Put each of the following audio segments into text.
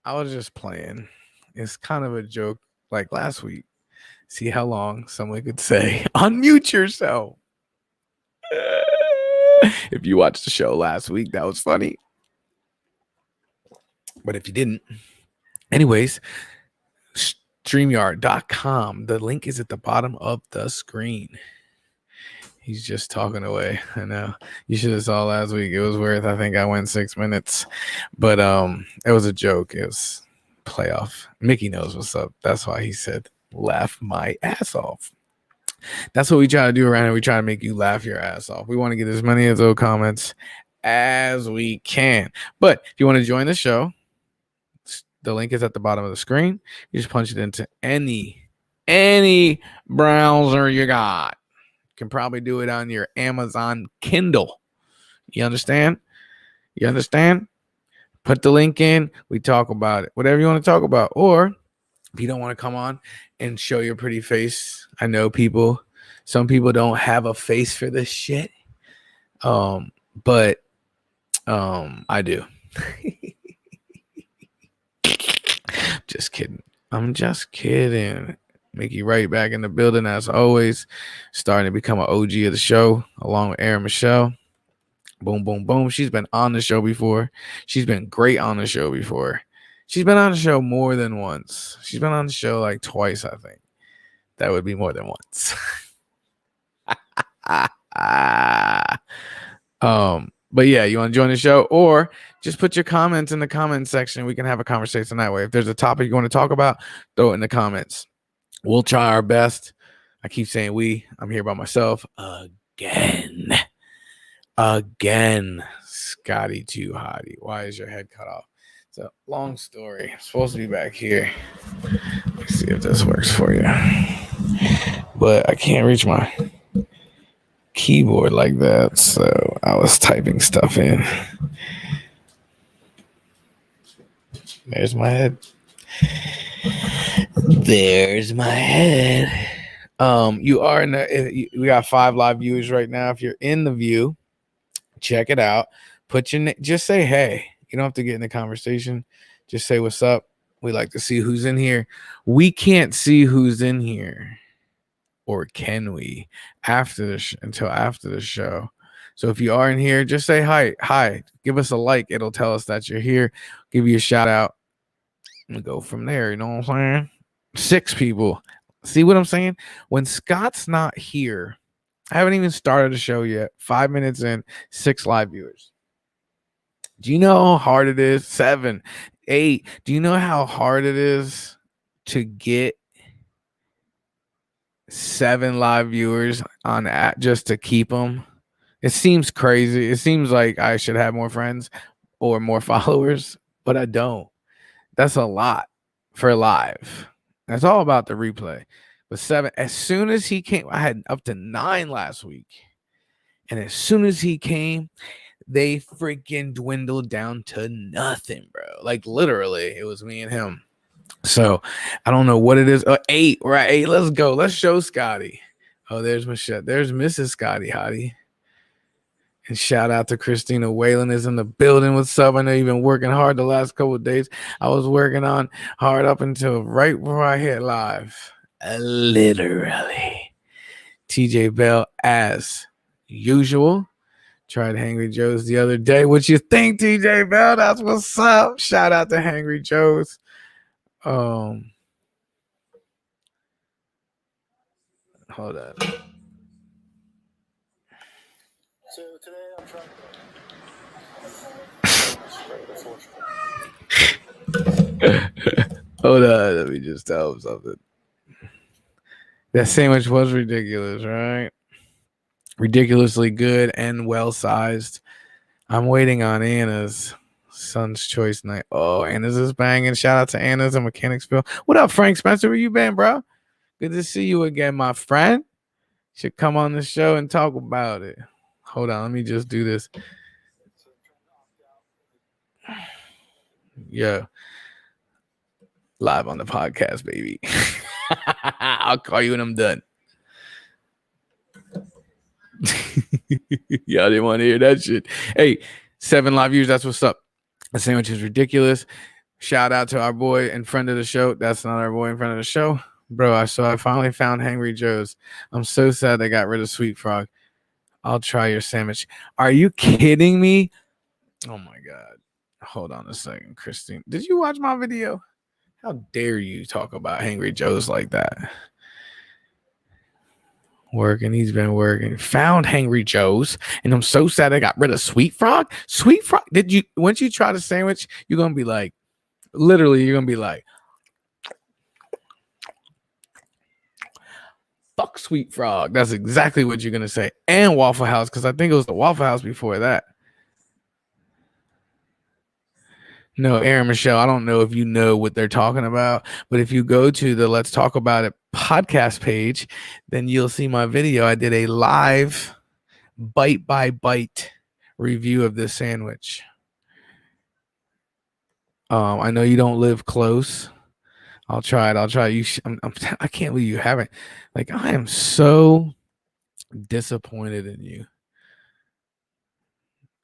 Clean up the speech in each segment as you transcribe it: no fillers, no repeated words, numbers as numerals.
I was just playing. It's kind of a joke like last week. See how long someone could say, unmute yourself. If you watched the show last week, that was funny. But if you didn't, anyways, StreamYard.com. The link is at the bottom of the screen. He's just talking away. I know. You should have saw last week. It was worth, I think I went 6 minutes. But it was a joke. It was playoff. Mickey knows what's up. That's why he said, laugh my ass off. That's what we try to do around here. We try to make you laugh your ass off. We want to get as many of those comments as we can. But if you want to join the show, the link is at the bottom of the screen. You just punch it into any browser you got. You can probably do it on your Amazon Kindle. You understand? You understand? Put the link in. We talk about it. Whatever you want to talk about. Or if you don't want to come on and show your pretty face, I know some people don't have a face for this shit. But I do. Just kidding. I'm just kidding. Mickey right back in the building as always, starting to become an OG of the show along with Erin Michelle. Boom, boom, boom. She's been on the show before. She's been great on the show before. She's been on the show more than once. She's been on the show like twice, I think. That would be more than once. But yeah, you want to join the show or just put your comments in the comments section. We can have a conversation that way. If there's a topic you want to talk about, throw it in the comments. We'll try our best. I keep saying we. I'm here by myself again. Scotty too hottie. Why is your head cut off? It's a long story. I'm supposed to be back here. Let's see if this works for you. But I can't reach my keyboard like that, so I was typing stuff in. There's my head. You are in the, we got 5 live viewers right now. If you're in the view, check it out. Put your just say hey. You don't have to get in the conversation. Just say what's up. We like to see who's in here. We can't see who's in here. Or can we until after the show? So if you are in here, just say hi. Give us a like. It'll tell us that you're here. Give you a shout out. And go from there. You know what I'm saying? 6 people. See what I'm saying? When Scott's not here, I haven't even started the show yet. 5 minutes in, 6 live viewers. Do you know how hard it is? 7, 8. Do you know how hard it is to get 7 live viewers on just to keep them? It seems crazy. It seems like I should have more friends or more followers, but I don't. That's a lot for live. That's all about the replay. But 7, as soon as he came, I had up to 9 last week. And as soon as he came, they freaking dwindled down to nothing, bro. Like literally, it was me and him. So I don't know what it is. 8, right? 8. Let's go. Let's show Scotty. Oh, there's Michelle. There's Mrs. Scotty Hottie. And shout out to Christina Whalen is in the building. What's up? I know you've been working hard the last couple of days. I was working on hard up until right before I hit live. Literally. TJ Bell as usual. Tried Hangry Joe's the other day. What you think, TJ Bell? That's what's up. Shout out to Hangry Joe's. Hold on. So today I'm trying Hold on, let me just tell him something. That sandwich was ridiculous, right? Ridiculously good and well-sized. I'm waiting on Anna's Son's Choice night. Oh, Anna's is banging. Shout out to Anna's in Mechanicsville. What up, Frank Spencer? Where you been, bro? Good to see you again, my friend. Should come on the show and talk about it. Hold on, let me just do this. Yeah. Live on the podcast, baby. I'll call you when I'm done. Y'all didn't want to hear that shit. Hey, 7 live views. That's what's up. The sandwich is ridiculous. Shout out to our boy and friend of the show. That's not our boy and friend of the show. Bro, I finally found Hangry Joe's. I'm so sad they got rid of Sweet Frog. I'll try your sandwich. Are you kidding me? Oh my God. Hold on a second, Christine. Did you watch my video? How dare you talk about Hangry Joe's like that? Working, he's been working. Found Hangry Joe's, and I'm so sad I got rid of Sweet Frog. Sweet Frog, once you try the sandwich, you're gonna be like, literally, you're gonna be like, fuck Sweet Frog. That's exactly what you're gonna say. And Waffle House, because I think it was the Waffle House before that. No, Aaron Michelle, I don't know if you know what they're talking about, but if you go to the Let's Talk About It podcast page, then you'll see my video. I did a live bite by bite review of this sandwich. I know you don't live close. I'll try it. I can't believe you haven't. Like, I am so disappointed in you.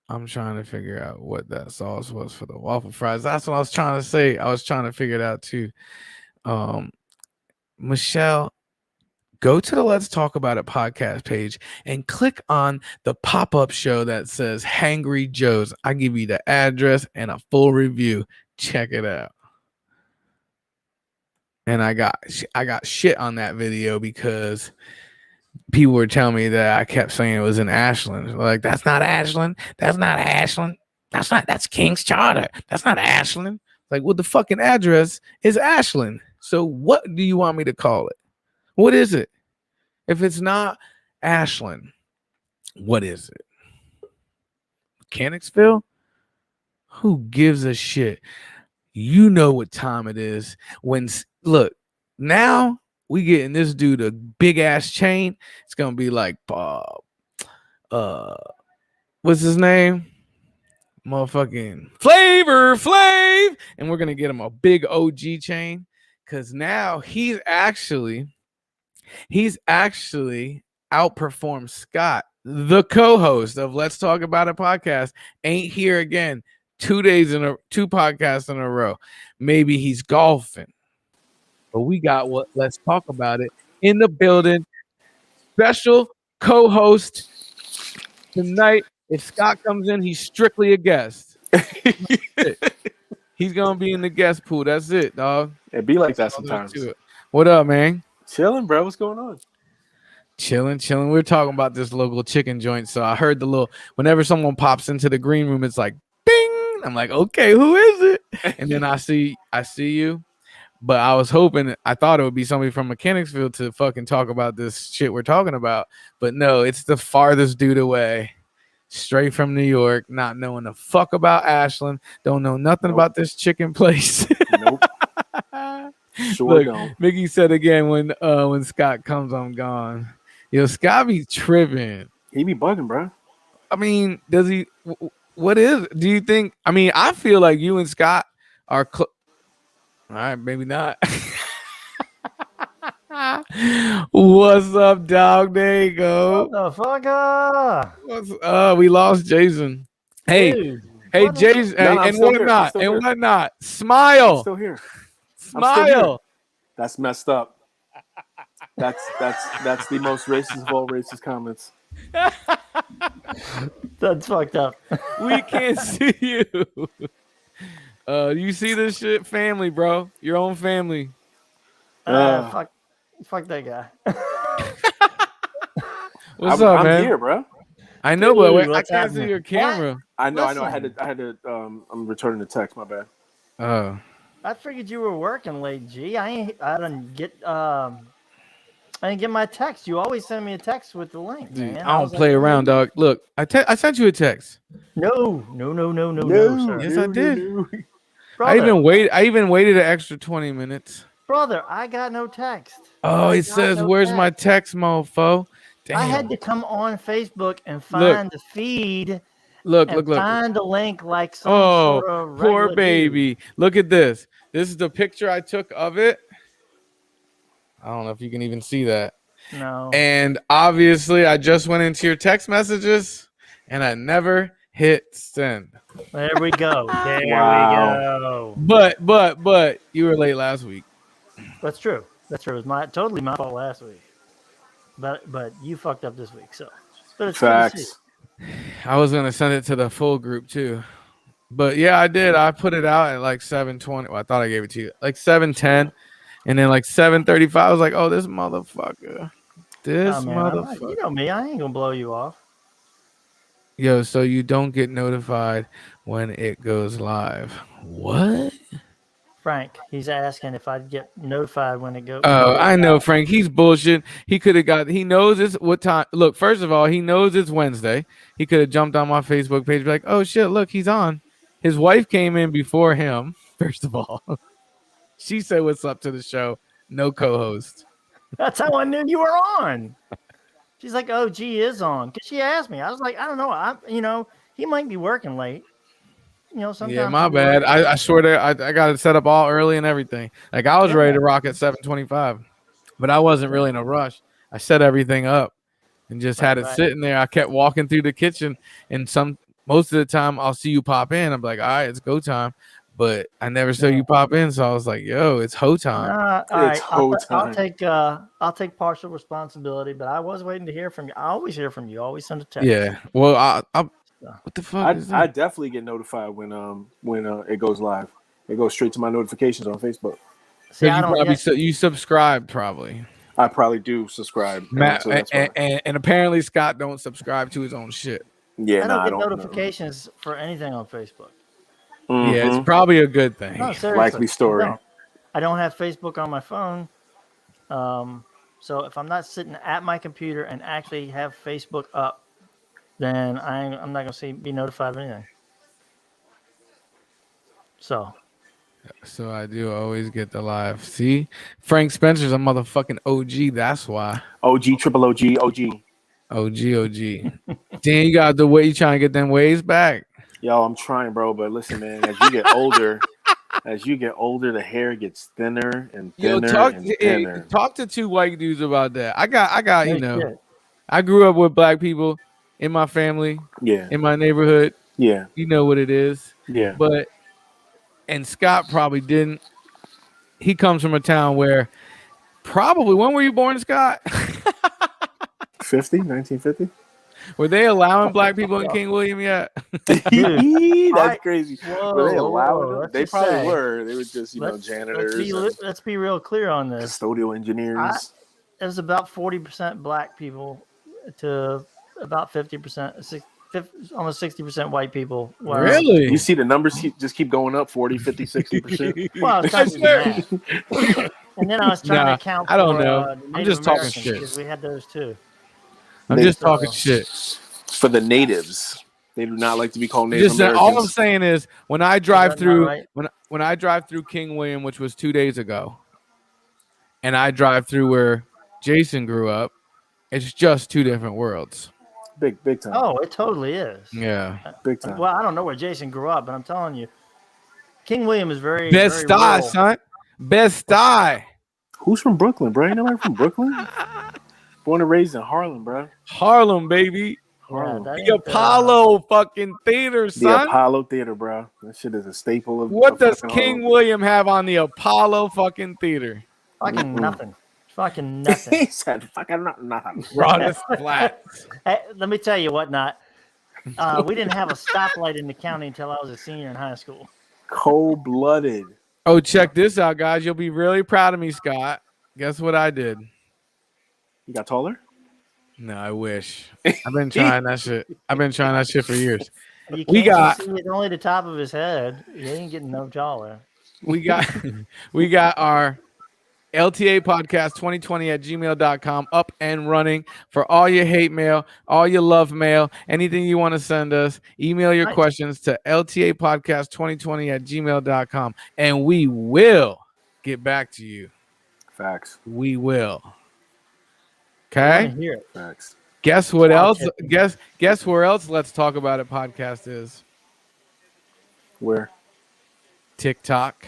I'm trying to figure out what that sauce was for the waffle fries. That's what I was trying to say. I was trying to figure it out too. Michelle, go to the Let's Talk About It podcast page and click on the pop-up show that says Hangry Joe's. I give you the address and a full review. Check it out. And I got shit on that video because people were telling me that I kept saying it was in Ashland. Like, that's not Ashland. That's not Ashland. That's King's Charter. That's not Ashland. Like, well, the fucking address is Ashland. So what do you want me to call it? What is it? If it's not Ashland, what is it? Mechanicsville? Who gives a shit? You know what time it is. Look, now we getting this dude a big ass chain. It's gonna be like what's his name? Motherfucking Flavor Flav. And we're gonna get him a big OG chain. Cause now he's actually outperformed Scott, the co-host of Let's Talk About It podcast. Ain't here again. 2 podcasts in a row. Maybe he's golfing. But we got what Let's Talk About It in the building. Special co-host tonight. If Scott comes in, he's strictly a guest. He's gonna be in the guest pool. That's it, dog. It be like that sometimes. What up, man? Chilling, bro. What's going on? Chilling. We're talking about this local chicken joint. So I heard whenever someone pops into the green room, it's like, bing. I'm like, okay, who is it? And then I see you. But I thought it would be somebody from Mechanicsville to fucking talk about this shit we're talking about. But no, it's the farthest dude away. Straight from New York, not knowing the fuck about Ashland. Don't know nothing about this chicken place. Nope. Sure don't. Mickey said again, when Scott comes, I'm gone. Yo, Scott be tripping. He be bugging, bro. I mean, does he? Do you think? I mean, I feel like you and Scott are all right, maybe not. What's up, dog? There you go. What the fuck? We lost Jason. Hey, Dude, Jason, and whatnot. Smile. I'm still here. Smile. That's messed up. That's the most racist of all racist comments. That's fucked up. We can't see you. You see this shit? Family, bro. Your own family. Fuck that guy. What's up, man? I'm here, bro. I know, Dude, but I can't see your camera. I know. I had to. I'm returning the text. My bad. Oh. I figured you were working late, G. I didn't get my text. You always send me a text with the link, Dude, man. I don't play around, dog. Look, I sent you a text. No, sir. Yes, I did. No. Brother, I even waited an extra 20 minutes. brother, I got no text. Oh, it says, "Where's my text, mofo?" Damn. I had to come on Facebook and find the feed. Look. Find a link like some Oh, sort of poor regular baby. dude. Look at this. This is the picture I took of it. I don't know if you can even see that. No. And obviously, I just went into your text messages, and I never hit send. There we go. There Wow. we go. But you were late last week. That's true. That's true. It was totally my fault last week. But you fucked up this week, so. But it's good to see. Facts. I was gonna send it to the full group too. But yeah, I did. I put it out at like 7:20. Well, I thought I gave it to you. Like 7:10. And then like 7:35, I was like, oh, this motherfucker. This Oh, man, motherfucker. you know me. I ain't gonna blow you off. Yo, so you don't get notified when it goes live. What? Frank, he's asking if I'd get notified when it goes. Oh, I know, Frank. He's bullshit. He could have got. He knows it's what time. Look, first of all, he knows it's Wednesday. He could have jumped on my Facebook page, be like, "Oh shit, look, he's on." His wife came in before him. First of all, she said, "What's up to the show?" No co-host. That's how I knew you were on. She's like, "Oh, G is on," because she asked me. I was like, "I don't know. He might be working late. Sometimes." Yeah, my bad. I swear to I got it set up all early and everything. Like I was ready to rock at 7:25, but I wasn't really in a rush. I set everything up and just had it sitting there. I kept walking through the kitchen, and most of the time I'll see you pop in. I'm like, all right, it's go time. But I never saw you pop in, so I was like, yo, it's ho time. All It's right, time. I'll take partial responsibility, but I was waiting to hear from you. I always hear from you. Always send a text. Yeah. Well, what the fuck is that? I definitely get notified when it goes live. It goes straight to my notifications on Facebook. See, you I don't probably you subscribe probably. I probably do subscribe. Matt, so that's why. and apparently Scott don't subscribe to his own shit. Yeah, I nah, don't I get don't. notifications for anything on Facebook. Yeah, Mhm. it's probably a good thing. No, seriously. Likely story. I don't have Facebook on my phone. So if I'm not sitting at my computer and actually have Facebook up, then I'm not gonna be notified of anything. So I do always get the live. See, Frank Spencer's a motherfucking OG. That's why. OG, triple OG, OG. OG. Damn, you got the way you trying to get them waves back. Yo, I'm trying, bro. But listen, man, as you get older, the hair gets thinner and thinner and thinner. Talk to two white dudes about that. I got no you know. shit. I grew up with black people in my family, Yeah, in my neighborhood. yeah, You know what it is. yeah. And Scott probably didn't. He comes from a town where probably, when were you born, Scott? 1950. Were they allowing black people in King William yet? That's crazy. Whoa, Were they allowing whoa, them? let's They just probably say- were. They were just, janitors, and Let's be real clear on this. custodial engineers. It was about 40% black people to about 50%, almost 60% white people. Wow. Really? You see the numbers just keep going up 40, 50, 60%. Well, I was trying to do that. And then I was trying to account I don't for, know. the I'm Native just talking Americans, shit. because we had those too. I'm just talking shit. For the natives. They do not like to be called Native Just Americans. all I'm saying is when I drive that not through right? when I drive through King William, which was 2 days ago, and I drive through where Jason grew up, it's just two different worlds. Big time. Oh, it totally is. Yeah. Big time. Well, I don't know where Jason grew up, but I'm telling you, King William is very Best very eye, rural. son. Best eye. Who's from Brooklyn, bro? Ain't nobody from Brooklyn? Born and raised in Harlem, bro. Harlem, baby. Harlem. that The ain't, Apollo fucking theater, The son. Apollo Theater, bro. That shit is a staple of What of does fucking King Harlem. William have on the Apollo fucking theater? fucking nothing. Fucking nothing. He said, fucking nothing. Broadest flats. Hey, let me tell you what not. We didn't have a stoplight in the county until I was a senior in high school. Cold-blooded. Oh, check this out, guys. You'll be really proud of me, Scott. Guess what I did? You got taller? No, I wish. I've been trying that shit. I've been trying that shit for years. You We can't got- see it's only the top of his head. He ain't getting no taller. We got our LTA podcast 2020 at gmail.com up and running for all your hate mail, all your love mail, anything you want to send us. Email your Nice. questions to LTA podcast 2020 at gmail.com and we will get back to you. Facts. We will. I Okay. wanna hear it. Facts. Guess what Wow, else? Tiffany. Guess where else Let's Talk About It podcast is? Where? TikTok.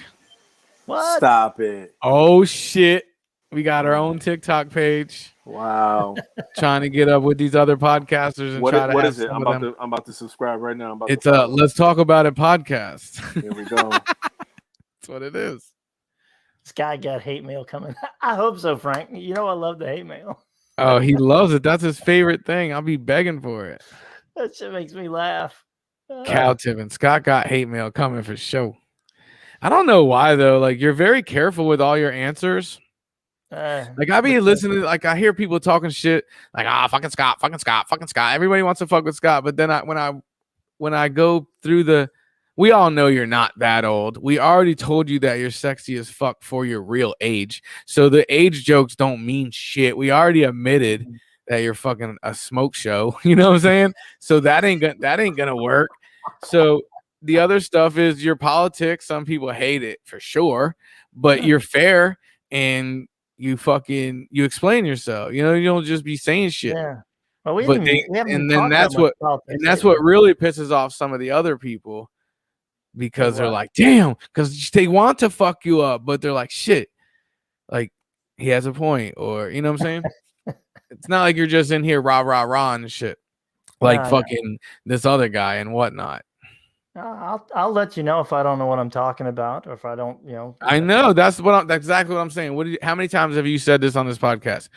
What? Stop it. Oh shit. We got our own TikTok page. Wow. Trying to get up with these other podcasters and try to What have is it? some of them. I'm about to subscribe right now. I'm about It's to follow. Let's Talk About It podcast. Here we go. That's what it is. This guy got hate mail coming. I hope so, Frank. You know I love the hate mail. Oh, he loves it. That's his favorite thing. I'll be begging for it. That shit makes me laugh. Cal Tippin. Scott got hate mail coming for sure. I don't know why though. Like you're very careful with all your answers. Like I be listening, like I hear people talking shit, like fucking Scott, fucking Scott, fucking Scott. Everybody wants to fuck with Scott, but then when I go through we all know you're not that old. We already told you that you're sexy as fuck for your real age. So the age jokes don't mean shit. We already admitted that you're fucking a smoke show. You know what I'm saying? So that ain't gonna work. So the other stuff is your politics. Some people hate it for sure, but you're fair and you explain yourself. You know, you don't just be saying shit. Yeah. Well, that's what really pisses off some of the other people because they're like, damn, because they want to fuck you up, but they're like, shit, like he has a point, or you know what I'm saying? It's not like you're just in here rah rah rah and shit, like fucking this other guy and whatnot. I'll let you know if I don't know what I'm talking about, or if I don't, you know. I know that's exactly what I'm saying. How many times have you said this on this podcast?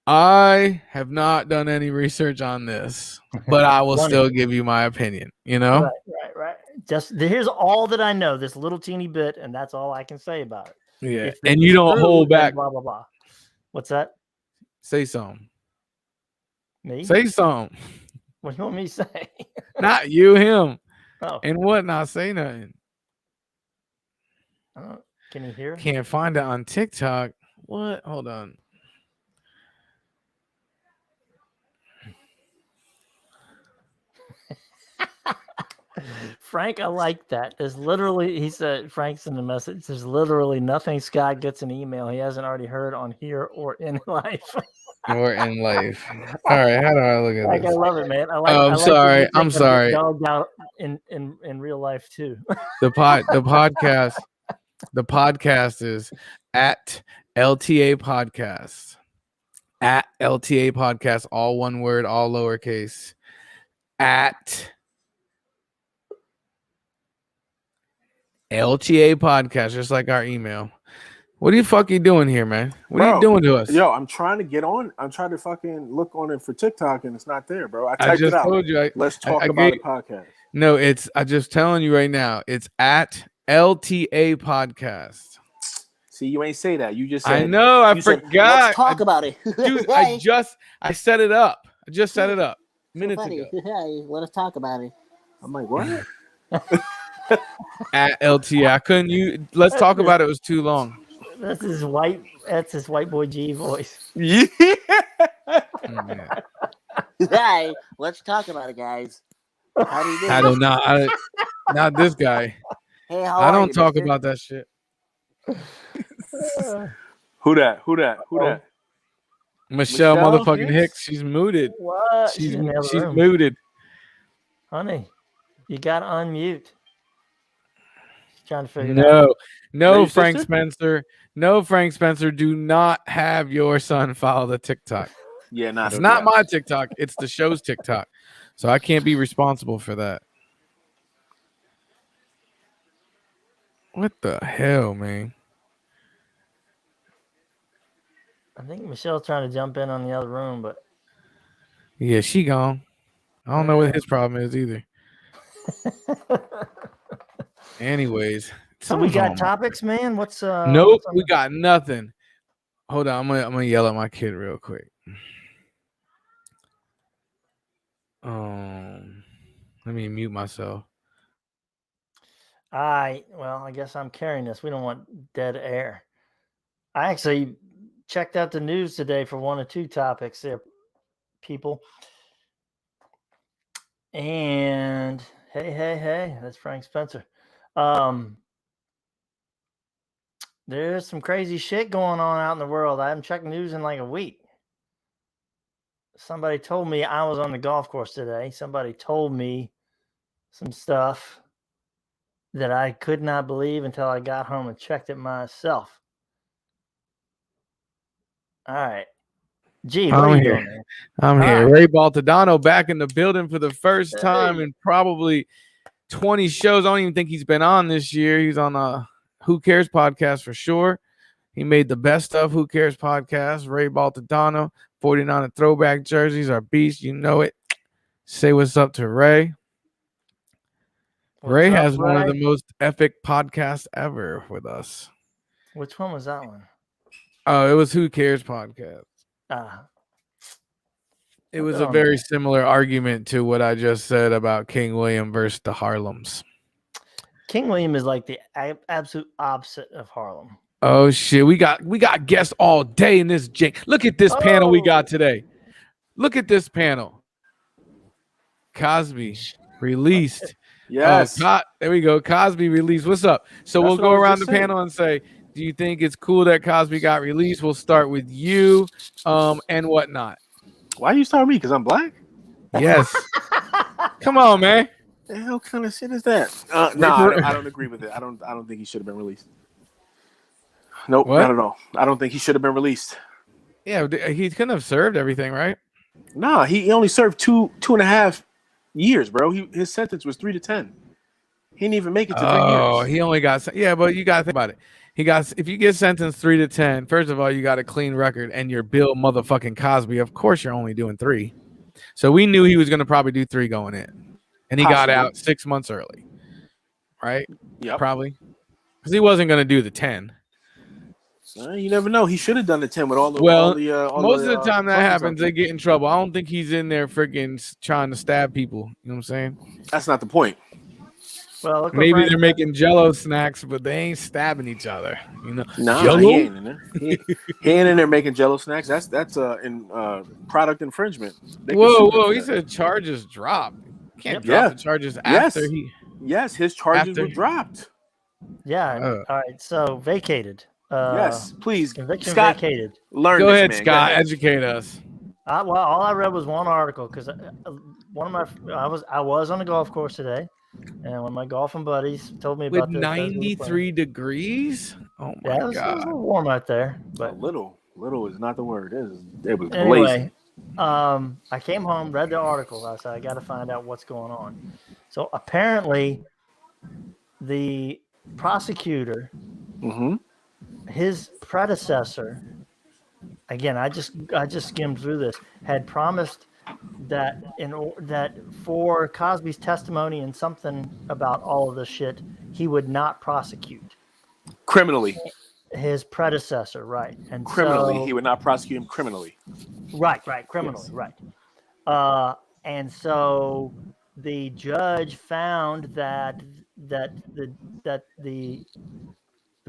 I have not done any research on this, but I will still give you my opinion. You know, right. Just here's all that I know. This little teeny bit, and that's all I can say about it. Yeah, and you don't hold back. Blah blah blah. What's that? Say something. Me? Say something. What do you want me to say? Not you, him. Oh. And what? Not say nothing. Can you hear? Can't find it on TikTok. What? Hold on. Frank, I like that. There's literally, he said, Frank's in the message, there's literally nothing Scott gets an email he hasn't already heard on here or in life. Or in life. All right, how do I look at this? I love it, man. I'm sorry. I'm sorry. Dog out in real life too. The podcast is at LTA Podcast. At LTA Podcast, all one word, all lowercase. At LTA Podcast, just like our email. What the fuck you doing here, man? What are you doing to us? Yo, I'm trying to get on. I'm trying to fucking look on it for TikTok, and it's not there, bro. I typed just it out. Told you. Let's talk about it podcast. No, I'm just telling you right now. It's at LTA Podcast. See, you ain't say that. You just said. I know. I forgot. Let's talk about it. Dude, I set it up. I just set it up minutes ago. Hey, let us talk about it. I'm like, what? At LTA. Let's talk about it. It was too long. That's his white boy G voice. Yeah. Hey, let's talk about it, guys. How do you do? I don't know. Not this guy. Hey, I don't talk about that shit. Who that? Michelle motherfucking Hicks. She's mooted. What? She's mooted. Honey, you gotta unmute. She's trying to figure it out. No, Frank Spencer. No, Frank Spencer. Do not have your son follow the TikTok. Yeah, it's not my TikTok. It's the show's TikTok. So I can't be responsible for that. What the hell, man? I think Michelle's trying to jump in on the other room, but yeah, she gone. I don't know what his problem is either. Anyways, so we got topics, man. What's nope, we got nothing. Hold on, I'm gonna yell at my kid real quick. Let me mute myself. I guess I'm carrying this. We don't want dead air. I actually checked out the news today for one or two topics there, people. And hey, that's Frank Spencer. There's some crazy shit going on out in the world. I haven't checked news in like a week. Somebody told me I was on the golf course today. Somebody told me some stuff that I could not believe until I got home and checked it myself. All right. Gee, what I'm are you here. doing, man? I'm All here. right. Ray Baltadano back in the building for the first time in probably 20 shows. I don't even think he's been on this year. He's on a Who Cares podcast for sure. He made the best of Who Cares podcast. Ray Baltadano, 49 throwback jerseys are beast. You know it. Say what's up to Ray. Ray has one of the most epic podcasts ever with us. Which one was that one? Oh, it was Who Cares podcast. It was a very similar argument to what I just said about King William versus the Harlems. King William is like the absolute opposite of Harlem. Oh shit, we got guests all day in this jank. Look at this panel we got today. Look at this panel. Cosby released. Yes. There we go. Cosby released. What's up? So we'll go around the panel and say, do you think it's cool that Cosby got released? We'll start with you, and whatnot. Why you start with me? Because I'm black? Yes. Come on, man. The hell kind of shit is that? No, I don't agree with it. I don't think he should have been released. Nope, not at all. I don't think he should have been released. Yeah, he couldn't have served everything, right? Nah, he only served 2.5 years, bro. His sentence was 3 to 10. He didn't even make it to 3 years. Oh, he only got but you got to think about it. If you get sentenced 3 to 10, first of all, you got a clean record, and you're Bill motherfucking Cosby. Of course, you're only doing 3. So we knew he was going to probably do 3 going in, and he got out 6 months early, right? Yeah, probably because he wasn't going to do the 10. You never know. He should have done the 10 with all the. Most of the time that happens, they get in trouble. I don't think he's in there freaking trying to stab people. You know what I'm saying? That's not the point. Well, maybe they're making Jello snacks, but they ain't stabbing each other. You know? No, he ain't in there. He ain't in there making Jello snacks. That's product infringement. Whoa! He said charges dropped. Can't drop the charges after he. Yes, his charges were dropped. Yeah. All right. So vacated. Yes, please. Conviction Scott, vacated. Learn. Go ahead, Scott. Educate us. Well, all I read was one article because I was on the golf course today, and one of my golfing buddies told me about with 93 degrees. Oh my god, it was a little warm out there. But little is not the word. It was anyway. I came home, read the article. I said I got to find out what's going on. So apparently, the prosecutor. Mm-hmm. His predecessor, again, I just skimmed through this, had promised that that for Cosby's testimony and something about all of this shit, he would not prosecute criminally. His predecessor, right? And criminally, he would not prosecute him criminally. Right, criminally, yes. Right. And so the judge found that the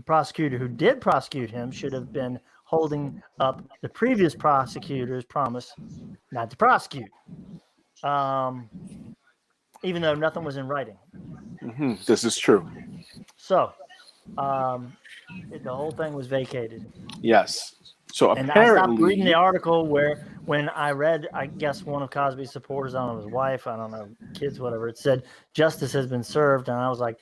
prosecutor who did prosecute him should have been holding up the previous prosecutor's promise not to prosecute, even though nothing was in writing. Mm-hmm. This is true. So the whole thing was vacated. Yes. So and I stopped reading the article when I read, I guess, one of Cosby's supporters, I don't know, his wife, I don't know, kids, whatever, it said justice has been served. And I was like,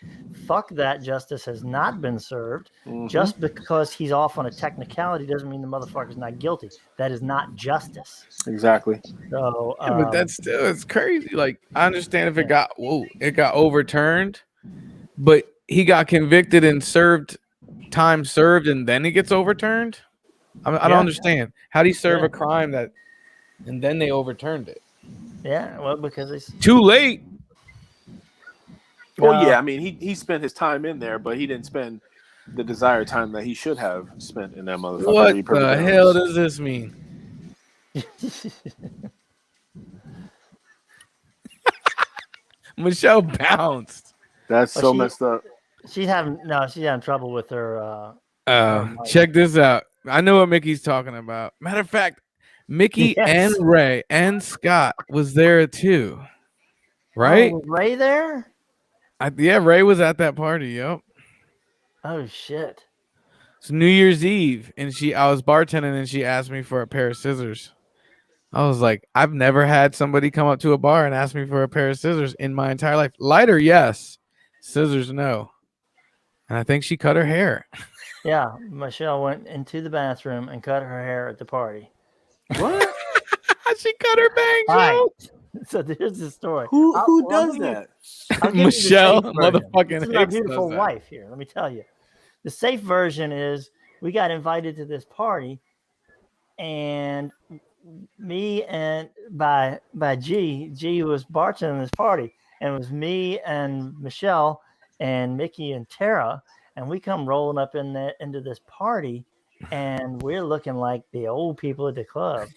fuck that, justice has not been served. Mm-hmm. Just because he's off on a technicality doesn't mean the motherfucker's not guilty. That is not justice. Exactly. So, but that's still, it's crazy. Like, I understand if it got overturned, but he got convicted and time served, and then it gets overturned. I don't understand. How do you serve a crime and then they overturned it? Yeah, well, because it's too late. Well, yeah, I mean, he spent his time in there, but he didn't spend the desired time that he should have spent in that motherfucker. What the hell does this mean? Michelle bounced. That's so messed up. She's having trouble with her. Check this out. I know what Mickey's talking about. Matter of fact, Mickey and Ray and Scott was there too, right? Oh, was Ray there? Ray was at that party. Yep. Oh shit! It's New Year's Eve, and I was bartending, and she asked me for a pair of scissors. I was like, I've never had somebody come up to a bar and ask me for a pair of scissors in my entire life. Lighter, yes. Scissors, no. And I think she cut her hair. Yeah, Michelle went into the bathroom and cut her hair at the party. What? She cut her bangs, All right. bro. So here's the story. Who does that? I'll give you the Michelle, safe version. motherfucking This is my Hicks beautiful does that. wife here. Let me tell you. The safe version is we got invited to this party, and me and by G was bartending this party, and it was me and Michelle and Mickey and Tara, and we come rolling up into this party, and we're looking like the old people at the club.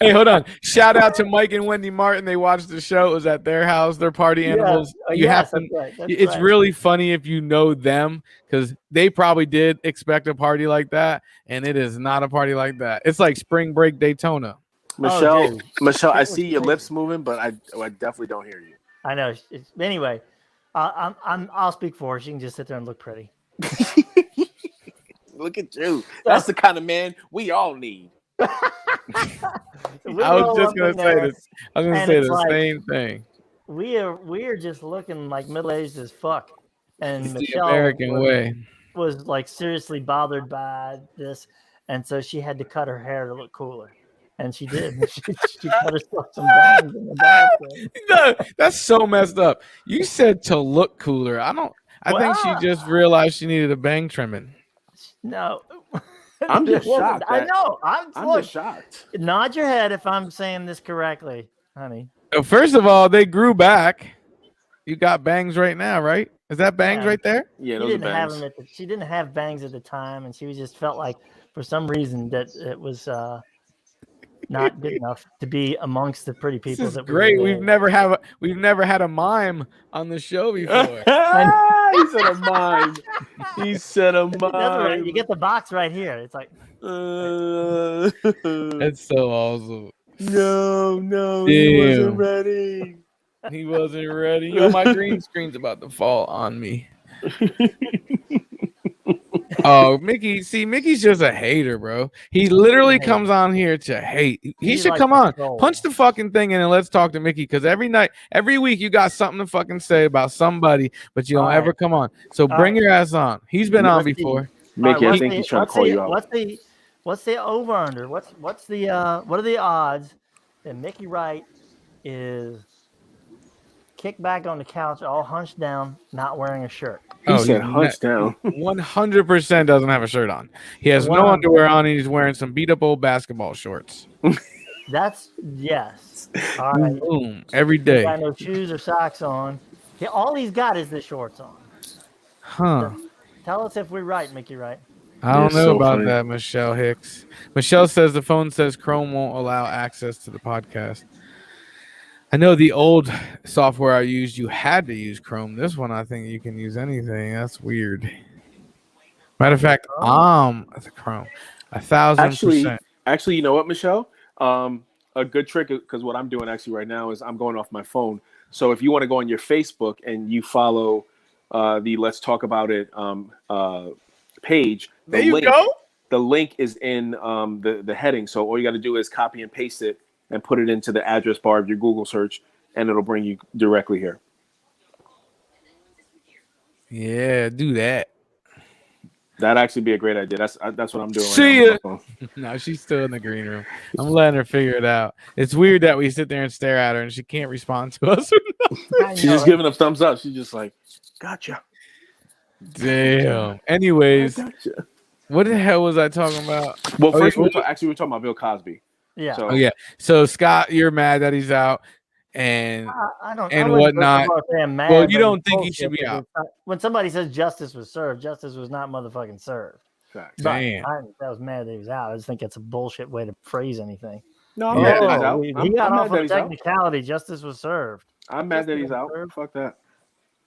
Hey, hold on. Shout out to Mike and Wendy Martin. They watched the show. It was at their house. They're party animals. You yes, have to. that's right. That's It's right. really funny if you know them because they probably did expect a party like that, and it is not a party like that. It's like spring break Daytona. Michelle, dude. Michelle, I It was see your crazy. lips moving, but I definitely don't hear you. I know. Anyway, I'll speak for her. She can just sit there and look pretty. Look at you. That's the kind of man we all need. We I was roll just up gonna in say there. this. I was gonna and say it's the like- same thing. We are just looking like middle aged as fuck. And It's the Michelle American way. was like seriously bothered by this, and so she had to cut her hair to look cooler. And she did. She cut herself some bangs in the bathroom. No, that's so messed up. You said to look cooler. I think she just realized she needed a bang trimming. No. I'm just It wasn't- shocked I that- know. I'm Look, just shocked. nod your head if I'm saying this correctly, honey. First of all, they grew back. You got bangs right now, right? Is that bangs Yeah. right there? Yeah, She those are didn't have bangs. them she didn't have bangs at the time, and she just felt like for some reason that it was not good enough to be amongst the pretty This people is that great. were We've never had a mime on the show before. He said a mime. He said a That's right. You mime. get the box right here. It's like That's so awesome. no, he wasn't Damn. ready. He wasn't ready. Yo, my green screen's about to fall on me. Oh, Mickey. See, Mickey's just a hater, bro. He literally comes on here to hate. He should likes come to on. troll. Punch the fucking thing in and let's talk to Mickey. Because every week you got something to fucking say about somebody, but you don't All right. ever come on. So bring right. your ass on. He's been on Let's see. before. Mickey, I what's think the- he's trying to what's call the- you out. What's the over under? What are the odds that Mickey Wright is kicked back on the couch, all hunched down, not wearing a shirt? He said he's hunch down. 100% doesn't have a shirt on. He has no 100. underwear on. And he's wearing some beat up old basketball shorts. That's yes. All right. Boom. Every He day. got no shoes or socks on. All he's got is the shorts on. Huh. Tell us if we're right, Mickey Wright. I don't You're know so about funny. that, Michelle Hicks. Michelle says the phone says Chrome won't allow access to the podcast. I know the old software I used, you had to use Chrome. This one, I think you can use anything. That's weird. Matter of fact, the Chrome, 1,000%. Actually, you know what, Michelle? A good trick, because what I'm doing actually right now is I'm going off my phone. So if you want to go on your Facebook and you follow the Let's Talk About It page, the link is in the heading. So all you got to do is copy and paste it and put it into the address bar of your Google search, and it'll bring you directly here. Yeah, do that. That'd actually be a great idea. That's what I'm doing. See right ya. now on my phone. No, she's still in the green room. I'm letting her figure it out. It's weird that we sit there and stare at her and she can't respond to us. I She's know just it. giving a thumbs up. She's just like, gotcha. Damn. Anyways, Gotcha. what the hell was I talking about? Well, Oh, first yeah. we're talking about Bill Cosby. Yeah. So Oh yeah. So Scott, you're mad that he's out, and I don't. and I wouldn't go so whatnot. far as saying mad, Well, but you don't it's think he should bullshit be because out. it's not- when somebody says justice was served, justice was not motherfucking served. facts. But Damn. I was mad that he was out. I just think it's a bullshit way to phrase anything. No, I'm Yeah. mad that he's out. He I'm got mad off that on he's out. technicality. Justice was served. I'm mad that he's Justice out. was served. Fuck that.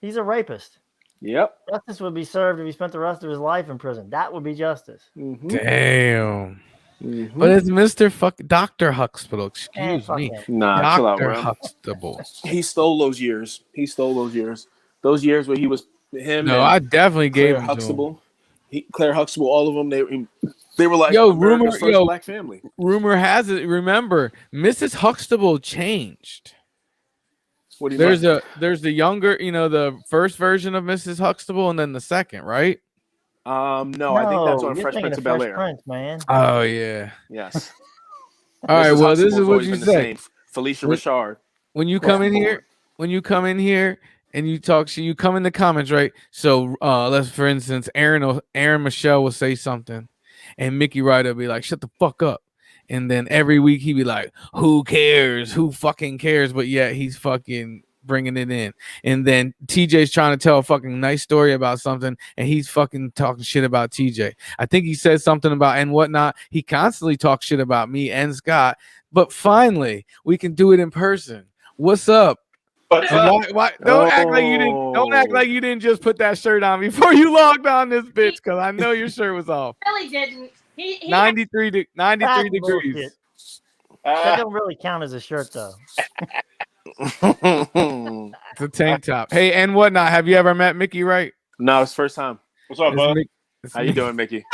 He's a rapist. Yep. Justice would be served if he spent the rest of his life in prison. That would be justice. Mm-hmm. Damn. Mm-hmm. But it's Mr. Dr. Huxtable. Eh, Excuse fuck me. him. Nah, chill out, Dr. bro. Huxtable. He stole those years. Those years where he was him. No, and I definitely gave Claire him to him. Huxtable. Claire Huxtable. All of them. They were like Yo, America's rumor- first yo. black family. Rumor has it. Remember, Mrs. Huxtable changed. What do you mean? There's the younger, the first version of Mrs. Huxtable, and then the second, right? No, I think that's on you're Fresh thinking Prince of of Bel Fresh Air. Prince, man. Oh yeah. Yes. All right. Well, this is Huxtable's what always you been the say. same. Felicia When- Richard. When you come in here, and you talk shit, you come in the comments, right? So let's, for instance, Aaron Michelle will say something, and Mickey Wright will be like, "Shut the fuck up." And then every week he'd be like, "Who cares? Who fucking cares?" But yet he's fucking bringing it in. And then TJ's trying to tell a fucking nice story about something, and he's fucking talking shit about TJ. I think he said something about and whatnot. He constantly talks shit about me and Scott. But finally, we can do it in person. What's up? What's And up? why don't act like you didn't. Don't act like you didn't just put that shirt on before you logged on this bitch, because I know your shirt was off. Really didn't. He 93 That's degrees. bullshit. That don't really count as a shirt, though. It's a tank top. Hey, and whatnot. Have you ever met Mickey Wright? No, it's first time. What's up, It's bud? it's How you doing, Mickey?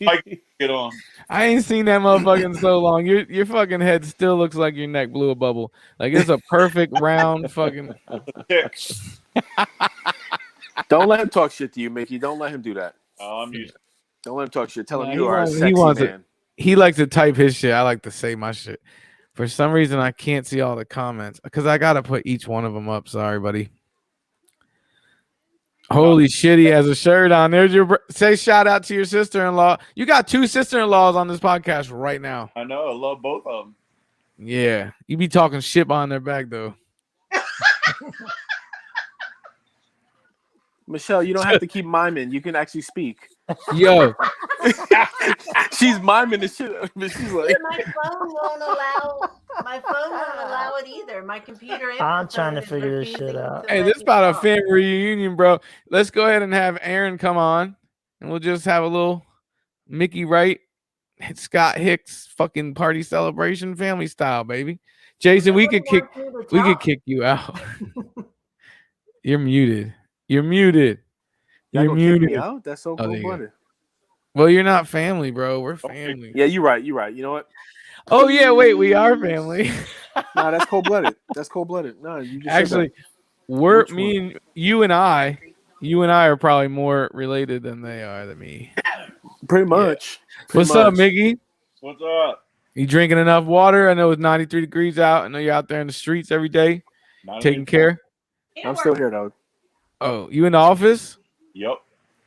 Mike, get on. I ain't seen that motherfucker in so long. Your fucking head still looks like your neck blew a bubble. Like it's a perfect round fucking. Don't let him talk shit to you, Mickey. Don't let him do that. Oh, I'm used. Don't let him talk shit. Tell him Nah, you he are a wants- he sexy wants it. man. He likes to type his shit. I like to say my shit. For some reason, I can't see all the comments because I gotta put each one of them up. Sorry, buddy. Holy shit, he has a shirt on. There's your say shout out to your sister-in-law. You got 2 sister-in-laws on this podcast right now. I know. I love both of them. Yeah, you be talking shit behind their back though. Michelle, you don't have to keep miming. You can actually speak. Yo, She's miming the shit, but she's like, my phone won't allow it either. My computer. and I'm my trying phone to is figure this shit refusing out. to hey, let this me about a talk. family reunion, bro. Let's go ahead and have Aaron come on, and we'll just have a little Mickey Wright, Scott Hicks fucking party celebration, family style, baby. Jason, we could Nobody kick wants me to we could talk. kick you out. You're muted. You're muted. y'all You're gonna kick me muted. out? That's so Oh, there you go. cold-blooded. Well, you're not family, bro. We're family. Yeah, you're right. You're right. You know what? Oh yeah, wait, we are family. Nah, that's cold-blooded. That's cold-blooded. No, you just said Actually, that. we're Which me and you and I are probably more related than they are than me. Pretty much. Pretty What's up, much. Mickey? What's up? You drinking enough water? I know it's 93 degrees out. I know you're out there in the streets every day taking care. I'm still here though. Oh, you in the office? Yep.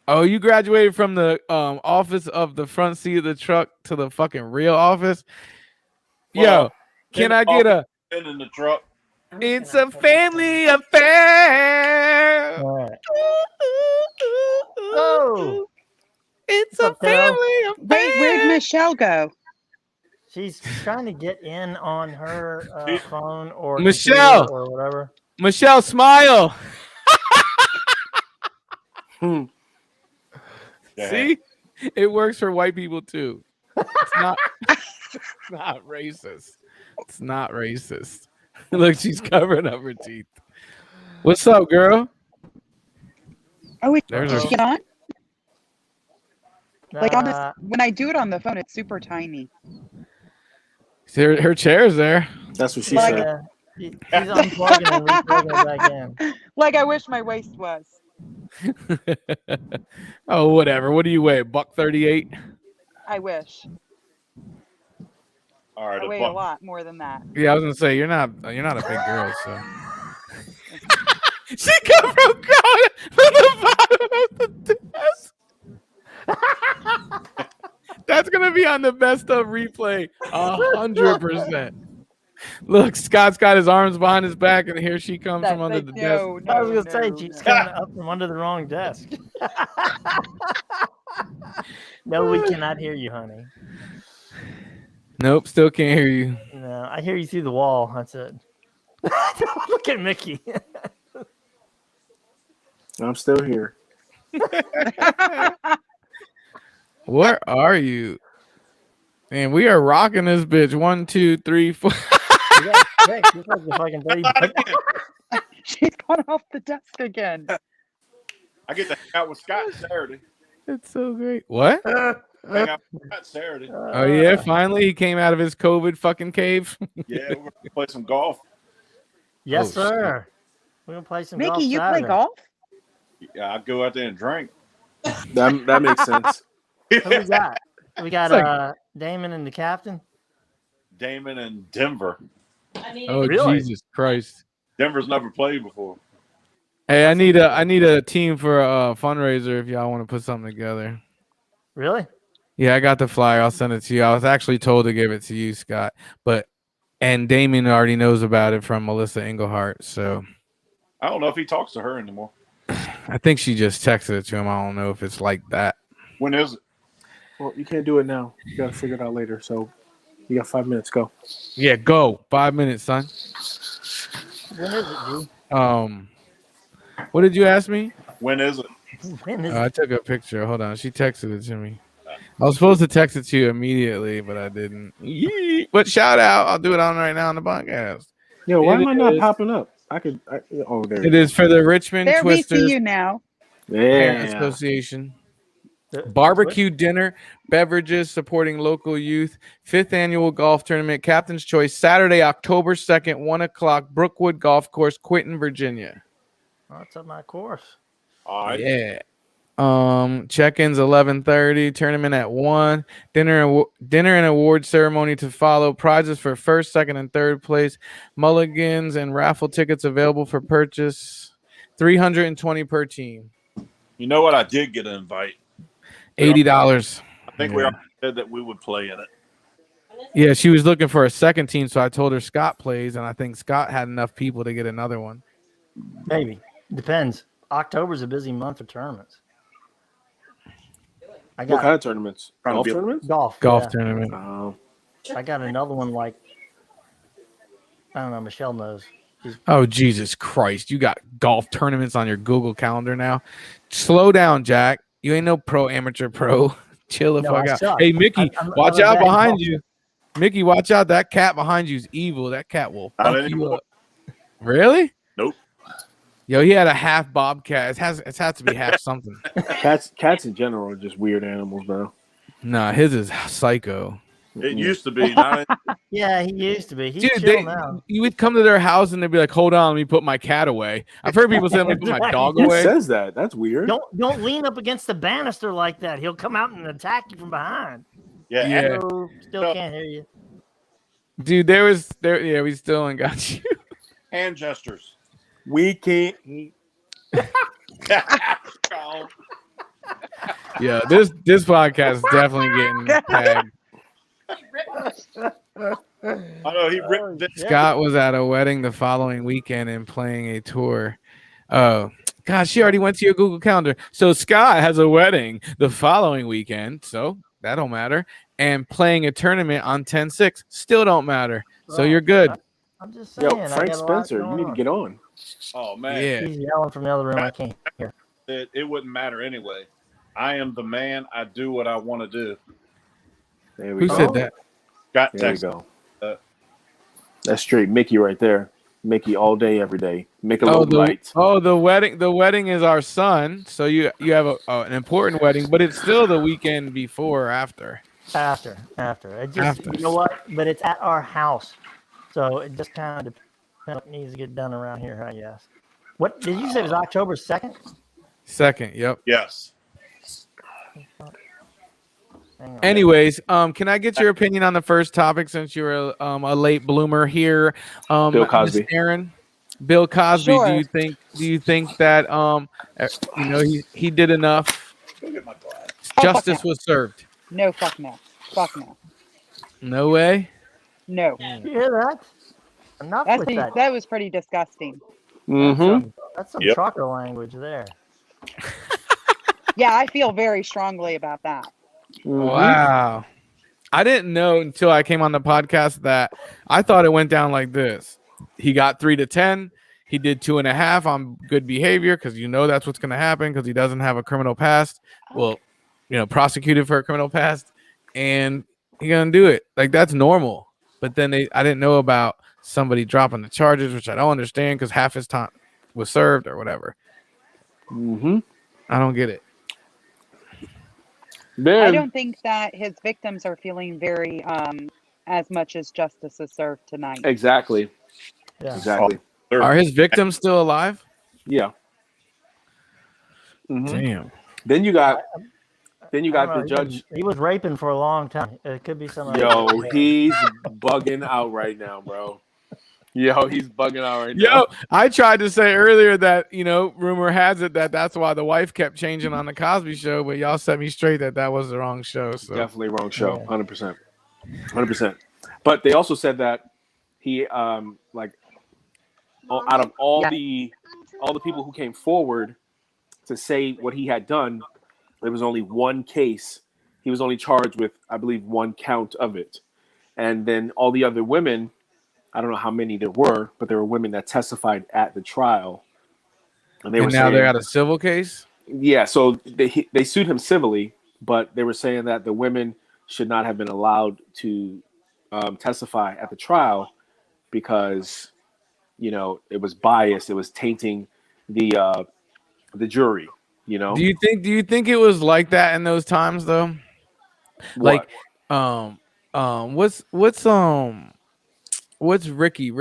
Oh, you graduated from the office of the front seat of the truck to the fucking real office? Yo, Well, can in I the get a Been in the truck. it's a family affair. All right. Oh, It's What's a up, Carol? family affair. Wait, where'd Michelle go? she's trying to get in on her phone or Michelle! computer or whatever. Michelle, smile. Hmm. Yeah. See, it works for white people too. It's not. It's not racist. It's not racist. Look, she's covering up her teeth. What's up, girl? Oh, wait, There's did her- she get on? Like on this, Uh, when I do it on the phone, it's super tiny. Her chair's there. That's what she Like- said. yeah, he's unplugging and replugging it back in. Like I wish my waist was. Oh, whatever. What do you weigh? $138? I wish. All right. I weigh a lot more than that. Yeah, I was gonna say you're not a big girl, so. She come from the bottom of the desk. That's gonna be on the best of replay, 100%. Look, Scott's got his arms behind his back, and here she comes from under the desk. no, I was gonna say no, she's no. coming up from under the wrong desk. No, we cannot hear you, honey. Nope, still can't hear you. No, I hear you through the wall. That's it. Look at Mickey. I'm still here. Where are you? Man, we are rocking this bitch. 1, 2, 3, 4. You guys sick. Just like the fucking baby. She's gone off the desk again. I get to hang out with Scott Saturday. It's so great. What? Hang out with Scott Saturday. Oh yeah, finally he came out of his COVID fucking cave. Yeah, we're gonna play some golf. Yes, Oh, shit. sir. We're gonna play some golf Mickey, you play Saturday. golf? Yeah, I'd go out there and drink. That makes sense. Who we got? We got It's like- Damon and the captain. Damon and Denver. I need Oh, Really? Jesus Christ. Denver's never played before. Hey, I need a team for a fundraiser if y'all want to put something together. Really? Yeah, I got the flyer. I'll send it to you. I was actually told to give it to you, Scott, and Damien already knows about it from Melissa Englehart. So I don't know if he talks to her anymore. I think she just texted it to him. I don't know if it's like that. When is it? Well, you can't do it now. You got to figure it out later. So you got 5 minutes. Go. Yeah, go 5 minutes, son. When is it, G? What did you ask me? When is it? When is I took a picture. Hold on. She texted it to me. I was supposed to text it to you immediately, but I didn't. Yee. But shout out. I'll do it on right now on the podcast. Yo, why am I not is- popping up? Oh, there It is for the Richmond There we see Twisters you now. Parent Yeah. Association. The- Barbecue dinner, beverages supporting local youth. 5th annual golf tournament, Captain's Choice, Saturday, October 2nd, 1 o'clock, Brookwood Golf Course, Quinton, Virginia. Oh, it's up my course. All right. Yeah. Check-ins 11:30, tournament at 1, dinner and award ceremony to follow, prizes for first, second, and third place, mulligans and raffle tickets available for purchase, $320 per team, You know what? I did get an invite. $80. I think we already said that we would play in it. Yeah, she was looking for a second team, so I told her Scott plays, and I think Scott had enough people to get another one. Maybe. Depends. October's a busy month for tournaments. I What got kind of tournaments? Trying to Golf be- tournaments? golf. Golf yeah. tournament. I got another one like I don't know. Michelle knows. Oh, Jesus Christ. You got golf tournaments on your Google Calendar now. Slow down, Jack. You ain't no pro, amateur pro. Chill the No, fuck I out. suck. Hey, Mickey, I'm watch a out bad behind golfer. you. Mickey, watch out. That cat behind you is evil. That cat will Not fuck you anymore. up. Really? Nope. Yo, he had a half bobcat. It has to be half something. Cats in general are just weird animals now. Nah, his is psycho. It used to be. Not Yeah, he used to be. He's Dude, chill now. you would come to their house and they'd be like, "Hold on, let me put my cat away." I've heard people say, "Let me put my dog Who away." says that? That's weird. Don't lean up against the banister like that. He'll come out and attack you from behind. yeah. Yeah. Hello, still can't hear you. Dude, yeah, we still ain't got you. Hand gestures. We can't. Colin. Yeah, this podcast is definitely getting tagged. I know he ripped this. Scott was at a wedding the following weekend and playing a tour. Oh, gosh, she already went to your Google Calendar. So Scott has a wedding the following weekend, so that don't matter. And playing a tournament on 10-6 still don't matter. So Right. you're good. I'm just saying. Yo, I Frank got a lot Spencer, you going need to on. get on. Oh man, Yeah. He's yelling from the other room. I can't hear. it wouldn't matter anyway. I am the man. I do what I want to do. There we Who go. said that? Got There we text. go. Uh, That's straight Mickey right there. Mickey all day, every day. Michelob Lights. The wedding. The wedding is our son. So you have an important wedding, but it's still the weekend before or after. After. It just, After. You know what? But it's at our house. So it just kind of depends what needs to get done around here, I guess. What did you say it was October 2nd? Second, yep. Yes. Hang on. Anyways, can I get your opinion on the first topic since you're a late bloomer here? Bill Cosby. Miss Aaron, Bill Cosby. Sure. Do you think that he did enough? Go get my glass. Justice was served. No, fuck no. Fuck no. No way. No. You hear that? Enough That's with the, that. that was pretty disgusting. Mm-hmm. That's some Yep. trucker language there. Yeah, I feel very strongly about that. Wow. I didn't know until I came on the podcast that I thought it went down like this. He got 3 to 10. He did 2.5 on good behavior because that's what's going to happen because he doesn't have a criminal past. Well, prosecuted for a criminal past, and he's going to do it. Like, that's normal. But then I didn't know about somebody dropping the charges, which I don't understand because half his time was served or whatever. Mm-hmm. I don't get it. I don't think that his victims are feeling very as much as justice is served tonight. Exactly. Yeah. Exactly. Are his victims still alive? Yeah. Mhm. Damn. Then you got I the don't know, judge. He was raping for a long time. It could be something. Yo, he's bugging out right now, bro. Yo, he's bugging out right Yo, now. I tried to say earlier that, rumor has it that that's why the wife kept changing on the Cosby Show, but y'all set me straight that was the wrong show. So Definitely wrong show. Yeah. 100%. 100%. But they also said that he out of all Yeah. the people who came forward to say what he had done, there was only one case. He was only charged with, I believe, one count of it. And then all the other women, I don't know how many there were, but there were women that testified at the trial. And they were now saying, they're at a civil case. yeah, so they sued him civilly, but they were saying that the women should not have been allowed to testify at the trial because, it was biased. It was tainting the jury. Do you think it was like that in those times though? What? Like, what's Ricky?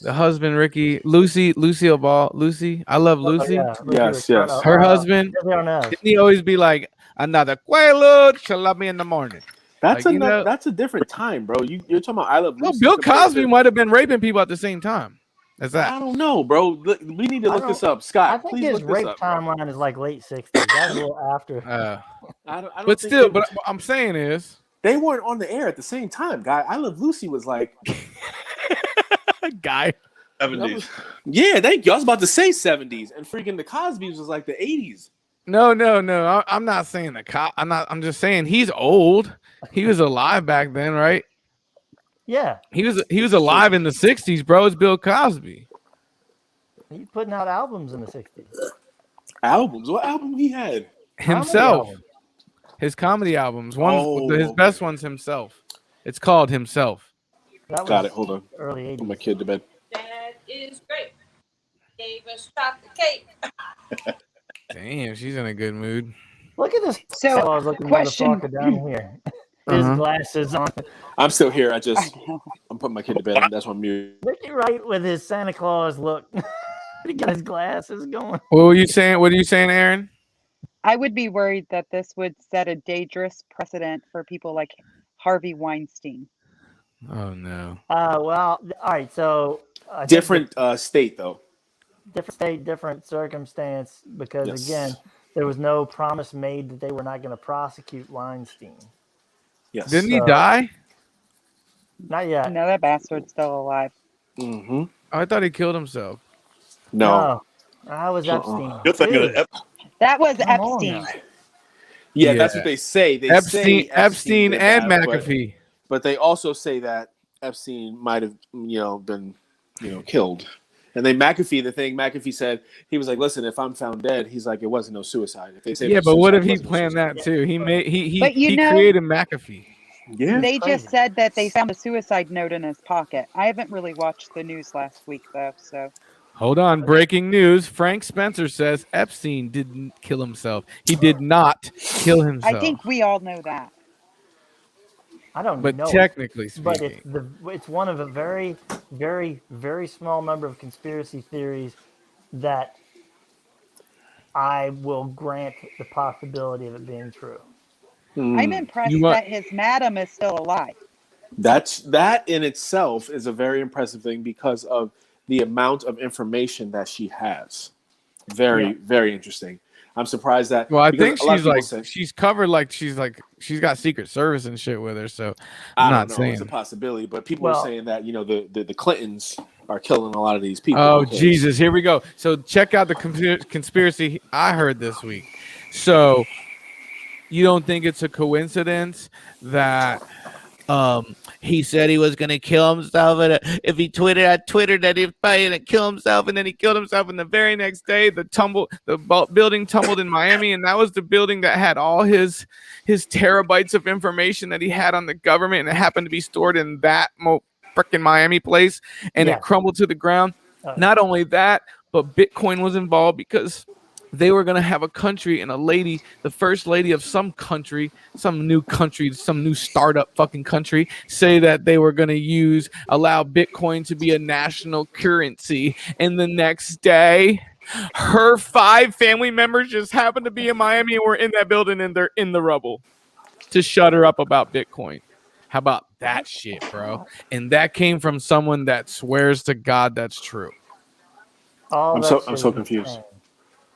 The husband, Ricky, Lucille Ball, Lucy. I love Lucy. Yes. Her husband. Didn't he always be like, another Quaalude shall love me in the morning? That's Like, that's a different time, bro. You're talking about I Love Well, Lucy. Bill compared Cosby to- might have been raping people at the same time. As I that. don't know, bro. We need to look this up. Scott, I think please his look this rape up. bro. timeline is like late 60s. That's a little after. I don't But think still, they- but what I'm saying is, they weren't on the air at the same time, guy. I Love Lucy was like, guy. 70s. yeah, thank you. I was about to say 70s, and freaking the Cosby's was like the 80s. No. I'm not saying the cop. I'm just saying he's old. He was alive back then, right? Yeah, He was alive in the 60s, bro. It's Bill Cosby. he's putting out albums in the 60s. Albums? What album he had? Himself. Comedy album. His comedy albums. One his Oh. best one's himself. It's called Himself. That Got was it. Hold on. early Put 80s. my kid to bed. That is great. Gave us chocolate cake. Damn, she's in a good mood. Look at this. So, I was looking question- motherfucker down here. His Uh-huh. glasses on. I'm still here. I know. I'm putting my kid to bed. That's why I'm mute. Ricky Wright with his Santa Claus look. He got his glasses going. What were you saying? What are you saying, Aaron? I would be worried that this would set a dangerous precedent for people like Harvey Weinstein. Oh no. Well, all right. So I think Different state though. different state, different circumstance. Because Yes. again, there was no promise made that they were not going to prosecute Weinstein. Yes. Didn't he So- die? Not yet. No, that bastard's still alive. Mm-hmm. Oh, I thought he killed himself. No. I was Epstein. You're thinking Dude, of That was come on Epstein. now. Yeah, that's Yeah. what they say. They Epstein, say Epstein, did and that, but- McAfee. But they also say that Epstein might have, been, killed. And then McAfee said, he was like, listen, if I'm found dead, he's like, it wasn't no suicide. If they say it Yeah, was but what suicide, if it he wasn't no planned suicide. that too? He made he But you know- created McAfee. Yeah. They Crazy. just said that they found a suicide note in his pocket. I haven't really watched the news last week though, so Hold on, breaking news. Frank Spencer says Epstein didn't kill himself. He did not kill himself. I think we all know that. I don't but know. technically But speaking. it's one of a very, very, very small number of conspiracy theories that I will grant the possibility of it being true. I'm impressed You want- that his madam is still alive. That in itself is a very impressive thing because of the amount of information that she has. Very, very interesting. I'm surprised that. Well, I because think a lot of she's people like say- she's covered she's got Secret Service and shit with her. So I I'm don't not know, saying. it's a possibility, but people Well- are saying that the Clintons are killing a lot of these people. Oh because- Jesus! Here we go. So check out the conspiracy I heard this week. So you don't think it's a coincidence that he said he was gonna kill himself, and if he tweeted at Twitter that he was probably gonna kill himself, and then he killed himself, and the very next day the building tumbled in Miami, and that was the building that had all his terabytes of information that he had on the government, and it happened to be stored in that freaking Miami place, and Yeah. it crumbled to the ground. Not only that, but Bitcoin was involved because they were going to have a country and a lady, the first lady of some country, some new startup fucking country, say that they were going to allow Bitcoin to be a national currency. And the next day, Her 5 family members just happened to be in Miami and were in that building and they're in the rubble to shut her up about Bitcoin. How about that shit, bro? And that came from someone that swears to God that's true. All I'm that so shit is confused.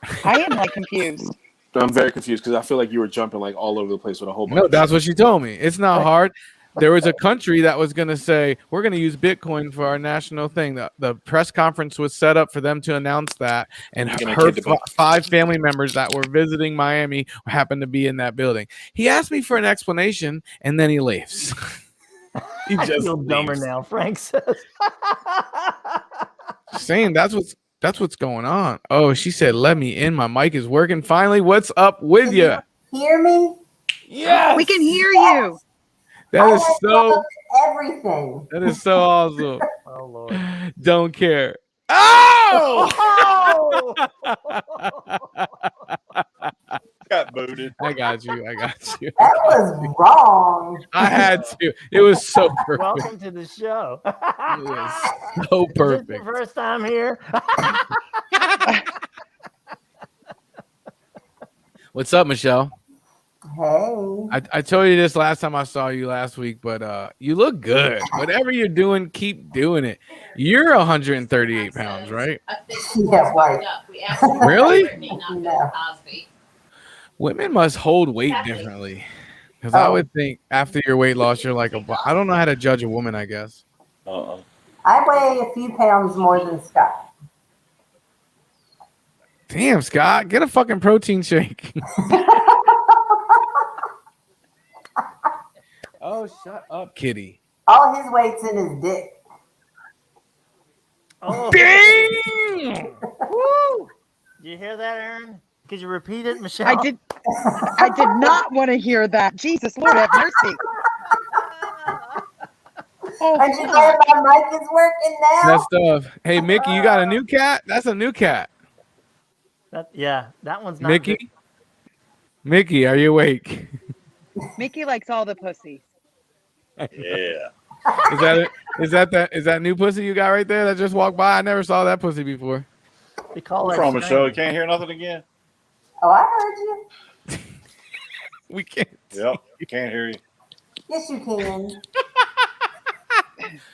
insane. I am like confused. I'm very confused because I feel like you were jumping like all over the place with a whole bunch. No, of that's shit. what she told me. It's not hard. There was a country that was going to say, we're going to use Bitcoin for our national thing. The press conference was set up for them to announce that. And Gonna her kid the book. 5 family members that were visiting Miami happened to be in that building. He asked me for an explanation and then he leaves. He I just feel dumber leaves. now, Frank says. Saying that's what's going on. Oh, she said, let me in. My mic is working. Finally, what's up with you? Hear me? Yes. We can hear you. That is so Everything. that is so awesome. Oh, Lord. Don't care. Oh! Got booted. I got you. That was wrong. I had to. It was so perfect. Welcome to the show. It was so Is this perfect. your first time here? What's up, Michelle? Hey. I told you this last time I saw you last week, but you look good. Whatever you're doing, keep doing it. You're 138 pounds, right? Yeah, right. Really? No. Women must hold weight differently. Because I would think after your weight loss, you're like I don't know how to judge a woman, I guess. Uh-oh. I weigh a few pounds more than Scott. Damn, Scott, get a fucking protein shake. Oh, shut up, kitty. All his weight's in his dick. Oh, Damn! woo! Did you hear that, Aaron? Could you repeat it, Michelle? I did not want to hear that. Jesus, Lord have mercy. Oh, Aren't you glad my mic is working now? That stuff. Hey, Mickey, you got a new cat? That's a new cat. That one's not Mickey? good. Mickey, are you awake? Mickey likes all the pussy. Yeah. Is that new pussy you got right there that just walked by? I never saw that pussy before. We call What's that wrong, Michelle? You strange. can't hear nothing again? Oh, I heard you. We can't. Yep. Can't hear you. Yes, you can.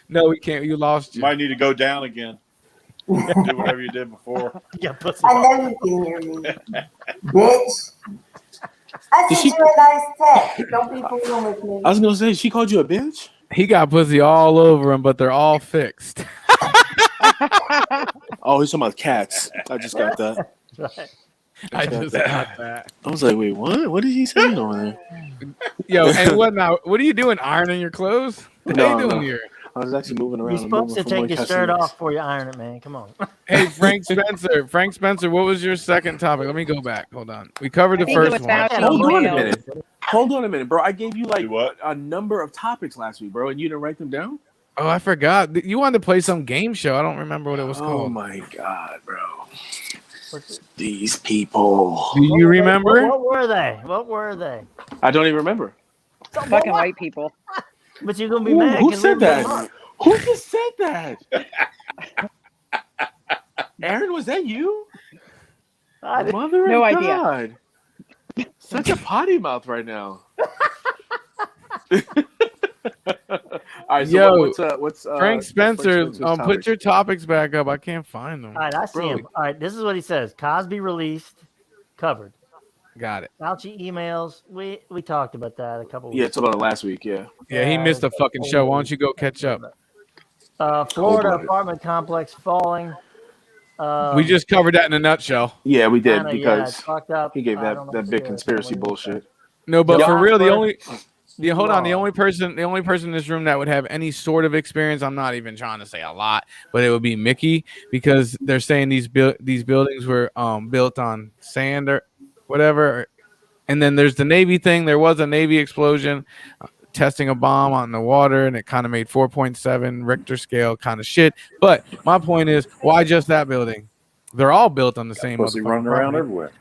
No, we can't. You lost You you. might need to go down again. Do whatever you did before. Yeah, pussy. I know you can hear me. Bitch. I Did sent she- you a nice text. Don't be fooling with me. I was gonna say she called you a bitch. He got pussy all over him, but they're all fixed. Oh, he's talking about cats. I just got that. Right. I just got that. I was like, wait, what? What is he saying over there? Yo, and what now? What are you doing? Ironing your clothes? What are you doing here? I was actually moving around. You're supposed to take your shirt off before you iron it, man. Come on. Hey, Frank Spencer. Frank Spencer, what was your second topic? Let me go back. Hold on. We covered the I think it first was one. Fauci Hold on a emails. minute. Hold on a minute, bro. I gave you like Do what? a number of topics last week, bro, and you didn't write them down. Oh, I forgot. You wanted to play some game show. I don't remember what it was Oh called. my god, bro. What's it- These people. Do you remember? What were they? What were they? I don't even remember. Fucking white people. But you're gonna be Who, mad. who 'cause said we that? were- Who just said that? Aaron, was that you? I didn't- Mother No of idea. God. Such a potty mouth right now. All right, so Yo, what's Frank Spencer, Spencer's put topic? your topics back up. I can't find them. All right, I see Bro. him. All right, this is what he says. Cosby released, covered. Got it. Fauci emails. We talked about that a couple Yeah, weeks. it's about it last week. Yeah. Yeah, he missed a fucking show. Why don't you go catch up? Florida Cold-blooded. apartment complex falling. We just covered that in a nutshell. Yeah, we did kinda, it's because fucked up. he gave I don't know that if big it's conspiracy someone- bullshit. No, but Yeah. for real, the But- only hold on, the Wrong. only person in this room that would have any sort of experience, I'm not even trying to say a lot, but it would be Mickey, because they're saying these buildings were built on sand or whatever. And then there's the Navy thing. There was a Navy explosion testing a bomb on the water, and it kind of made 4.7 Richter scale kind of shit. But my point is, why just that building? They're all built on the same Pussy motherfucking running around property. everywhere.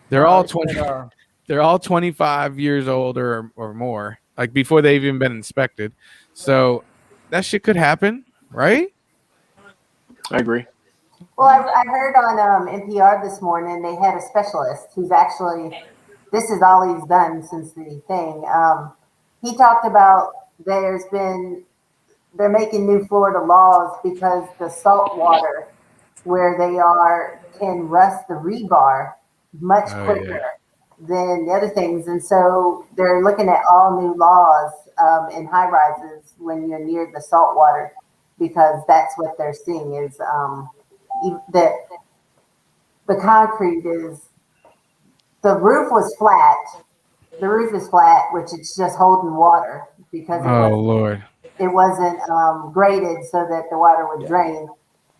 They're all They 20. said, They're all 25 years old or more, like before they've even been inspected. So that shit could happen, right? I agree. Well, I heard on NPR this morning they had a specialist who's actually, this is all he's done since the thing. He talked about they're making new Florida laws because the salt water where they are can rust the rebar much quicker than the other things. And so they're looking at all new laws in high rises when you're near the salt water, because that's what they're seeing is that the concrete is, the roof was flat. The roof is flat, which it's just holding water because Lord. it wasn't graded so that the water would drain.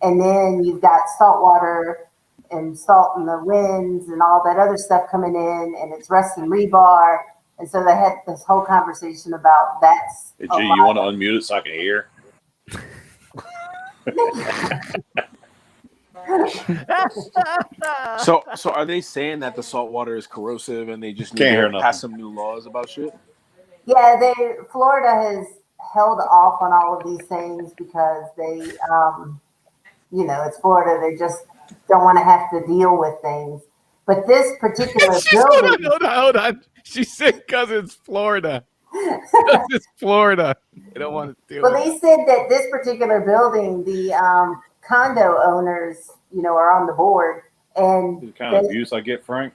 And then you've got salt water and salt in the winds and all that other stuff coming in, and it's rusting rebar. And so they had this whole conversation about that's. Hey, G, you want to unmute it so I can hear? So are they saying that the salt water is corrosive and they just need Can't hear to pass some new laws about shit? Yeah, Florida has held off on all of these things because they, it's Florida. They just don't want to have to deal with things. But this particular building, Hold on. She said because it's Florida. Because it's Florida. They don't want to deal well, with they said that this particular building, the condo owners, are on the board, and The kind of abuse I get, Frank.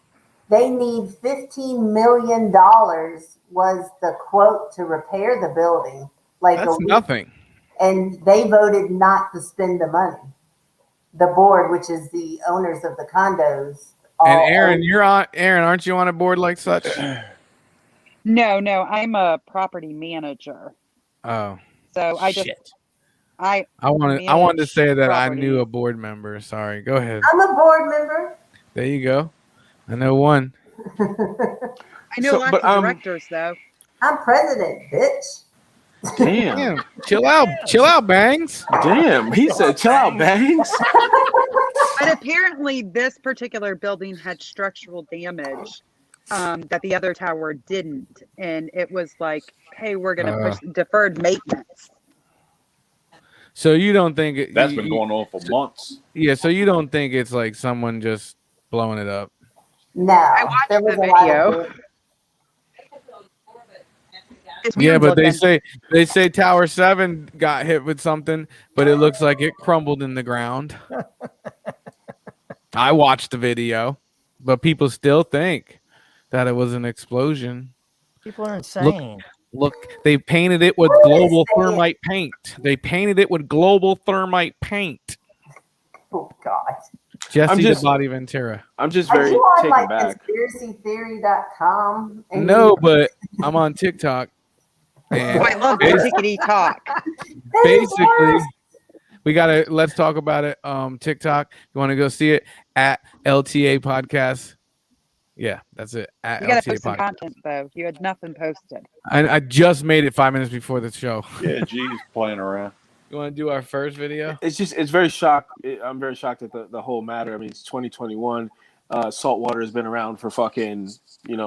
they need $15 million was the quote to repair the building. Like That's nothing. And they voted not to spend the money. The board, which is the owners of the condos. And Aaron, aren't you on a board like such? No, I'm a property manager. Oh. So I wanted to say that I property. knew a board member. Sorry. Go ahead. I'm a board member. There you go. I know one. I know lots of directors though. I'm president, bitch. Damn. Chill out, Bangs. Damn. He said, chill out, Bangs. But apparently this particular building had structural damage that the other tower didn't. And it was like, hey, we're going to push deferred maintenance. So you don't think That's been going on for months. Yeah, so you don't think it's like someone just blowing it up? No. I watched the video. Yeah, but they say Tower 7 got hit with something, but it looks like it crumbled in the ground. I watched the video, but people still think that it was an explosion. People are insane. Look, they painted it with global thermite paint. Oh God. Jesse the Body Ventura. I'm just Are very you on taken like back. conspiracytheory.com? No, but I'm on TikTok. And I love the tickety talk. basically, let's talk about it. TikTok. You want to go see it at LTA Podcast? Yeah, that's it. At You gotta LTA post some Podcast. content though. You had nothing posted. I just made it 5 minutes before the show. Yeah, G's playing around. You want to do our first video? It's very shocked. I'm very shocked at the whole matter. I mean, it's 2021. Salt water has been around for fucking,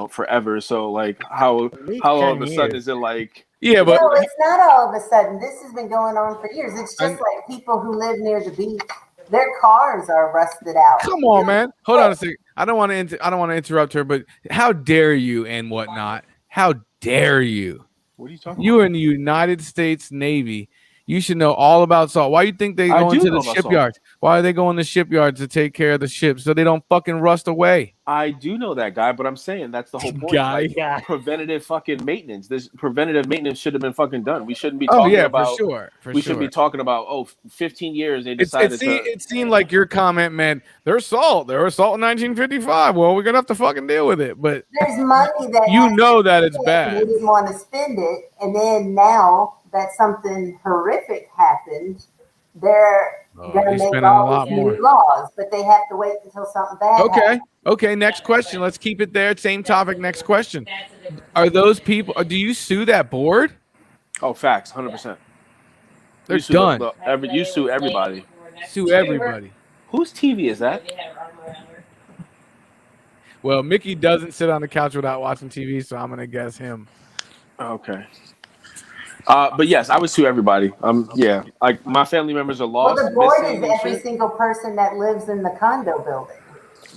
forever. So like how all of a sudden is it like? Yeah, but no, it's not all of a sudden. This has been going on for years. It's just like people who live near the beach, their cars are rusted out. come on, man. Hold on a second. I don't want to interrupt her, but how dare you and whatnot? How dare you? What are you talking You about? in the United States Navy. You should know all about salt. Why you think they go into the shipyards? Why are they going to shipyards to take care of the ships so they don't fucking rust away? I do know that guy, but I'm saying that's the whole point. Guy. Like, preventative fucking maintenance. This preventative maintenance should have been fucking done. We shouldn't be talking about. For sure. We should be talking about 15 years they decided It seemed like your comment meant there's salt. There was salt in 1955. Well, we're gonna have to fucking deal with it. But There's money that you know that it's bad. They didn't want to spend it, and then now that something horrific happened, they're gonna make all these new laws, but they have to wait until something bad happens. Okay. Next question. Let's keep it there. Same topic. Next question. Are those people? Do you sue that board? Oh, facts, 100%. They're done. You sue everybody. Sue everybody. Whose TV is that? Well, Mickey doesn't sit on the couch without watching TV, so I'm gonna guess him. Okay. But yes, I would sue everybody. Yeah, like my family members are Well, lost, the board missing, is and every shit. single person that lives in the condo building,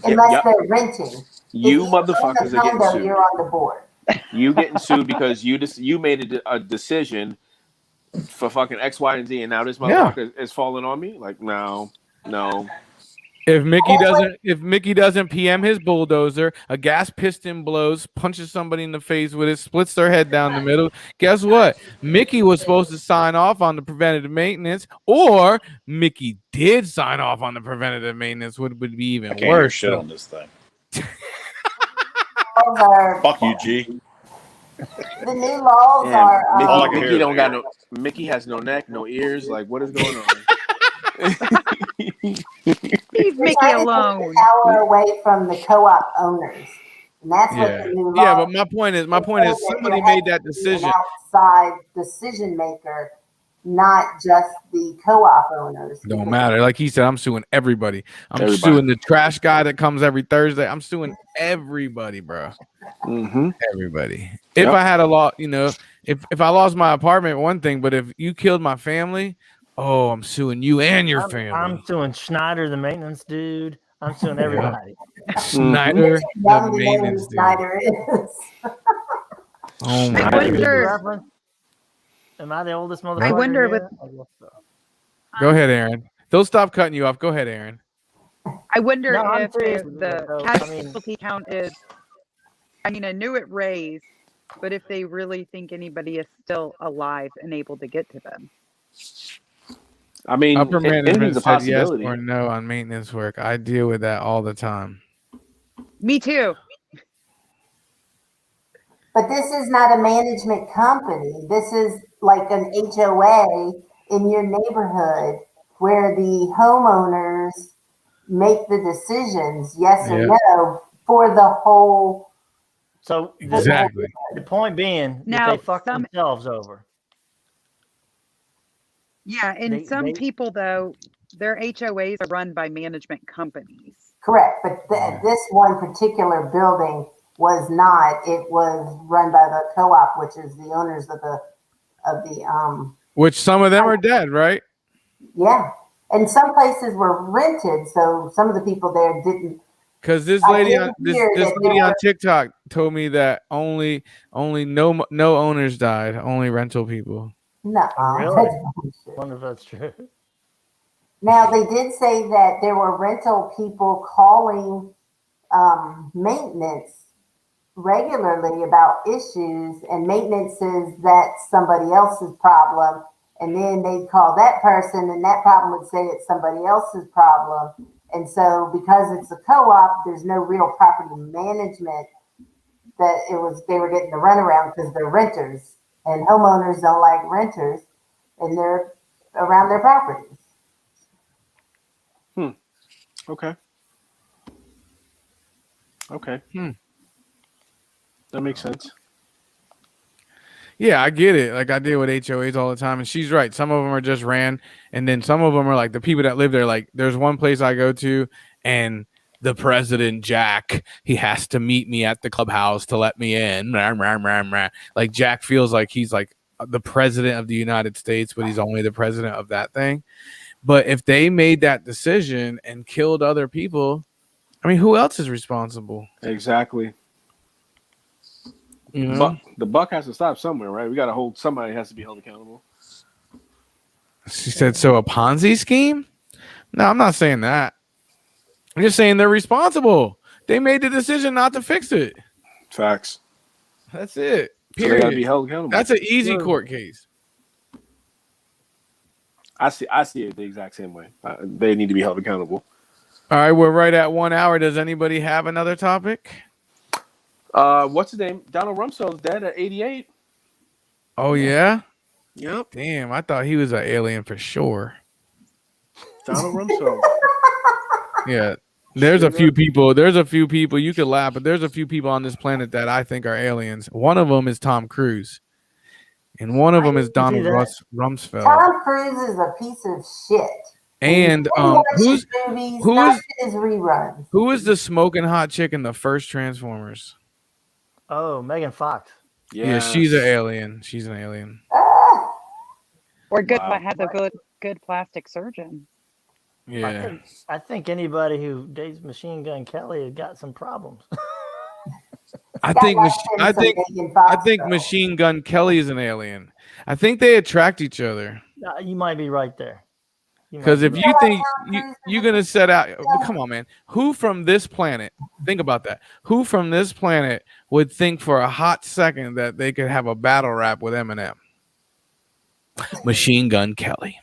Yep, unless yep. they're renting. You If own the motherfuckers are getting condo, sued. you're on the board. You getting sued because you made a decision for fucking X, Y, and Z, and now this motherfucker is falling on me. Like, no. If Mickey doesn't PM his bulldozer, a gas piston blows, punches somebody in the face with it, splits their head down the middle. Guess what? Mickey was supposed to sign off on the preventative maintenance, or Mickey did sign off on the preventative maintenance, would be even I can't hear worse. shit on this thing. Fuck you, G. The new laws Man, are. Mickey don't got no. Mickey has no neck, no ears. Like, what is going on? Leave Mickey alone. Power away from the co-op owners, and that's what the new law. Yeah, but my point is somebody made that decision. An outside decision maker, not just the co-op owners. Don't matter. Like he said, I'm suing everybody. Everybody. Suing the trash guy that comes every Thursday. I'm suing everybody, bro. Mm-hmm. Everybody. If I had a law, if I lost my apartment, one thing, but if you killed my family, oh, I'm suing you and your family. I'm suing Schneider, the maintenance dude. I'm suing everybody. Schneider, the maintenance dude. Schneider is. Oh my I God. wonder. Am I the oldest motherfucker? I wonder with. Go ahead, Aaron. Don't stop cutting you off. Go ahead, Aaron. I wonder No, I'm if serious. the No, I casualty count is. I mean, I knew it raised, but if they really think anybody is still alive and able to get to them. I mean, Upper management anything's a said yes possibility. or no on maintenance work. I deal with that all the time. Me too. But this is not a management company. This is like an HOA in your neighborhood where the homeowners make the decisions, yes or no, for the whole. So Exactly. the point being, Now, that they fuck themselves over. Yeah, and some they- people though, their HOAs are run by management companies. Correct, but this one particular building was not. It was run by the co-op, which is the owners of the Which some of them are dead, right? yeah. And some places were rented, so some of the people there didn't. Because this I lady did on this hear that lady there on were- TikTok told me that only no owners died, only rental people. No, Really? Wonder if that's true. Now they did say that there were rental people calling maintenance regularly about issues, and maintenance says that's somebody else's problem, and then they'd call that person, and that problem would say it's somebody else's problem. And so because it's a co-op, there's no real property management. That they were getting the runaround because they're renters, and homeowners don't like renters, and they're around their properties. Okay. Hmm. That makes sense. Yeah, I get it. Like I deal with HOAs all the time, and she's right. Some of them are just ran, and then some of them are like the people that live there. Like there's one place I go to, and the president Jack, he has to meet me at the clubhouse to let me in. Like Jack feels like he's like the president of the United States, but he's only the president of that thing. But if they made that decision and killed other people, I mean, who else is responsible? Exactly. You know? The buck has to stop somewhere, right? We got to hold somebody has to be held accountable. She said, so a Ponzi scheme? No, I'm not saying that. I'm just saying they're responsible. They made the decision not to fix it. Facts. That's it. So they got Period. to be held accountable. That's an easy court case. I see it the exact same way. They need to be held accountable. All right, we're right at 1 hour. Does anybody have another topic? What's his name? Donald Rumsfeld's dead at 88. Oh, yeah? Yep. Damn, I thought he was an alien for sure. Donald Rumsfeld. Yeah. There's a few people you could laugh, but there's a few people on this planet that I think are aliens. One of them is Tom Cruise, and one of them is Donald Rumsfeld. Tom Cruise is a piece of shit. And who is his reruns? who is the smoking hot chick in the first Transformers? Oh, Megan Fox. Yeah, she's an alien. She's an alien. Or Wow. has a good plastic surgeon. Yeah. I think anybody who dates Machine Gun Kelly has got some problems. I Got think lost Mach- in I some think Megan Fox I think stuff. Machine Gun Kelly is an alien. I think they attract each other. You might be right there. Because if You you know, like think Tom Cruise you're in the- gonna set out, come on, man. Who from this planet? Think about that. Who from this planet would think for a hot second that they could have a battle rap with Eminem? Machine Gun Kelly,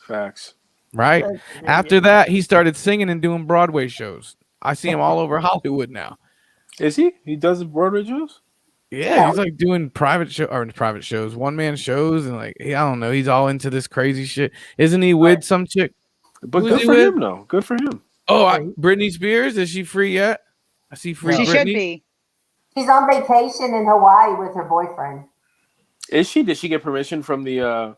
Facts. right? After that, he started singing and doing Broadway shows. I see him all over Hollywood now. Is he? He does Broadway shows? Yeah, he's like doing private shows, one man shows, and like I don't know, he's all into this crazy shit. Isn't he with some chick? But Who is good he for with? him, though. Good for him. Oh, Britney Spears, is she free yet? I see free. She Britney. should be. She's on vacation in Hawaii with her boyfriend. Is she? Did she get permission from the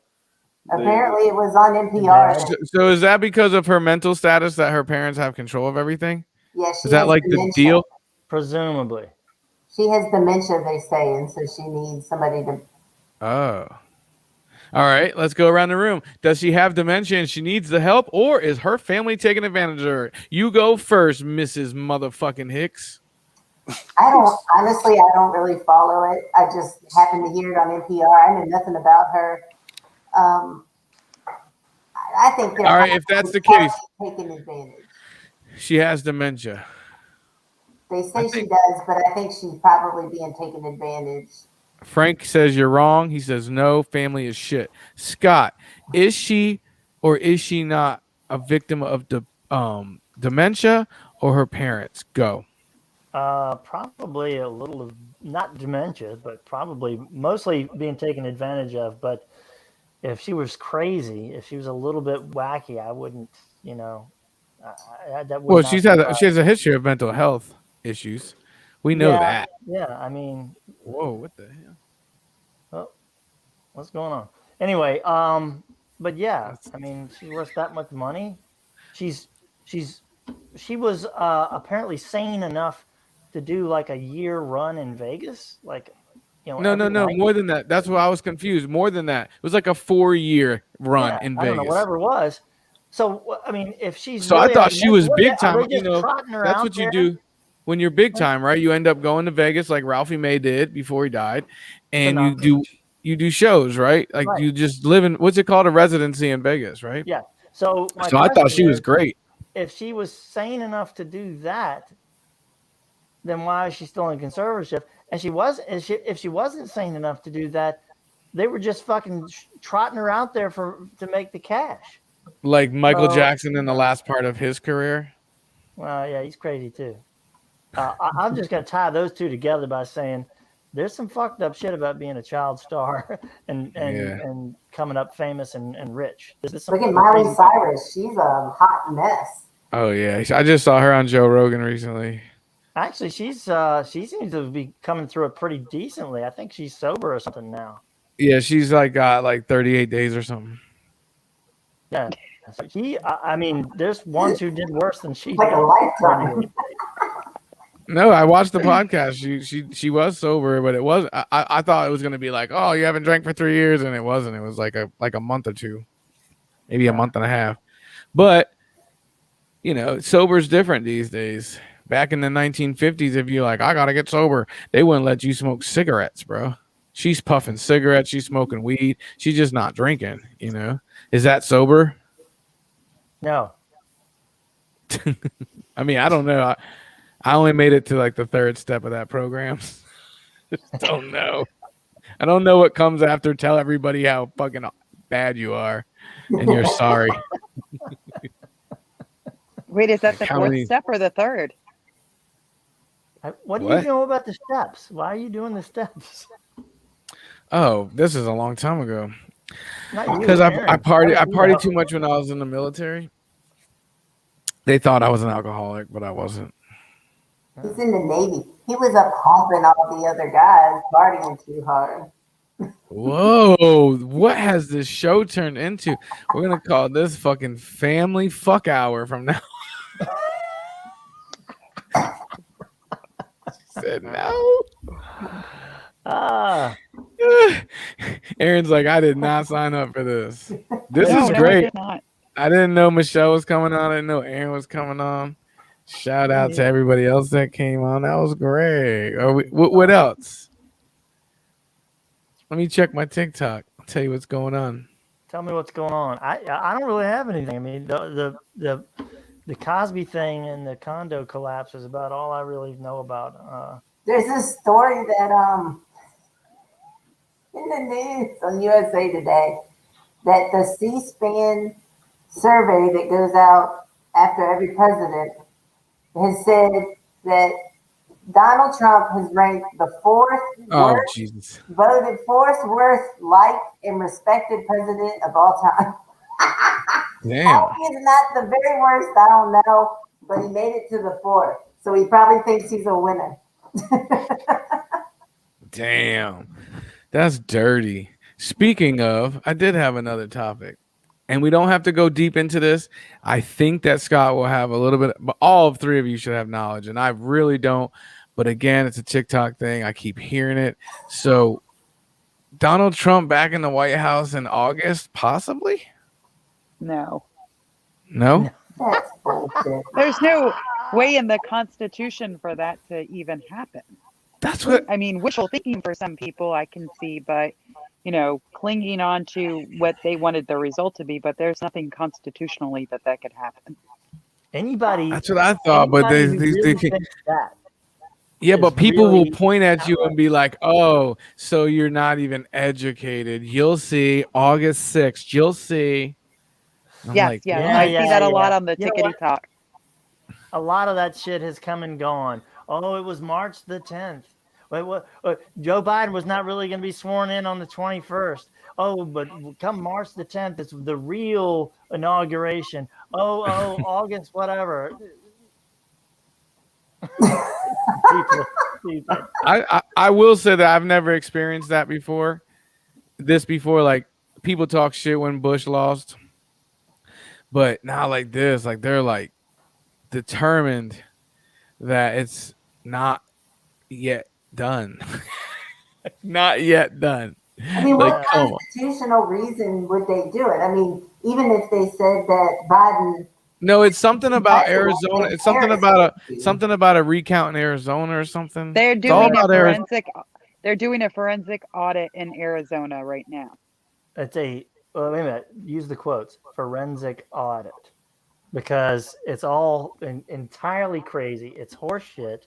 Apparently, it was on NPR. So is that because of her mental status that her parents have control of everything? Yeah, she Is that has like the dementia. deal? Presumably. She has dementia, they say, and so she needs somebody to. Oh. All right, let's go around the room. Does she have dementia and she needs the help, or is her family taking advantage of her? You go first, Mrs. Motherfucking Hicks. I don't really follow it. I just happened to hear it on NPR. I knew nothing about her. I think they're All right, if that's the case, taking advantage. she has dementia. They say she does, but I think she's probably being taken advantage. Frank says you're wrong. He says no, family is shit. Scott, is she or is she not a victim of dementia or her parents? Go. Probably a little of not dementia, but probably mostly being taken advantage of. But if she was crazy, if she was a little bit wacky, I wouldn't, that would Well, not she surprise has a history of mental health issues. We know that. Yeah, I mean, whoa, what the hell? oh, what's going on? Anyway, but yeah, I mean, she's worth that much money. She was apparently sane enough to do like a year run in Vegas, like No, every night. more than that. That's why I was confused. More than that. It was like a 4-year run in I don't Vegas. know, whatever it was. So I mean, if she's So I really thought she was are big time. they just trotting her That's out what you there? do when you're big time, right? You end up going to Vegas like Ralphie May did before he died, and you do shows, right? Like Right. you just live in what's it called, a residency in Vegas, right? Yeah. So my So I thought she question was is, great. If she was sane enough to do that, then why is she still in conservatorship? And if she wasn't sane enough to do that, they were just fucking trotting her out there to make the cash. Like Michael So- Jackson in the last part of his career. Well, yeah, he's crazy too. I'm just going to tie those two together by saying there's some fucked up shit about being a child star and coming up famous and rich. Look at Miley Cyrus. She's a hot mess. Oh yeah, I just saw her on Joe Rogan recently. Actually, she seems to be coming through it pretty decently. I think she's sober or something now. Yeah, she's like got like 38 days or something. Yeah. I mean, there's ones who did worse than she Like did. a lifetime. No, I watched the podcast. She was sober, but it was I thought it was gonna be like, oh, you haven't drank for 3 years, and it wasn't. It was like a month or two, maybe a month and a half. But sober's different these days. Back in the 1950s, if you're like, I gotta get sober, they wouldn't let you smoke cigarettes, bro. She's puffing cigarettes, she's smoking weed, she's just not drinking. Is that sober? No. I mean, I don't know. I only made it to like the third step of that program. Don't know. I don't know what comes after. Tell everybody how fucking bad you are, and you're sorry. Wait, is that the How fourth many- step or the third? What do What? you know about the steps? Why are you doing the steps? Oh, this is a long time ago. Not you, Because I Aaron. partied too much when I was in the military. They thought I was an alcoholic, but I wasn't. He's in the Navy. He was up humping all the other guys, partying too hard. Whoa, what has this show turned into? We're gonna call this fucking family fuck hour from now. Said no. Ah, Aaron's like, I did not sign up for this. This No, is no, I great. did not. I didn't know Michelle was coming on. I didn't know Aaron was coming on. Shout out to everybody else that came on. That was great. What else? Let me check my TikTok. I'll tell you what's going on. Tell me what's going on. I don't really have anything. I mean, the Cosby thing and the condo collapse is about all I really know about. There's this story that in the news on USA Today that the C-SPAN survey that goes out after every president has said that Donald Trump has ranked the fourth Oh, worst, Jesus. voted fourth worst liked and respected president of all time. Damn. He's not the very worst, I don't know, but he made it to the fourth. So he probably thinks he's a winner. Damn. That's dirty. Speaking of, I did have another topic. And we don't have to go deep into this. I think that Scott will have a little bit, but all of three of you should have knowledge. And I really don't. But again, it's a TikTok thing. I keep hearing it. So Donald Trump back in the White House in August, possibly? No. No? That's bullshit. There's no way in the Constitution for that to even happen. That's what I mean, wishful thinking for some people I can see, but you know, clinging on to what they wanted the result to be, but there's nothing constitutionally that could happen. Anybody? that's what I thought. But anybody they who really can, thinks that yeah, but is people will really point at you and be like, "Oh, so you're not even educated." You'll see August 6th. You'll see. I'm Yes, like, yeah, Yeah, I yeah, see that a yeah. lot on the You know tickety what? talk. a lot of that shit has come and gone. Oh, it was March the 10th. Wait, what? Joe Biden was not really going to be sworn in on the 21st. Oh, but come March the 10th, it's the real inauguration. Oh, August, whatever. people. I will say that I've never experienced that before. Like people talk shit when Bush lost, but not like this. Like they're like determined that it's not yet done. Not yet done. I mean, Like, what come on. constitutional reason would they do it? I mean, even if they said that Biden, No, it's something about That's Arizona. It's something about a recount in Arizona or something. They're It's all doing a about Arizona. forensic. They're doing a forensic audit in Arizona right now. It's wait a minute, use the quotes, forensic audit, because it's all entirely crazy. It's horseshit.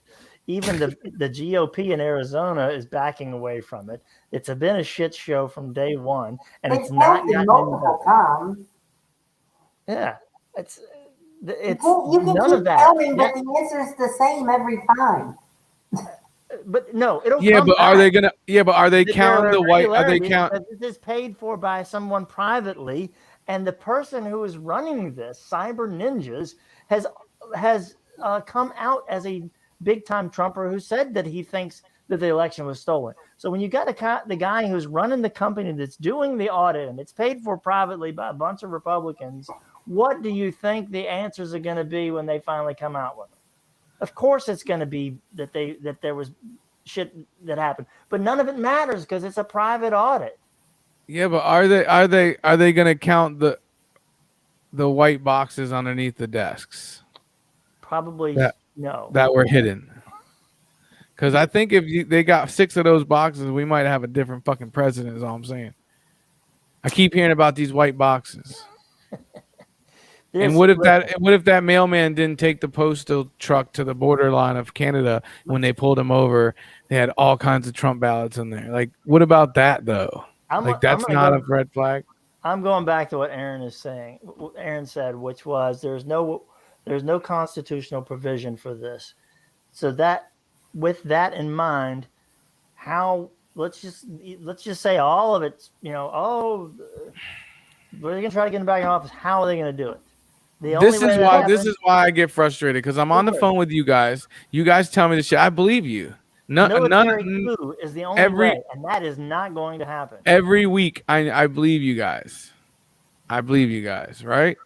Even the GOP in Arizona is backing away from it. It's been a shit show from day one, and they it's not tested gotten any multiple better. times. Yeah, it's Well, you can none keep of that. counting, but the answer's the same every time. But no, it'll Yeah, come but are back. they gonna? Yeah, but are they There counting the white? Are they irregularities count? because this is paid for by someone privately, and the person who is running this, Cyber Ninjas, has come out as a big time Trumper who said that he thinks that the election was stolen. So when you got the guy who's running the company that's doing the audit and it's paid for privately by a bunch of Republicans, what do you think the answers are going to be when they finally come out with it? Of course, it's going to be that there was shit that happened, but none of it matters because it's a private audit. Yeah, but are they gonna count the white boxes underneath the desks Probably no. that were hidden? Because I think if they got 6 of those boxes, we might have a different fucking president. Is all I'm saying. I keep hearing about these white boxes. And what if that mailman didn't take the postal truck to the borderline of Canada when they pulled him over? They had all kinds of Trump ballots in there. Like, what about that though? That's not a red flag. I'm going back to what Aaron is saying. What Aaron said, which was there's no constitutional provision for this. So that, with that in mind, let's just say all of it's, we're gonna try to get him back in office. How are they gonna do it? This is why I get frustrated, because I'm on the phone with you guys. You guys tell me the shit. I believe you. Military coup is the only way, and that is not going to happen. Every week, I believe you guys. I believe you guys, right?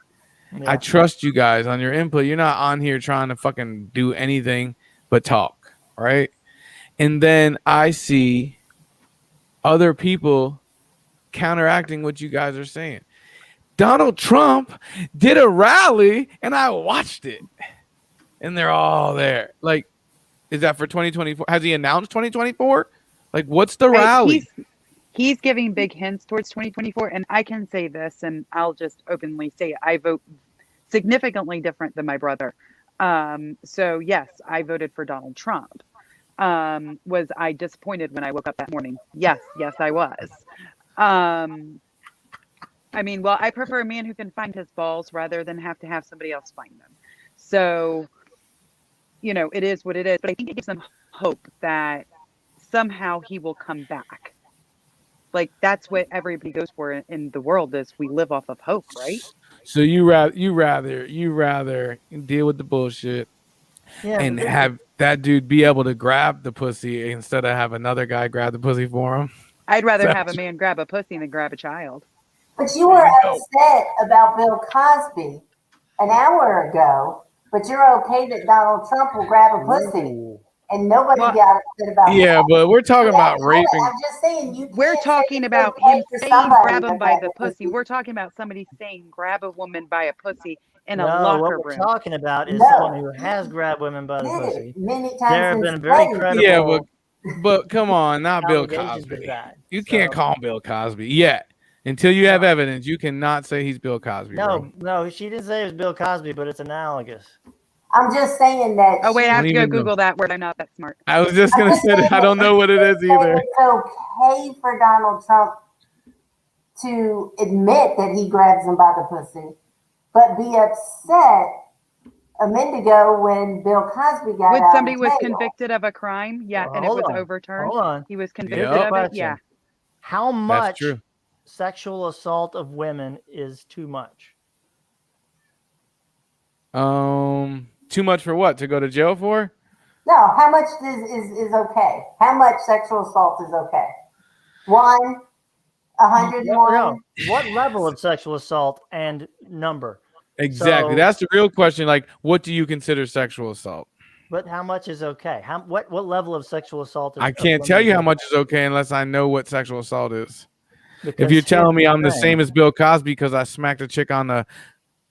Yeah. I trust you guys on your input. You're not on here trying to fucking do anything but talk, right? And then I see other people counteracting what you guys are saying. Donald Trump did a rally and I watched it. And they're all there. Like, is that for 2024? Has he announced 2024? Like, what's the rally? He's giving big hints towards 2024. And I can say this, and I'll just openly say it. I vote significantly different than my brother. So, yes, I voted for Donald Trump. Was I disappointed when I woke up that morning? Yes, I was. I mean, well, I prefer a man who can find his balls rather than have to have somebody else find them. So, you know, it is what it is. But I think it gives them hope that somehow he will come back. Like, that's what everybody goes for in the world is we live off of hope, right? So you rather deal with the bullshit and have that dude be able to grab the pussy instead of have another guy grab the pussy for him? I'd rather have a man grab a pussy than grab a child. But you were upset about Bill Cosby an hour ago, but you're okay that Donald Trump will grab a pussy. And nobody got upset about that. But we're talking about raping. I'm just saying we're talking about him saying grab him by the pussy. We're talking about somebody saying grab a woman by a pussy in a locker what room. we're talking about is someone who has grabbed women by the pussy. Many times there have been very credible. But come on, not Bill Cosby. You can't call him Bill Cosby yet. Until you have evidence, you cannot say he's Bill Cosby. No, she didn't say it was Bill Cosby, but it's analogous. I'm just saying that. Oh, wait, I have to go Google that word. I'm not that smart. I was just going to say that. I don't know what it is either. It's okay for Donald Trump to admit that he grabs him by the pussy, but be upset a minute ago when Bill Cosby got when out somebody of was jail. convicted of a crime, and it was overturned. Hold on. He was convicted of it, yeah. How much sexual assault of women is too much? Too much for what? To go to jail for? No, how much is okay? How much sexual assault is okay? 1, 101? No. What level of sexual assault and number? Exactly. That's the real question. Like, what do you consider sexual assault? But how much is okay? What level of sexual assault is I can't tell you how much is okay unless I know what sexual assault is. Because if you're telling me I'm the same as Bill Cosby because I smacked a chick on the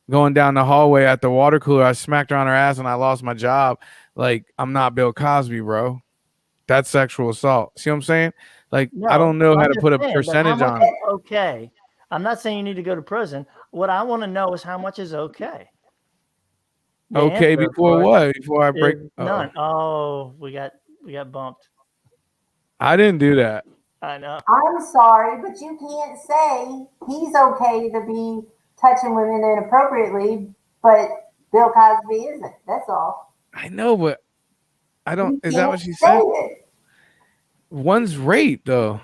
going down the hallway at the water cooler, I smacked her on her ass and I lost my job. Like, I'm not Bill Cosby, bro. That's sexual assault. See what I'm saying? Like, I don't know how to put a percentage on it. Okay. I'm not saying you need to go to prison. What I want to know is how much is okay. Okay, before what? Before I break none. Oh, we got bumped. I didn't do that. I know. I'm sorry, but you can't say he's okay to be touching women inappropriately, but Bill Cosby isn't. That's all. I know, but I don't. Is that what she said? One's rape, though.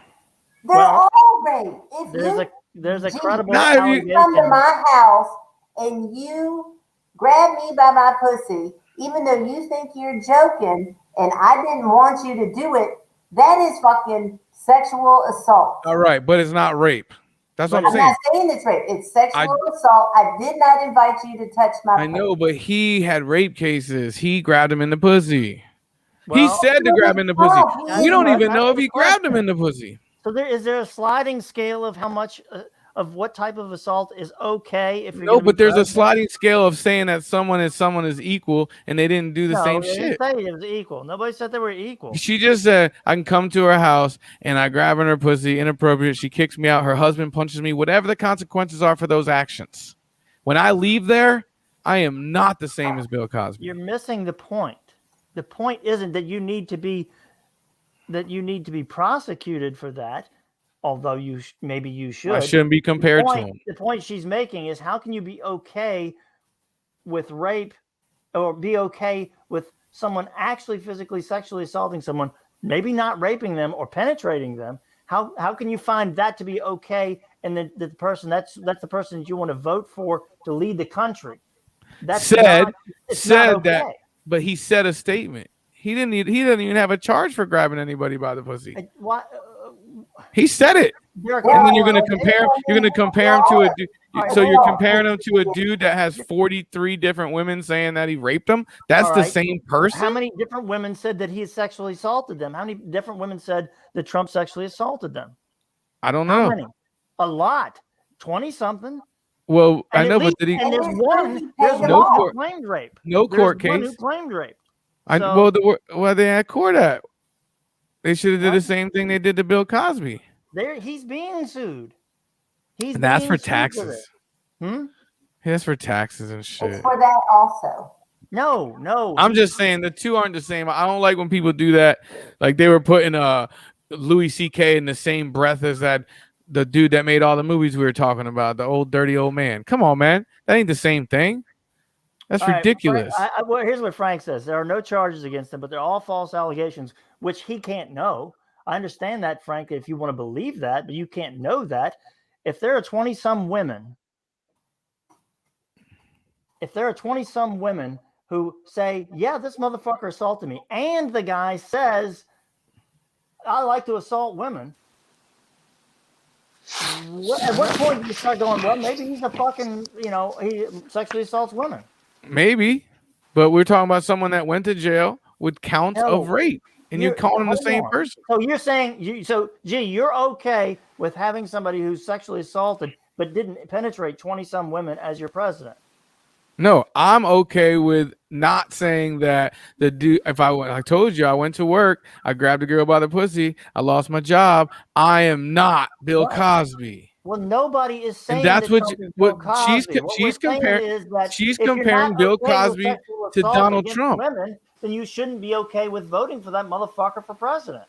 They're all rape. If there's a credible allegation. You come to my house and you grab me by my pussy, even though you think you're joking, and I didn't want you to do it. That is fucking sexual assault. All right, but it's not rape. That's what I'm saying. I'm not saying it's rape. It's sexual assault. I did not invite you to touch my I know, but he had rape cases. He grabbed him in the pussy. He said to grab him in the pussy. You don't even know if he grabbed him in the pussy. So is there a sliding scale of how much of what type of assault is okay? If you're no, but there's a sliding scale of saying that someone is equal, and they didn't do the same shit. Didn't say it was equal. Nobody said they were equal. She just said I can come to her house and I grab her pussy, inappropriate. She kicks me out. Her husband punches me. Whatever the consequences are for those actions. When I leave there, I am not the same as Bill Cosby. You're missing the point. The point isn't that you need to be prosecuted for that. Although maybe you should. I shouldn't be compared to him. The point she's making is how can you be okay with rape or be okay with someone actually physically sexually assaulting someone, maybe not raping them or penetrating them? How can you find that to be okay? And the person that's the person that you want to vote for to lead the country. That's not okay. That, but he said a statement. He didn't even have a charge for grabbing anybody by the pussy. What? He said it, and then you're going to compare him to a dude. So you're comparing him to a dude that has 43 different women saying that he raped them. That's the same person. How many different women said that he sexually assaulted them? How many different women said that Trump sexually assaulted them? I don't know. How many? A lot. 20 something. Well, I And know, at but least, did he? and there's And one there's no who court- claimed rape. No There's court one who case. claimed rape. I So- well, they at court at. They should have did the What? same thing they did to Bill Cosby. He's being sued. And that's being for sued for taxes. this. Hmm? That's for taxes and It's shit. for that also. No. I'm just saying the two aren't the same. I don't like when people do that. Like they were putting Louis C.K. in the same breath as the dude that made all the movies we were talking about, the old dirty old man. Come on, man. That ain't the same thing. That's All right, ridiculous. well, here's what Frank says. There are no charges against him, but they're all false allegations, which he can't know. I understand that, Frank, if you want to believe that, but you can't know that. If there are 20-some women, who say, yeah, this motherfucker assaulted me, and the guy says, I like to assault women, at what point do you start going, well, maybe he's a fucking, he sexually assaults women? Maybe, but we're talking about someone that went to jail with counts No. of rape, and you're calling them the hold same on. person. So you're saying, you're okay with having somebody who's sexually assaulted but didn't penetrate 20-some women as your president? No, I'm okay with not saying that the dude. If I told you I went to work, I grabbed a girl by the pussy, I lost my job. I am not Bill What? Cosby. Well, nobody is saying And that's that what Trump you- is Bill what she's Cosby. co- What she's we're saying comparing- is that she's if you're comparing not Bill okay with Cosby sexual to assault Donald against Trump. women, then you shouldn't be okay with voting for that motherfucker for president.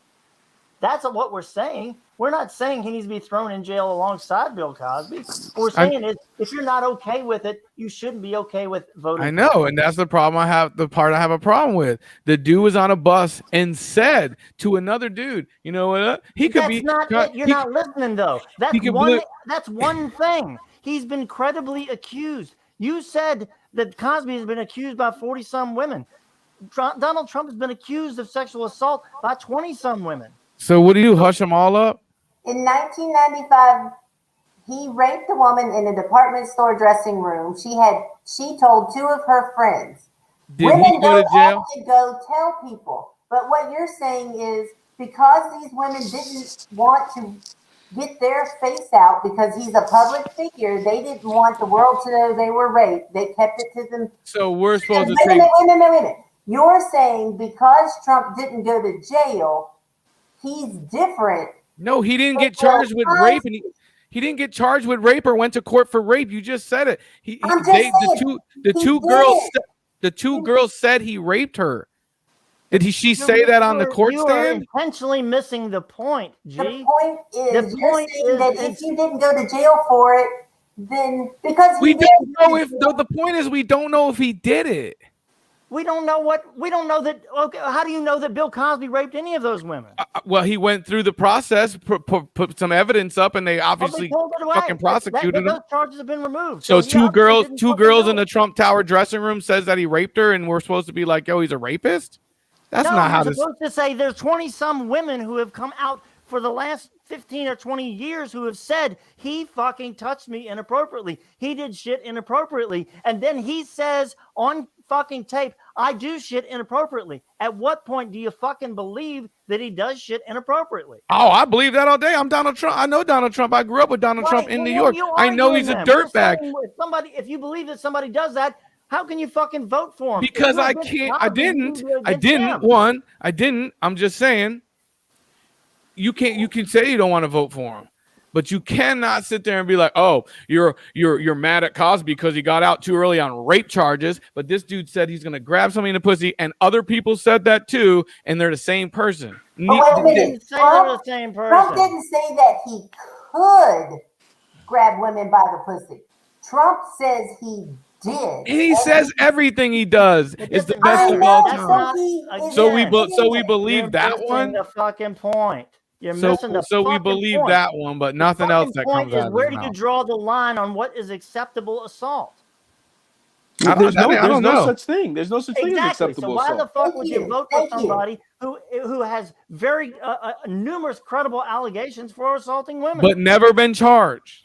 That's what we're saying. We're not saying he needs to be thrown in jail alongside Bill Cosby. What we're saying is, if you're not okay with it, you shouldn't be okay with voting. I know, and that's the problem I have. The part I have a problem with. The dude was on a bus and said to another dude, "You know what? He could That's be." not it. You're not listening, though. That's could one. blip- That's one thing. He's been credibly accused. You said that Cosby has been accused by 40-some women. Donald Trump has been accused of sexual assault by 20-some women. So what do you hush them all up? In 1995, he raped a woman in a department store dressing room. She told two of her friends. Did Women he go to don't jail? have to go tell people. But what you're saying is because these women didn't want to get their face out because he's a public figure, they didn't want the world to know they were raped. They kept it to them. So we're supposed to Wait a take. minute. You're saying because Trump didn't go to jail, he's different. No, he didn't get charged with rape, and he didn't get charged with rape or went to court for rape. You just said it. I'm just saying, The he two did. girls. The two girls said he raped her. Did she say that on the court You are stand? intentionally missing the point, G. The point is, The you're point saying is that it's- if you didn't go to jail for it, then because We he don't did, know if the point is we don't know if he did it. We don't know that. Okay, how do you know that Bill Cosby raped any of those women? Well, he went through the process, put some evidence up, and they obviously pulled it away. fucking prosecuted him. Those charges have been removed. So he two obviously girls, didn't two fucking girls do in it. the Trump Tower dressing room says that he raped her, and we're supposed to be like, "Yo, he's a rapist." That's No, not how you're this. supposed to say there's 20-some women who have come out for the last 15 or 20 years who have said he fucking touched me inappropriately. He did shit inappropriately. And then he says on fucking tape, I do shit inappropriately. At what point do you fucking believe that he does shit inappropriately? Oh, I believe that all day. I'm Donald Trump. I know Donald Trump. I grew up with Donald Trump in New York. I know he's a dirtbag. If you believe that somebody does that, how can you fucking vote for him? Because If I you're against can't. Cosby, I didn't. I didn't. I'm just saying. You can't. You can say you don't want to vote for him, but you cannot sit there and be like, "Oh, you're mad at Cosby because he got out too early on rape charges." But this dude said he's gonna grab somebody in the pussy, and other people said that too, and they're the same person. But wait a minute. Trump, the same person. Trump didn't say that he could grab women by the pussy. Trump says he did. He says everything he does is the best of all time. So we believe that one. The fucking point. You're So missing the we fucking believe point. that one, but nothing else that point comes is out of where his do you mouth. draw the line on what is acceptable assault? There's no don't know. such thing. There's no such thing as Exactly. acceptable So why assault. the fuck would you vote for somebody who has very numerous credible allegations for assaulting women? But never been charged.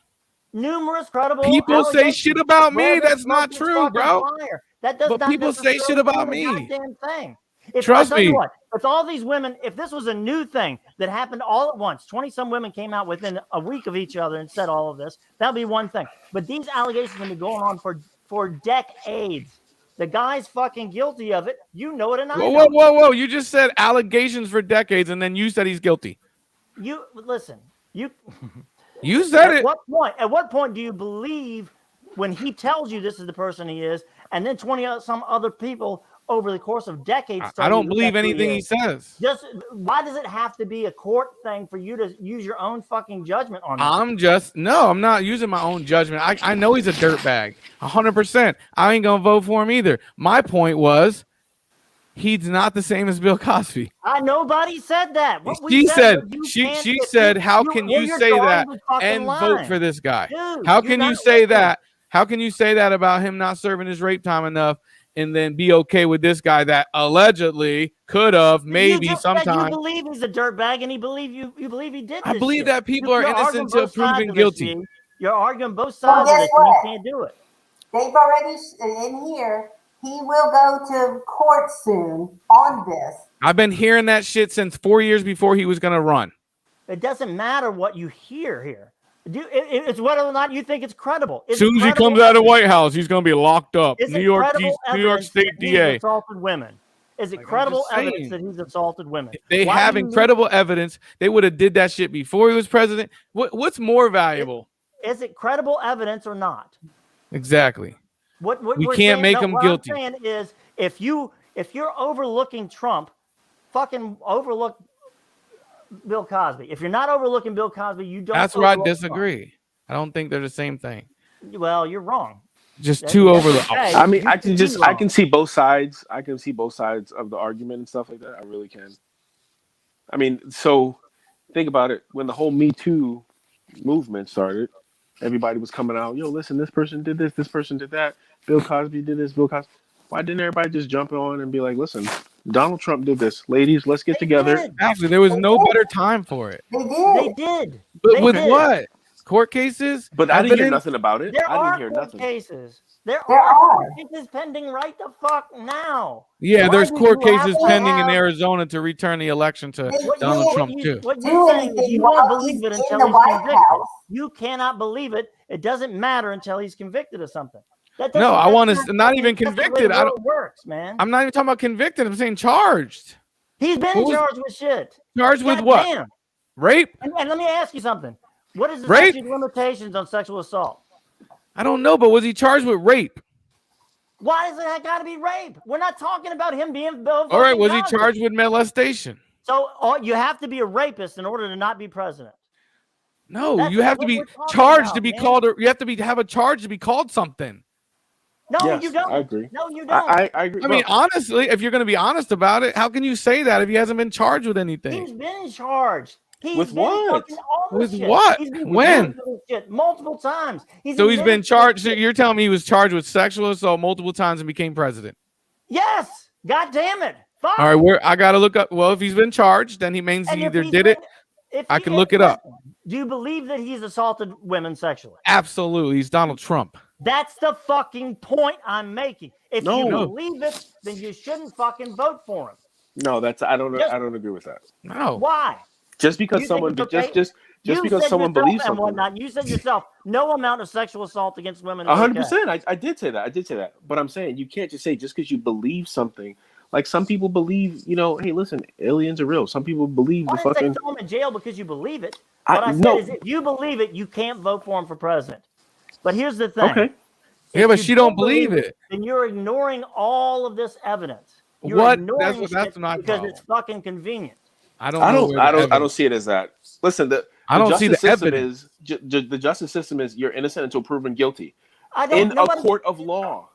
Numerous credible. People say allegations. shit about me. Where the That's not smoke is true, fucking bro. fire. That does But not people say shit necessarily about mean a me. goddamn thing. If, Trust I'll tell you me. what, With all these women, if this was a new thing that happened all at once, 20-some women came out within a week of each other and said all of this, that'd be one thing. But these allegations have been going on for decades. The guy's fucking guilty of it. You know it, and I know it. Whoa! You just said allegations for decades, and then you said he's guilty. You listen. You said at it. At what point do you believe when he tells you this is the person he is, and then 20 some other people over the course of decades? I don't believe anything he says. Just why does it have to be a court thing for you to use your own fucking judgment on that? I'm not using my own judgment. I know he's a dirtbag, 100%. I ain't gonna vote for him either. My point was, he's not the same as Bill Cosby. Nobody said that. She said, how can you say that and vote for this guy? Dude, how can you say that? How can you say that about him not serving his rape time enough and then be okay with this guy that allegedly could have maybe sometime? You believe he's a dirtbag, and you believe he did. I believe that people are innocent until proven guilty. You're arguing both sides of it. You can't do it. They've already in here. He will go to court soon on this. I've been hearing that shit since 4 years before he was going to run. It doesn't matter what you hear here. It's whether or not you think it's credible. As soon as he comes out of the White House, he's going to be locked up. New York State DA. Assaulted women. Is it credible evidence that he's assaulted women? If they have incredible evidence, they would have did that shit before he was president. What's more valuable? Is it credible evidence or not? Exactly. What you we're can't saying, make him guilty. What I'm saying is, if you're overlooking Trump, fucking overlook Bill Cosby. If you're not overlooking Bill Cosby, you don't. That's where I disagree. Trump. I don't think they're the same thing. Well, you're wrong. Just too overlooked. I mean, I can see both sides. I can see both sides of the argument and stuff like that. I really can. I mean, so think about it. When the whole Me Too movement started, everybody was coming out. Yo, listen, this person did this. This person did that. Bill Cosby did this. Bill Cosby. Why didn't everybody just jump on and be like, listen, Donald Trump did this. Ladies, let's get together. Actually, there was no better time for it. They did. But with what? Court cases? But I didn't hear nothing about it. I didn't hear nothing. Cases. There are cases pending right the fuck now. Yeah, there's court cases pending in Arizona to return the election to Donald Trump too. What you're saying is you won't believe it until he's convicted. You cannot believe it. It doesn't matter until he's convicted of something. No, I want to not even convicted. I don't. Works, man. I'm not even talking about convicted. I'm saying charged. He's been charged with shit. Charged with what? Damn. Rape. And let me ask you something. What is the rape? Statute of limitations on sexual assault? I don't know, but was he charged with rape? Why does it got to be rape? We're not talking about him being Bill. All right, was he charged with molestation? So you have to be a rapist in order to not be president. No, you have to be charged to be called. You have to have a charge to be called something. No, you don't. I agree. No, you don't. I agree. I mean, honestly, if you're going to be honest about it, how can you say that if he hasn't been charged with anything? He's been charged. With what? With what? When? Multiple times. He's been charged. You're telling me he was charged with sexual assault multiple times and became president? Yes. God damn it. Fuck. All right, I got to look up. Well, if he's been charged, then he means he either did it. I can look it up. Do you believe that he's assaulted women sexually? Absolutely. He's Donald Trump. That's the fucking point I'm making. If you believe it, then you shouldn't fucking vote for him. No, I don't agree with that. No. Why? Just because someone because someone believes something. Whatnot, you said yourself, no amount of sexual assault against women. 100%. I did say that. But I'm saying you can't just say just because you believe something. Like some people believe, hey, listen, aliens are real. Some people believe the fucking. I throw him in jail because you believe it. What I said is, if you believe it, you can't vote for him for president. But here's the thing. Okay. Yeah, but she don't believe it. Then you're ignoring all of this evidence. What? That's not because it's fucking convenient. I don't see it as that. Listen, I don't see the evidence. The justice system is you're innocent until proven guilty in a court of law.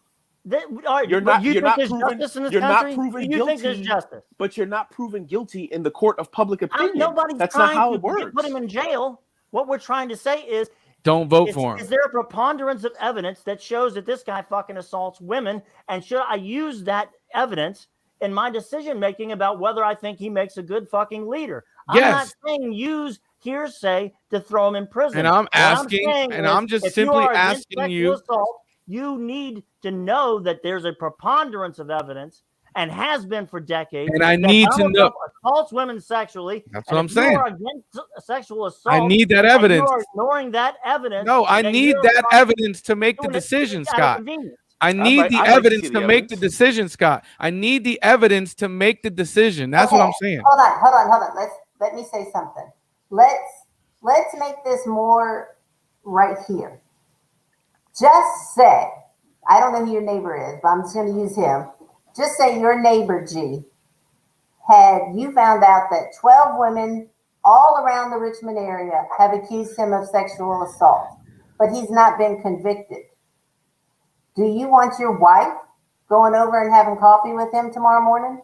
You're not proven guilty. You think there's justice, but you're not proven guilty in the court of public opinion. Nobody's That's not how it trying to works. put him in jail. What we're trying to say is, don't vote for him. Is there a preponderance of evidence that shows that this guy fucking assaults women? And should I use that evidence in my decision making about whether I think he makes a good fucking leader? Yes. I'm not saying use hearsay to throw him in prison. And I'm asking, I'm just simply asking you. Assault, you need to know that there's a preponderance of evidence, and has been for decades. And I that need to Donald know. Trump assaults women sexually. That's and what I'm if saying. You are against sexual assault. I need that and evidence. You are ignoring that evidence. No, I then need you're that evidence to make the doing it decision, out of Scott. convenience. I need the I'd like to evidence see to the make the evidence. decision, Scott. I need the evidence to make the decision. That's what I'm saying. Hold on. Let me say something. Let's make this more right here. Just say, I don't know who your neighbor is, but I'm just going to use him. Just say your neighbor, G, you found out that 12 women all around the Richmond area have accused him of sexual assault, but he's not been convicted. Do you want your wife going over and having coffee with him tomorrow morning?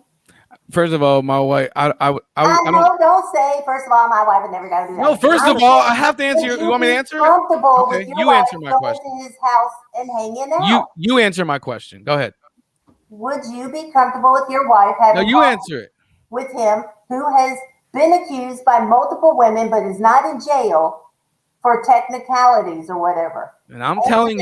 First of all, my wife, I don't say, first of all, my wife would never got to do that. No, first of all, I have to answer you. You want me to answer? Comfortable Okay, with your you wife answer my going question. to his house and hanging out. You answer my question. Go ahead. Would you be comfortable with your wife having No, you coffee answer it. with him, who has been accused by multiple women but is not in jail for technicalities or whatever? And I'm telling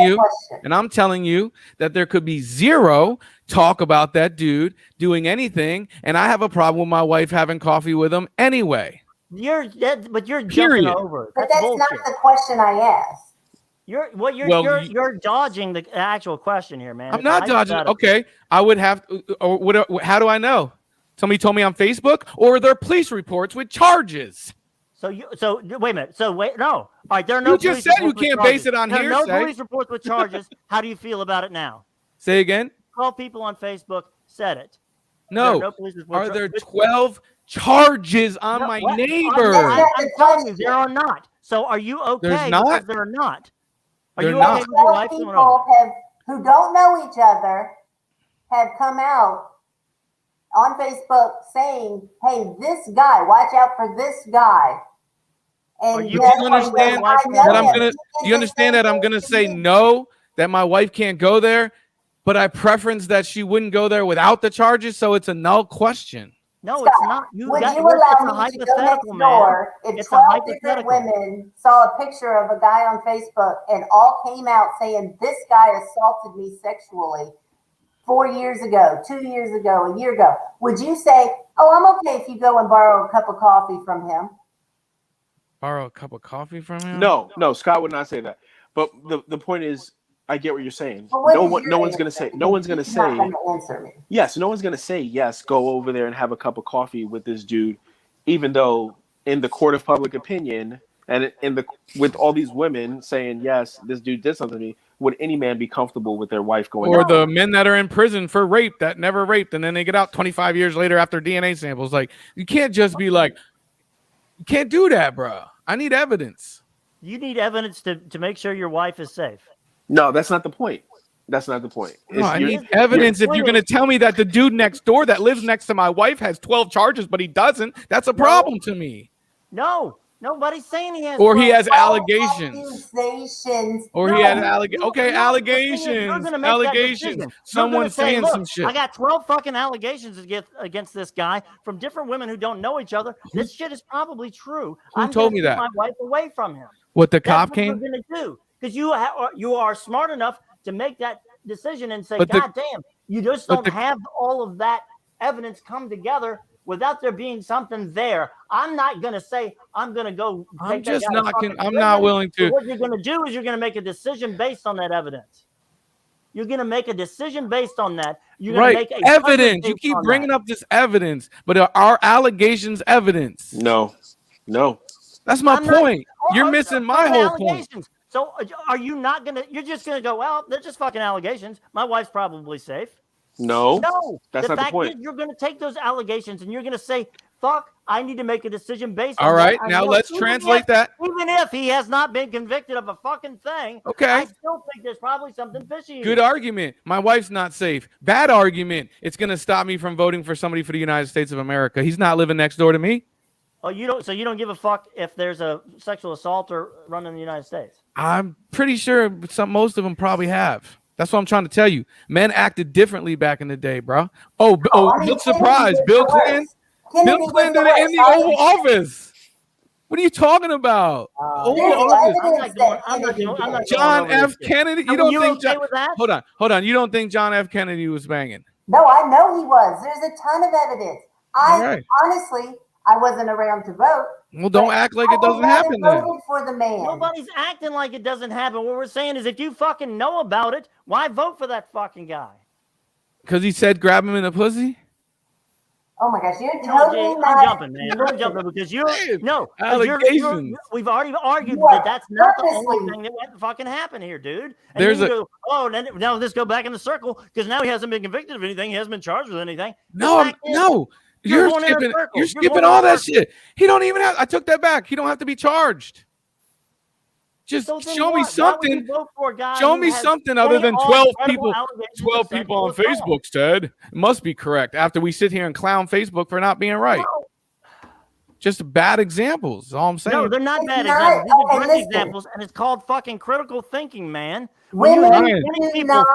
you that there could be zero talk about that dude doing anything, and I have a problem with my wife having coffee with him anyway. You're jumping Period. over it. But that's not the question I asked. You're dodging the actual question here, man. I'm not dodging. Okay, I would have. Or what? How do I know? Somebody told me on Facebook, or are there police reports with charges? So wait a minute. No. All right, there are no. You just said you can't base it on hearsay. There are no hearsay. police reports with charges. How do you feel about it now? Say again. 12 people on Facebook said it. No. There are police reports. Are there 12 charges on my neighbor? I'm telling you, there are not. So are you okay? There's not? Because there are not. Are They're you not. okay with your wife going over? People who don't know each other have come out on Facebook saying, "Hey, this guy, watch out for this guy." And Do you understand that you understand that I'm gonna say no, that my wife can't go there, but I preference that she wouldn't go there without the charges, so it's a null question. No, it's not. Would you it's a allow me to go next hypothetical, man. door if It's a 12 different hypothetical. women saw a picture of a guy on Facebook and all came out saying, "This guy assaulted me sexually 4 years ago, 2 years ago, a year ago"? Would you say, "Oh, I'm okay if you go and borrow a cup of coffee from him"? Borrow a cup of coffee from him? No, Scott would not say that. But the point is, I get what you're saying. Well, No one's gonna say. No one's gonna say. Answer me. Yes, no one's gonna say yes. Go over there and have a cup of coffee with this dude, even though in the court of public opinion and with all these women saying yes, this dude did something to me. Would any man be comfortable with their wife going? Or the men that are in prison for rape that never raped, and then they get out 25 years later after DNA samples. Like, you can't just be like, you can't do that, bro. I need evidence. You need evidence to make sure your wife is safe. No, that's not the point. That's not the point. No, I need evidence. If you're going to tell me that the dude next door that lives next to my wife has 12 charges, but he doesn't, that's a problem to me. No, nobody's saying he has. Or he has 12 allegations. Or No, he had allegations. Okay, You're allegations. gonna make that Allegations. decision. Someone's You're gonna say, saying "Look, some shit. I got 12 fucking allegations against this guy from different women who don't know each other. This shit is probably true. Who I'm told gonna me keep that? My wife away from him. What, the That's cop what came? You're gonna do because you are smart enough to make that decision and say, But "God damn, you just but don't the- have all of that evidence come together." Without there being something there, I'm not gonna say I'm gonna go. I'm take that just guy to not. fucking I'm not prison. willing So to. what you're gonna do is you're gonna make a decision based on that evidence. You're gonna make a decision based on that. You're gonna Right, make a evidence. You based keep on bringing that. up this evidence, but are allegations evidence? No. That's my I'm not- point. You're missing my They're whole point. allegations. So are you not gonna? You're just gonna go, "Well, they're just fucking allegations. My wife's probably safe." No. No, That's not the fact point. is you're gonna take those allegations and you're gonna say, "Fuck, I need to make a decision based All on right, that." I now know let's even translate if- that. Even if he has not been convicted of a fucking thing, Okay. I still think there's probably something fishy. Good argument. My wife's not safe. Bad argument. It's going to stop me from voting for somebody for the United States of America. He's not living next door to me. Oh, you don't. So you don't give a fuck if there's a sexual assaulter running in the United States. I'm pretty sure most of them probably have. That's what I'm trying to tell you. Men acted differently back in the day, bro. I mean, Look surprised. Kennedy Bill was the Clinton. worst. Kennedy Bill was Clinton the did it in the worst. Oval Office. What are you talking about? Oval There's Office. evidence that Kennedy I'm not did. John going over F. this shit. Kennedy. So You don't you think okay John? with that? Hold on. You don't think John F. Kennedy was banging? No, I know he was. There's a ton of evidence. Alright. Honestly, I wasn't around to vote. Well, don't act like it doesn't happen then. Voted for the man. Nobody's acting like it doesn't happen. What we're saying is if you fucking know about it, why vote for that fucking guy? Because he said grab him in the pussy? Oh my gosh, you're No, totally Jay, not. I'm jumping, man. I'm jumping because you're no 'cause Allegations. we've already argued You are that's not the purposely- only thing that went fucking happened here, dude. And There's then you go, oh, now let's go back in the circle because now he hasn't been convicted of anything. He hasn't been charged with anything. No, fact is, no. you're You're going in a skipping. circle. You're You're skipping going in all a that circle. shit. He don't even have. I took that back. He don't have to be charged. Just So then show me what? Why would something. you vote for a guy Show who me has something other 20 than all 12 credible people. allegations of 12 people on sexual assault? Facebook, Ted. It must be correct. After we sit here and clown Facebook for not being right. No. Just bad examples. Is all I'm saying. No, they're not It's bad not- examples. These okay, are great listen. examples, and it's called fucking critical thinking, man. When you Women have Ryan. 20 do people, not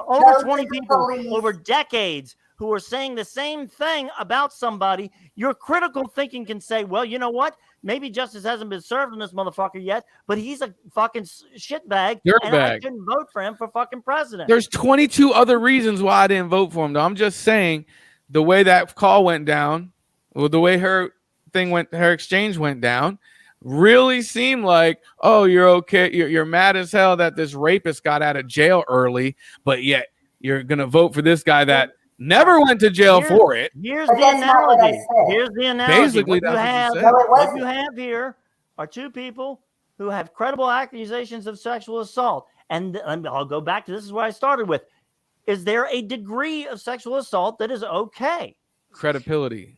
over go 20 to the people police. over decades who are saying the same thing about somebody, your critical thinking can say, well, you know what? Maybe justice hasn't been served on this motherfucker yet, but he's a fucking shitbag, and I Dirtbag. shouldn't vote for him for fucking president. There's 22 other reasons why I didn't vote for him, though. I'm just saying the way that call went down, or the way her exchange went down, really seemed like, oh, you're okay. You're mad as hell that this rapist got out of jail early, but yet you're gonna vote for this guy that never went to jail Here's- for it. Here's But the that's not what I analogy. said. Here's the analogy. Basically, What you that's what you have, said. No, it what wasn't. you have here are two people who have credible accusations of sexual assault. And I'll go back to this is where I started with. Is there a degree of sexual assault that is okay? Credibility.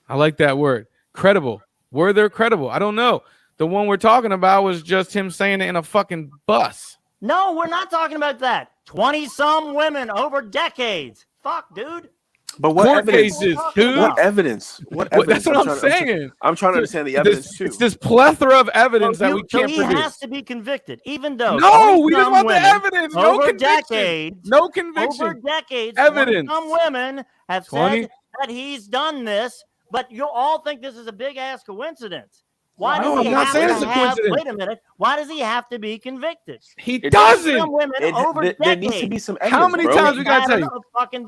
I like that word. Credible. Were they credible? I don't know. The one we're talking about was just him saying it in a fucking bus. No, we're not talking about that. 20-some women over decades. Fuck, dude. But what Court evidence? cases, dude. What evidence? What Well, evidence? that's what I'm saying. I'm trying to understand the evidence too. It's this plethora of evidence that we So can't he produce. has to be convicted, even though No, we just 20-some want the women evidence. No over conviction. decades. No Over conviction. decades, Evidence. some women have 20. said that he's done this, but you all think this is a big ass coincidence. Why No, does he I'm not have saying to it's a have? coincidence. Wait a minute. Why does he have to be convicted? He It doesn't. Some women over There decades. needs to be some How evidence. many bro. times we gotta tell you?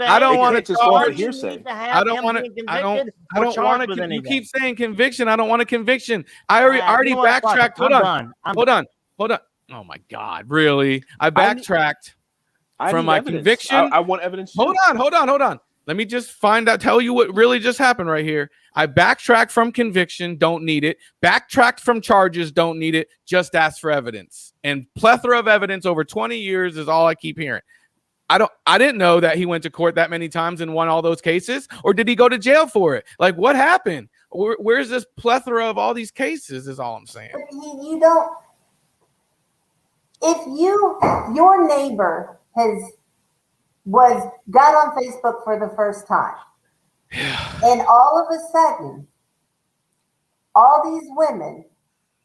I don't They want can't to just go off charge. of hearsay. I don't want to. I don't want to. You keep saying conviction. I don't want a conviction. I already backtracked. Hold on. Hold on. Oh my God! Really? I backtracked I from need my evidence. conviction. I want evidence. Too. Hold on. Let me just tell you what really just happened right here. I backtracked from conviction, don't need it. Backtracked from charges, don't need it. Just ask for evidence. And plethora of evidence over 20 years is all I keep hearing. I didn't know that he went to court that many times and won all those cases, or did he go to jail for it? Like, what happened? Where's this plethora of all these cases is all I'm saying. But you don't. If your neighbor got on Facebook for the first time, and all of a sudden, all these women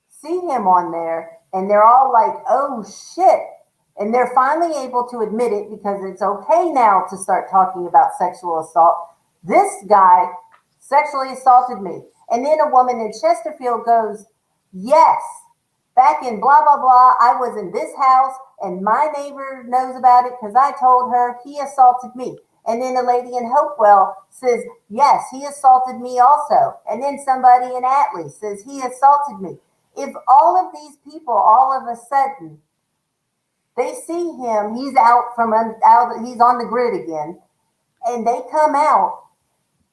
see him on there, and they're all like, "Oh shit!" And they're finally able to admit it because it's okay now to start talking about sexual assault. This guy sexually assaulted me, and then a woman in Chesterfield goes, "Yes, back in blah blah blah, I was in this house, and my neighbor knows about it because I told her he assaulted me." And then a lady in Hopewell says, "Yes, he assaulted me also." And then somebody in Atlee says he assaulted me. If all of these people, all of a sudden, they see him, he's out, he's on the grid again, and they come out,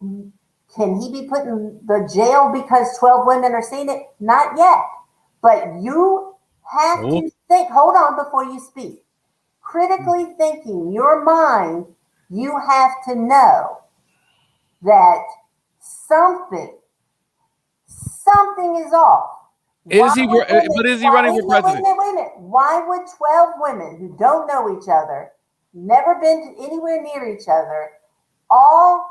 can he be put in the jail because 12 women are seeing it? Not yet. But you have to think, hold on before you speak. Critically thinking, your mind, you have to know that something is off. Is he running for president? Wait a minute. Why would 12 women who don't know each other, never been anywhere near each other, all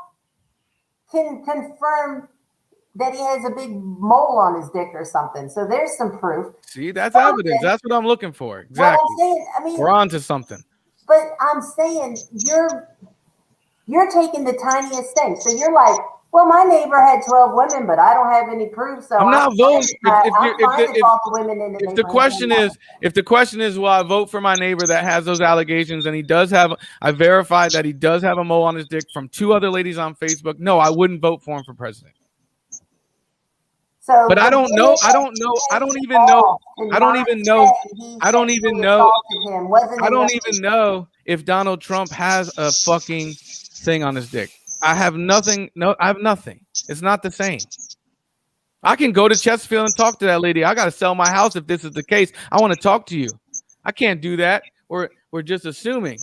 can confirm that he has a big mole on his dick or something? So there's some proof. See, that's evidence. That's what I'm looking for. Exactly. What I'm saying, I mean, we're on to something. But I'm saying you're taking the tiniest thing. So you're like, Well, my neighbor had 12 women, but I don't have any proof. So I'm not voting. If the question is, will I vote for my neighbor that has those allegations and he does have, I verified that he does have a mole on his dick from 2 other ladies on Facebook. No, I wouldn't vote for him for president. So, but I don't know. I don't even know if Donald Trump has a fucking thing on his dick. I have nothing. No, I have nothing. It's not the same. I can go to Chesterfield and talk to that lady. I got to sell my house if this is the case. I want to talk to you. I can't do that. We're just assuming.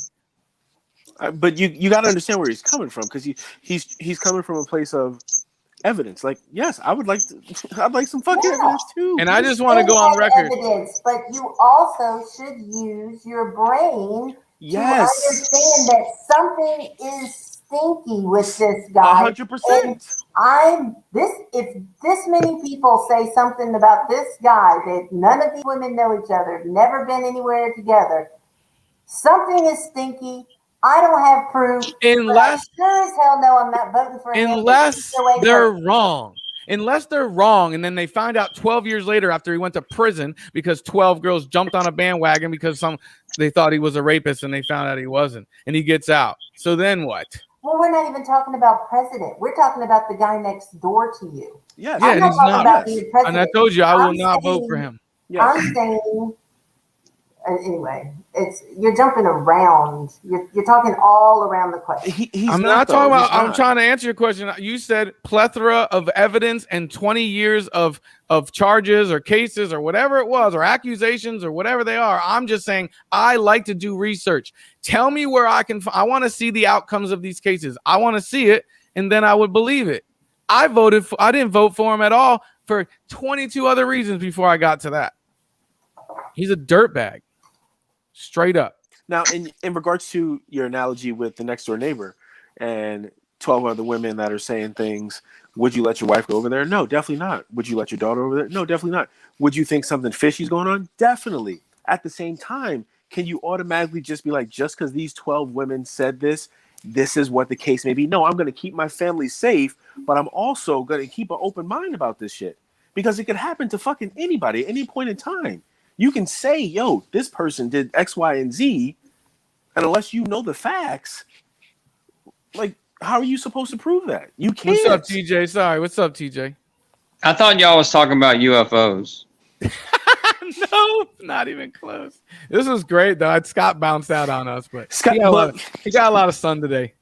But you got to understand where he's coming from, because he's coming from a place of evidence. Like, yes, I'd like some fucking evidence too. And I just want to go on record. Evidence, but you also should use your brain to understand that something is stinky with this guy. 100%. If this many people say something about this guy that none of these women know each other, never been anywhere together, something is stinky. I don't have proof. Unless sure as hell no, I'm not voting for him. Unless they're wrong. Unless they're wrong, and then they find out 12 years later after he went to prison because 12 girls jumped on a bandwagon because they thought he was a rapist and they found out he wasn't, and he gets out. So then what? Well, we're not even talking about president. We're talking about the guy next door to you. Yes. Yeah, I'm not talking about being president. And I told you I will not vote for him. Yes. I'm saying, anyway, you're jumping around. You're talking all around the question. I'm not talking about. I'm trying to answer your question. You said plethora of evidence and 20 years of charges or cases or whatever it was, or accusations or whatever they are. I'm just saying I like to do research. Tell me where I want to see the outcomes of these cases. I want to see it, and then I would believe it. I didn't vote for him at all for 22 other reasons before I got to that. He's a dirtbag. Straight up. Now, in regards to your analogy with the next door neighbor and 12 other women that are saying things, would you let your wife go over there? No, definitely not. Would you let your daughter over there? No, definitely not. Would you think something fishy's going on? Definitely. At the same time, can you automatically just be like, just because these 12 women said this is what the case may be? No, I'm going to keep my family safe, but I'm also going to keep an open mind about this shit, because it could happen to fucking anybody at any point in time. You can say, yo, this person did X, Y, and Z, and unless you know the facts, like, how are you supposed to prove that? You can't. What's up, TJ? Sorry, what's up, TJ? I thought y'all was talking about UFOs. No, not even close. This was great, though. Scott bounced out on us, but Scott, he got a lot of sun today.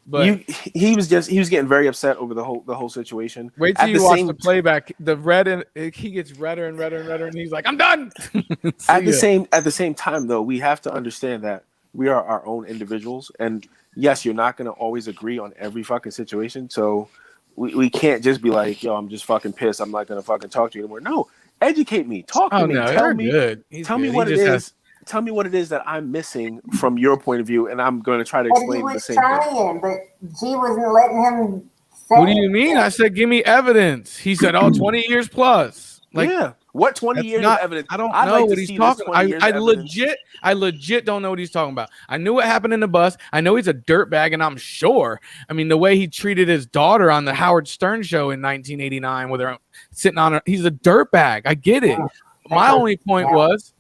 But he was getting very upset over the whole situation. Wait till you watch the playback. The red, and he gets redder and redder and redder, and he's like, "I'm done." At the same time, though, we have to understand that we are our own individuals, and yes, you're not going to always agree on every fucking situation. So we can't just be like, "Yo, I'm just fucking pissed. I'm not going to fucking talk to you anymore." No, educate me, talk to me, tell me what it is. Tell me what it is that I'm missing from your point of view, and I'm going to try to explain the same thing. But G wasn't letting him say. What do you mean? I said, give me evidence. He said, 20 years plus. Like, yeah. What 20 years of evidence? I don't know what he's talking about. I legit don't know what he's talking about. I knew what happened in the bus. I know he's a dirtbag, and I'm sure. I mean, the way he treated his daughter on the Howard Stern show in 1989 with her sitting on her, he's a dirtbag. I get it. My only point was,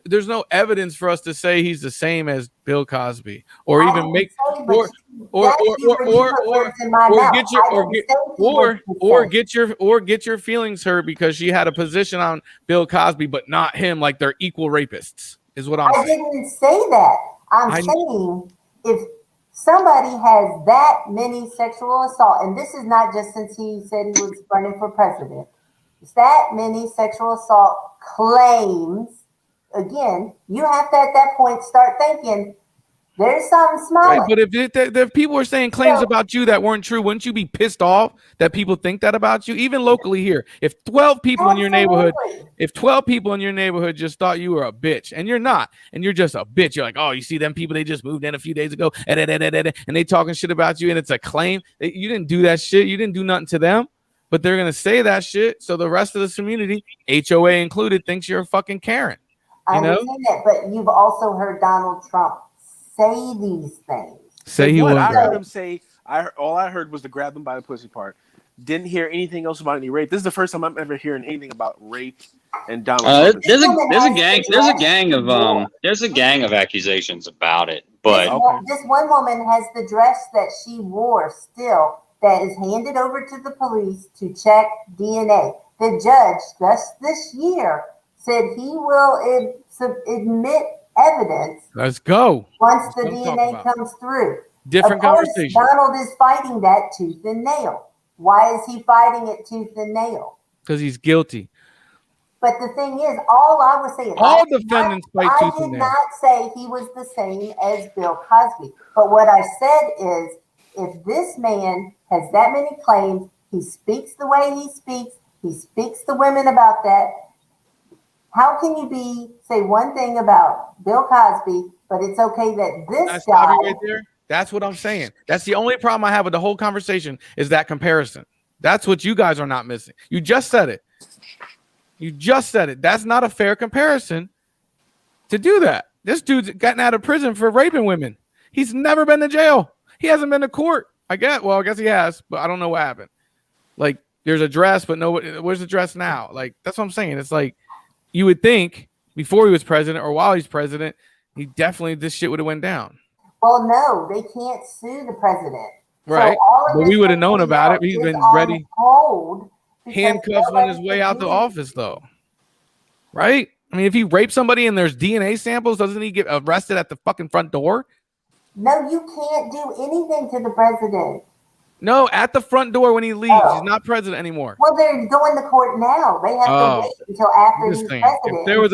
there's no evidence for us to say he's the same as Bill Cosby, or even make get your feelings hurt because she had a position on Bill Cosby, but not him. Like they're equal rapists, is what I'm saying. I didn't say that. I'm saying if somebody has that many sexual assault, and this is not just since he said he was running for president, it's that many sexual assault claims. Again, you have to at that point start thinking there's something smaller. Right, but if people are saying claims about you that weren't true, wouldn't you be pissed off that people think that about you? Even locally here, if 12 people in your neighborhood just thought you were a bitch, and you're not, and you're just a bitch, you're like, oh, you see them people, they just moved in a few days ago, and they talking shit about you, and it's a claim. You didn't do that shit. You didn't do nothing to them, but they're gonna say that shit. So the rest of the community, HOA included, thinks you're a fucking Karen. I understand that, but you've also heard Donald Trump say these things. Say he what? won't. I heard him say, All I heard was the grab them by the pussy part. Didn't hear anything else about any rape. This is the first time I'm ever hearing anything about rape and Donald Trump. There's a gang of accusations about it, but This one woman has the dress that she wore still that is handed over to the police to check DNA. The judge just this year said he will admit evidence. Let's go. Once the Let's talk DNA about comes through. Different Of course, conversation. Donald is fighting that tooth and nail. Why is he fighting it tooth and nail? Because he's guilty. But the thing is, all I was saying, All defendants fight I tooth did and nail. not say he was the same as Bill Cosby. But what I said is, if this man has that many claims, he speaks the way he speaks to women about that. How can you say one thing about Bill Cosby, but it's okay that this guy? Right there. That's what I'm saying. That's the only problem I have with the whole conversation is that comparison. That's what you guys are not missing. You just said it. That's not a fair comparison to do that. This dude's gotten out of prison for raping women. He's never been to jail. He hasn't been to court. I guess he has, but I don't know what happened. Like, there's a dress, but nobody. Where's the dress now? Like, that's what I'm saying. It's like you would think before he was president or while he's president, this shit would have went down. Well, no, they can't sue the president. Right. So but we would have known about it. He's been ready. Handcuffs on his way out the office, though. Right? I mean, if he raped somebody and there's DNA samples, doesn't he get arrested at the fucking front door? No, you can't do anything to the president. No, at the front door when he leaves. He's not president anymore. Well, they're going to court now. They have to wait until after he's president. If there was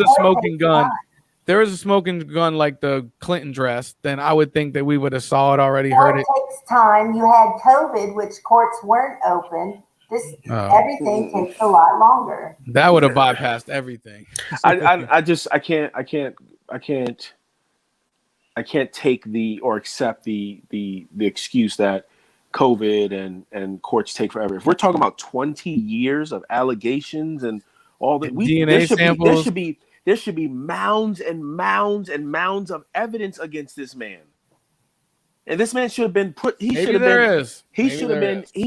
a smoking gun, like the Clinton dress, then I would think that we would have saw it already, heard it. It takes time. You had COVID, which courts weren't open. Everything takes a lot longer. That would have bypassed everything. I can't take or accept the excuse that COVID and courts take forever. If we're talking about 20 years of allegations and all that, DNA samples, there should be mounds and mounds and mounds of evidence against this man. And this man should have been he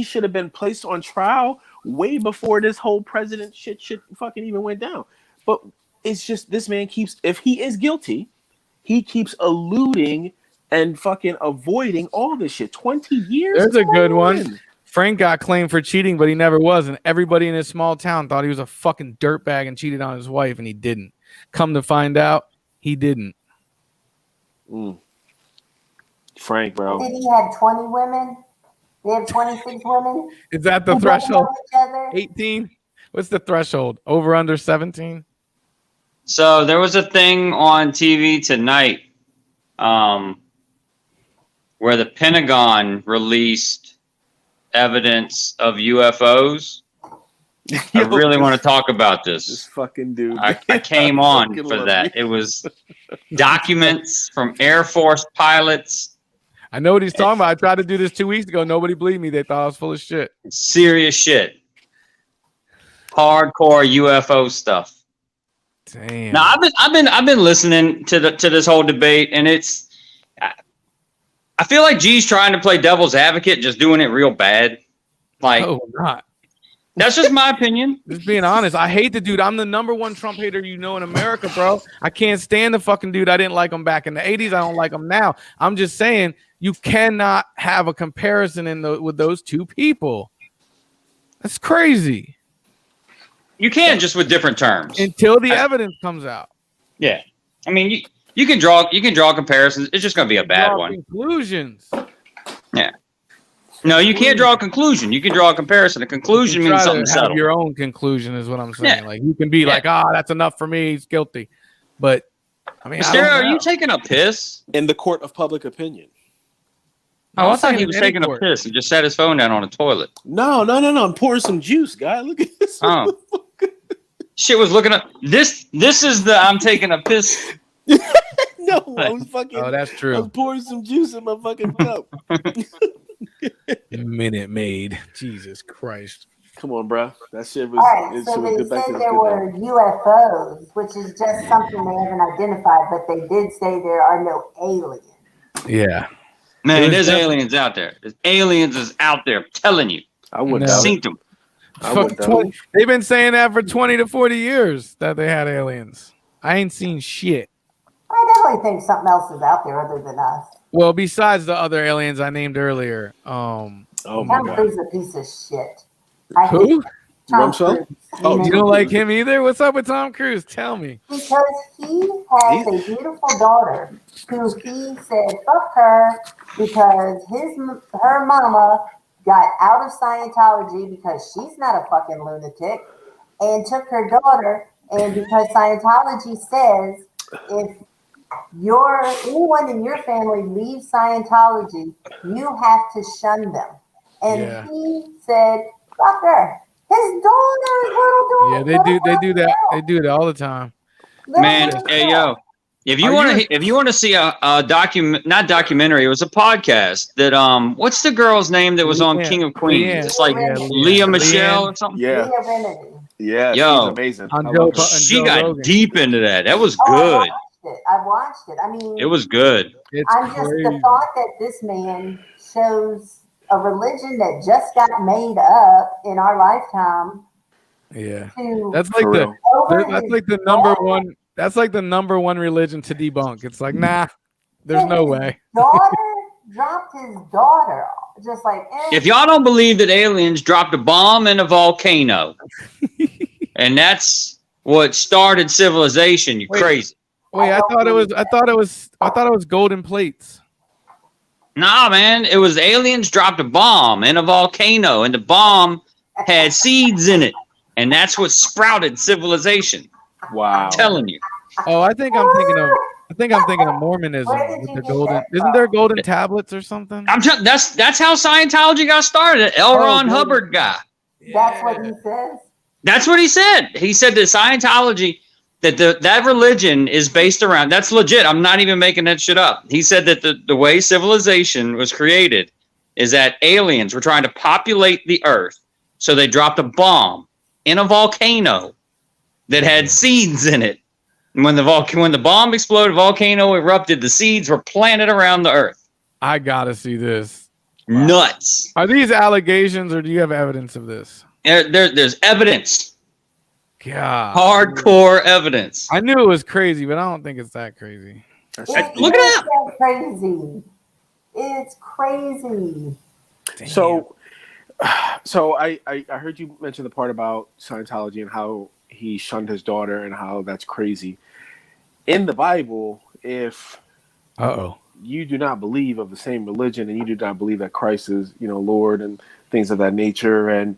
should have been placed on trial way before this whole president shit fucking even went down. But it's just this man if he is guilty, he keeps eluding and fucking avoiding all this shit. 20 years. There's a good one. Frank got claimed for cheating, but he never was. And everybody in his small town thought he was a fucking dirtbag and cheated on his wife, and he didn't. Come to find out, he didn't. Frank, bro. Did he have 20 women? They have 26 women? Is that the threshold? 18? What's the threshold? Over, under 17? So there was a thing on TV tonight where the Pentagon released evidence of UFOs. I really want to talk about this. This fucking dude. I came on for that. It was documents from Air Force pilots. I know what he's talking about. I tried to do this 2 weeks ago. Nobody believed me. They thought I was full of shit. Serious shit. Hardcore UFO stuff. Damn. Now I've been listening to this whole debate, and I feel like G's trying to play devil's advocate, just doing it real bad. Like, not. That's just my opinion. Just being honest. I hate the dude. I'm the #1 Trump hater in America, bro. I can't stand the fucking dude. I didn't like him back in the 80s. I don't like him now. I'm just saying you cannot have a comparison with those two people. That's crazy. You can, just with different terms. Until the evidence comes out. Yeah. I mean, you can draw comparisons. It's just going to be a bad one. Conclusions. Yeah. No, you can't draw a conclusion. You can draw a comparison. A conclusion means something subtle. Your own conclusion is what I'm saying. Yeah. Like, you can be like, that's enough for me. He's guilty. But I mean, Mysterio, are you taking a piss? In the court of public opinion. Oh, I thought he was taking a piss and just set his phone down on a toilet. No. I'm pouring some juice, guy. Look at this. Oh. Shit was looking up. This is the I'm taking a piss. No, I was fucking. Oh, that's true. I was pouring some juice in my fucking cup. Minute Maid. Jesus Christ. Come on, bro. That shit was. All right, so they said there were UFOs, which is just something they haven't identified, but they did say there are no aliens. Yeah. Man, There's there's aliens out there. There's aliens is out there. I'm telling you. I wouldn't No. doubt Seen it. them. I wouldn't doubt it. They've been saying that for 20 to 40 years that they had aliens. I ain't seen shit. I definitely think something else is out there other than us. Well, besides the other aliens I named earlier. Oh my Tom God. Cruise is a piece of shit. I hate Who? Tom Rumsfeld? Cruise. Oh, You don't like him either? What's up with Tom Cruise? Tell me. Because he has a beautiful daughter who he said fuck her because her mama got out of Scientology because she's not a fucking lunatic and took her daughter, and because Scientology says if anyone in your family leaves Scientology, you have to shun them. And Yeah. he said fuck her. His daughter, little daughter. Yeah, they do that. They do it all the time. Man, hey yo. If you want to see a not documentary, it was a podcast that what's the girl's name that was on Leanne. King of Queens? Leanne. It's like Yeah, Leah Michelle Leanne. or something. Yeah. Leah Remini. Yeah. Yo. She's amazing. On I Joe love her. Pu- She Joe got Rogan. deep into that. That was Oh, good. I watched it. I mean, It was good. It's I'm just crazy. the thought that this man shows a religion that just got made up in our lifetime Yeah. to That's like For the real. over that's his like the number daughter. one. That's like the number one religion to debunk. It's like, nah, there's no way. Daughter dropped his daughter, just like If y'all don't believe that aliens dropped a bomb in a volcano, and that's what started civilization, you're Wait. crazy. Wait, I thought it was golden plates. Nah, man, it was aliens dropped a bomb in a volcano, and the bomb had seeds in it, and that's what sprouted civilization. Wow. I'm telling you. Oh, I think I'm thinking of Mormonism Where did with you the get golden. that Isn't there golden tablets or something? That's how Scientology got started. L. Ron good. Hubbard guy. that's what he says. That's what he said. He said that Scientology, that religion is based around. That's legit. I'm not even making that shit up. He said that the way civilization was created is that aliens were trying to populate the earth, so they dropped a bomb in a volcano that had seeds in it. And when the bomb exploded, volcano erupted, the seeds were planted around the earth. I gotta see this. Nuts. Are these allegations, or do you have evidence of this? There's evidence. God, Hardcore evidence. I knew it was crazy, but I don't think it's that crazy. Look it up. It's crazy. It's crazy. So I heard you mention the part about Scientology and how he shunned his daughter and how that's crazy. In the Bible, if you do not believe of the same religion and you do not believe that Christ is, Lord and things of that nature and,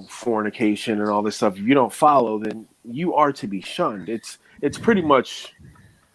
fornication and all this stuff, if you don't follow, then you are to be shunned. It's pretty much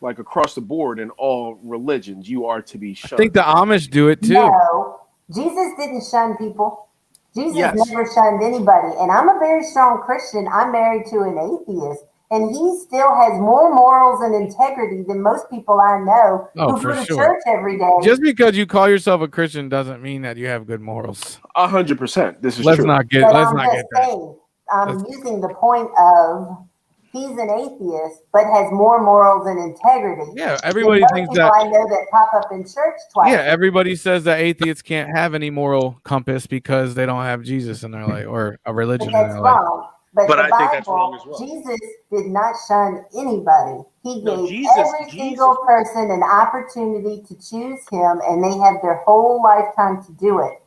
like across the board in all religions, you are to be shunned. I think the Amish do it too. No, Jesus didn't shun people. Jesus never shunned anybody. And I'm a very strong Christian. I'm married to an atheist. And he still has more morals and integrity than most people I know who go to church every day. Just because you call yourself a Christian doesn't mean that you have good morals. 100%. This is let's true. Not get. But let's I'm not just get that. saying, I'm using the point of he's an atheist, but has more morals and integrity. Yeah, everybody than most thinks people that. I know that pop up in church twice. Yeah, everybody says that atheists can't have any moral compass because they don't have Jesus in their life or a religion But in that's their life. wrong. But But the I Bible, think that's wrong as well. Jesus did not shun anybody. He No, gave Jesus- every single person an opportunity to choose him, and they have their whole lifetime to do it.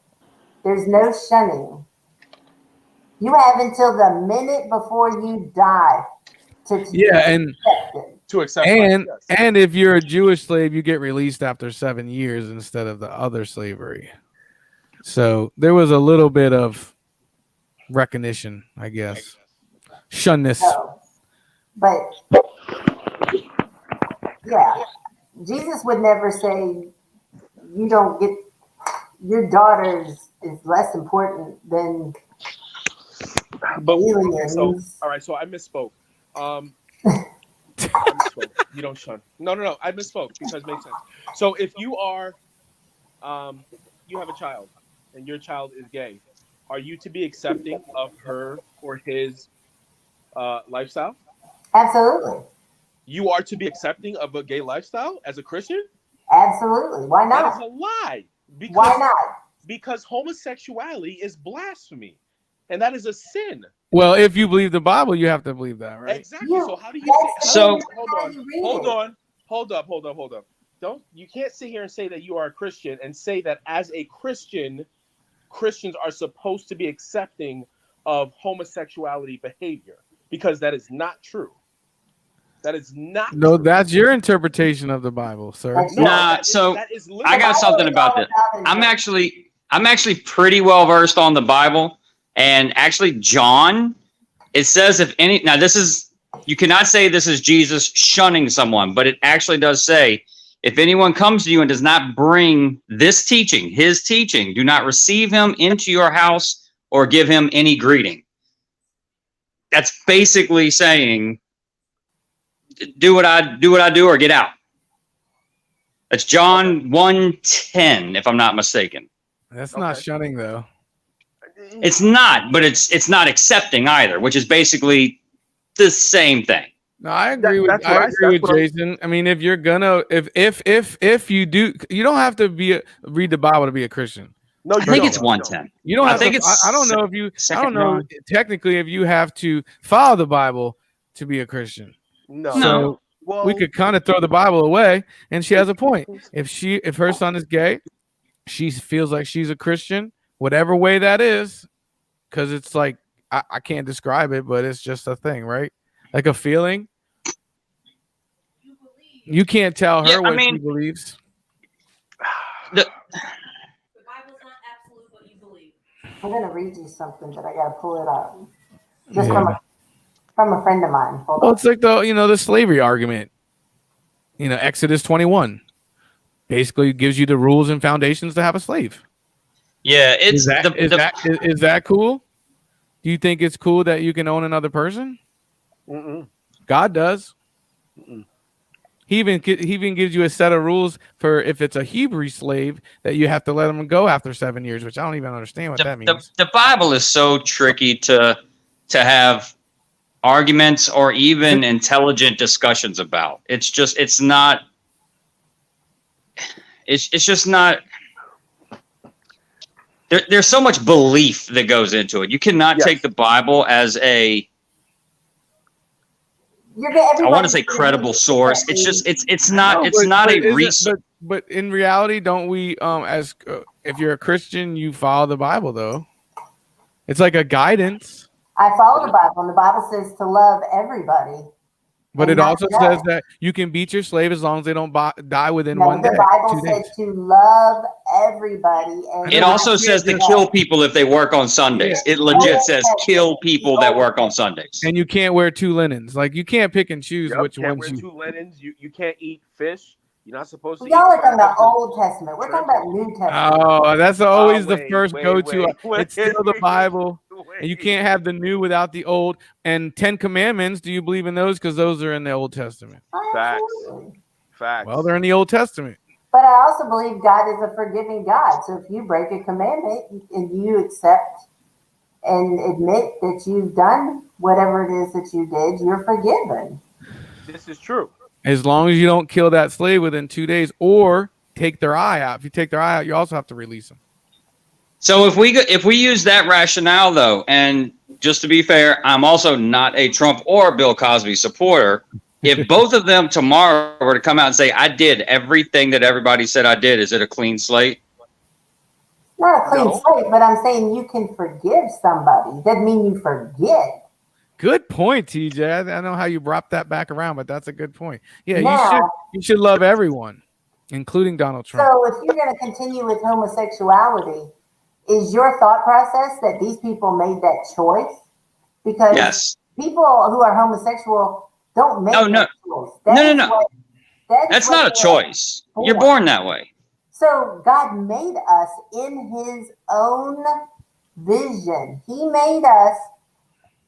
There's no shunning. You have until the minute before you die to accept it. To accept And Christ, yes. and if you're a Jewish slave, you get released after 7 years instead of the other slavery. So there was a little bit of recognition, I guess. Shunness. No. But yeah, Jesus would never say you don't get your daughter is less important than But aliens. so, all right, so I misspoke. I misspoke. You don't shun. No. I misspoke because it makes sense. So if you are, you have a child, and your child is gay, are you to be accepting of her or his lifestyle? Absolutely. You are to be accepting of a gay lifestyle as a Christian? Absolutely. Why That not? is a lie. Because, Why not? Because homosexuality is blasphemy, and that is a sin. Well, if you believe the Bible, you have to believe that, right? Exactly. You- So how do you that's say? So- Hold on. Hold up. You can't sit here and say that you are a Christian and say that as a Christian, Christians are supposed to be accepting of homosexuality behavior, because that is not true. That is not No, true. that's your interpretation of the Bible, sir. That's- No, Nah, that is- so that is I got something about this. I'm actually pretty well versed on the Bible, and actually John, it says if any, now this is, you cannot say this is Jesus shunning someone, but it actually does say, if anyone comes to you and does not bring this teaching, his teaching, do not receive him into your house or give him any greeting. That's basically saying, do what I do or get out. That's John 1:10, if I'm not mistaken. That's not shunning, though. It's not, but it's not accepting either, which is basically the same thing. No, I agree that's with what that's what I'm- Jason. I mean, if you're gonna, if you do, you don't have to read the Bible to be a Christian. No, I you think don't. it's 110. You don't I have think to, it's I don't know if you. I Second don't know John. technically if you have to follow the Bible to be a Christian. No. So Well, we could kind of throw the Bible away, and she has a point. If her son is gay, she feels like she's a Christian, whatever way that is, because it's like I can't describe it, but it's just a thing, right? Like a feeling. You can't tell her Yeah, I what mean- she believes. The, The Bible's not absolute what you believe. I'm gonna read you something, but I gotta pull it up. Just Yeah. from a friend of mine. Hold Well, on. it's like the slavery argument. Exodus 21 basically gives you the rules and foundations to have a slave. yeah, it's Is that cool? Do you think it's cool that you can own another person? Mm-mm. God does. Mm-mm. He even gives you a set of rules for if it's a Hebrew slave that you have to let them go after 7 years, which I don't even understand what that means. the Bible is so tricky to have arguments or even intelligent discussions about. It's just not. There's so much belief that goes into it. You cannot Yes. take the Bible as a, I want to say credible source. It's just it's not a resource. But in reality, don't we as if you're a Christian, you follow the Bible though. It's like a guidance. I follow the Bible, and the Bible says to love everybody. But And it not also judge. says that you can beat your slave as long as they don't die within No, one the day. Bible 2 said days. to love everybody. And It not also says to judge. kill people if they work on Sundays. It legit says kill people that work on Sundays. And you can't wear 2 linens. Like you can't pick and choose Yep, which can't ones wear you. 2 linens. You can't eat fish. You're not supposed to. Y'all eat are talking about crab. Old Testament. We're talking about New Testament. Oh, that's always the wait, first wait, go-to. wait, It's still the wait, Bible, and you wait. can't have the new without the old. And 10 Commandments. Do you believe in those? Because those are in the Old Testament. Oh, Facts. absolutely. Facts. Well, they're in the Old Testament. But I also believe God is a forgiving God. So if you break a commandment and you accept and admit that you've done whatever it is that you did, you're forgiven. This is true. As long as you don't kill that slave within 2 days or take their eye out. If you take their eye out, you also have to release them. So if we use that rationale though, and just to be fair, I'm also not a Trump or Bill Cosby supporter. If both of them tomorrow were to come out and say, I did everything that everybody said I did, is it a clean slate? Not a clean No. slate, but I'm saying you can forgive somebody. Doesn't mean you forget. Good point, TJ. I know how you brought that back around, but that's a good point. Yeah, Now- you should love everyone, including Donald Trump. So if you're going to continue with homosexuality, is your thought process that these people made that choice? Because Yes. people who are homosexual don't make No, no. that choice. No. That's what not a they're choice. You're born that way. So God made us in his own vision. He made us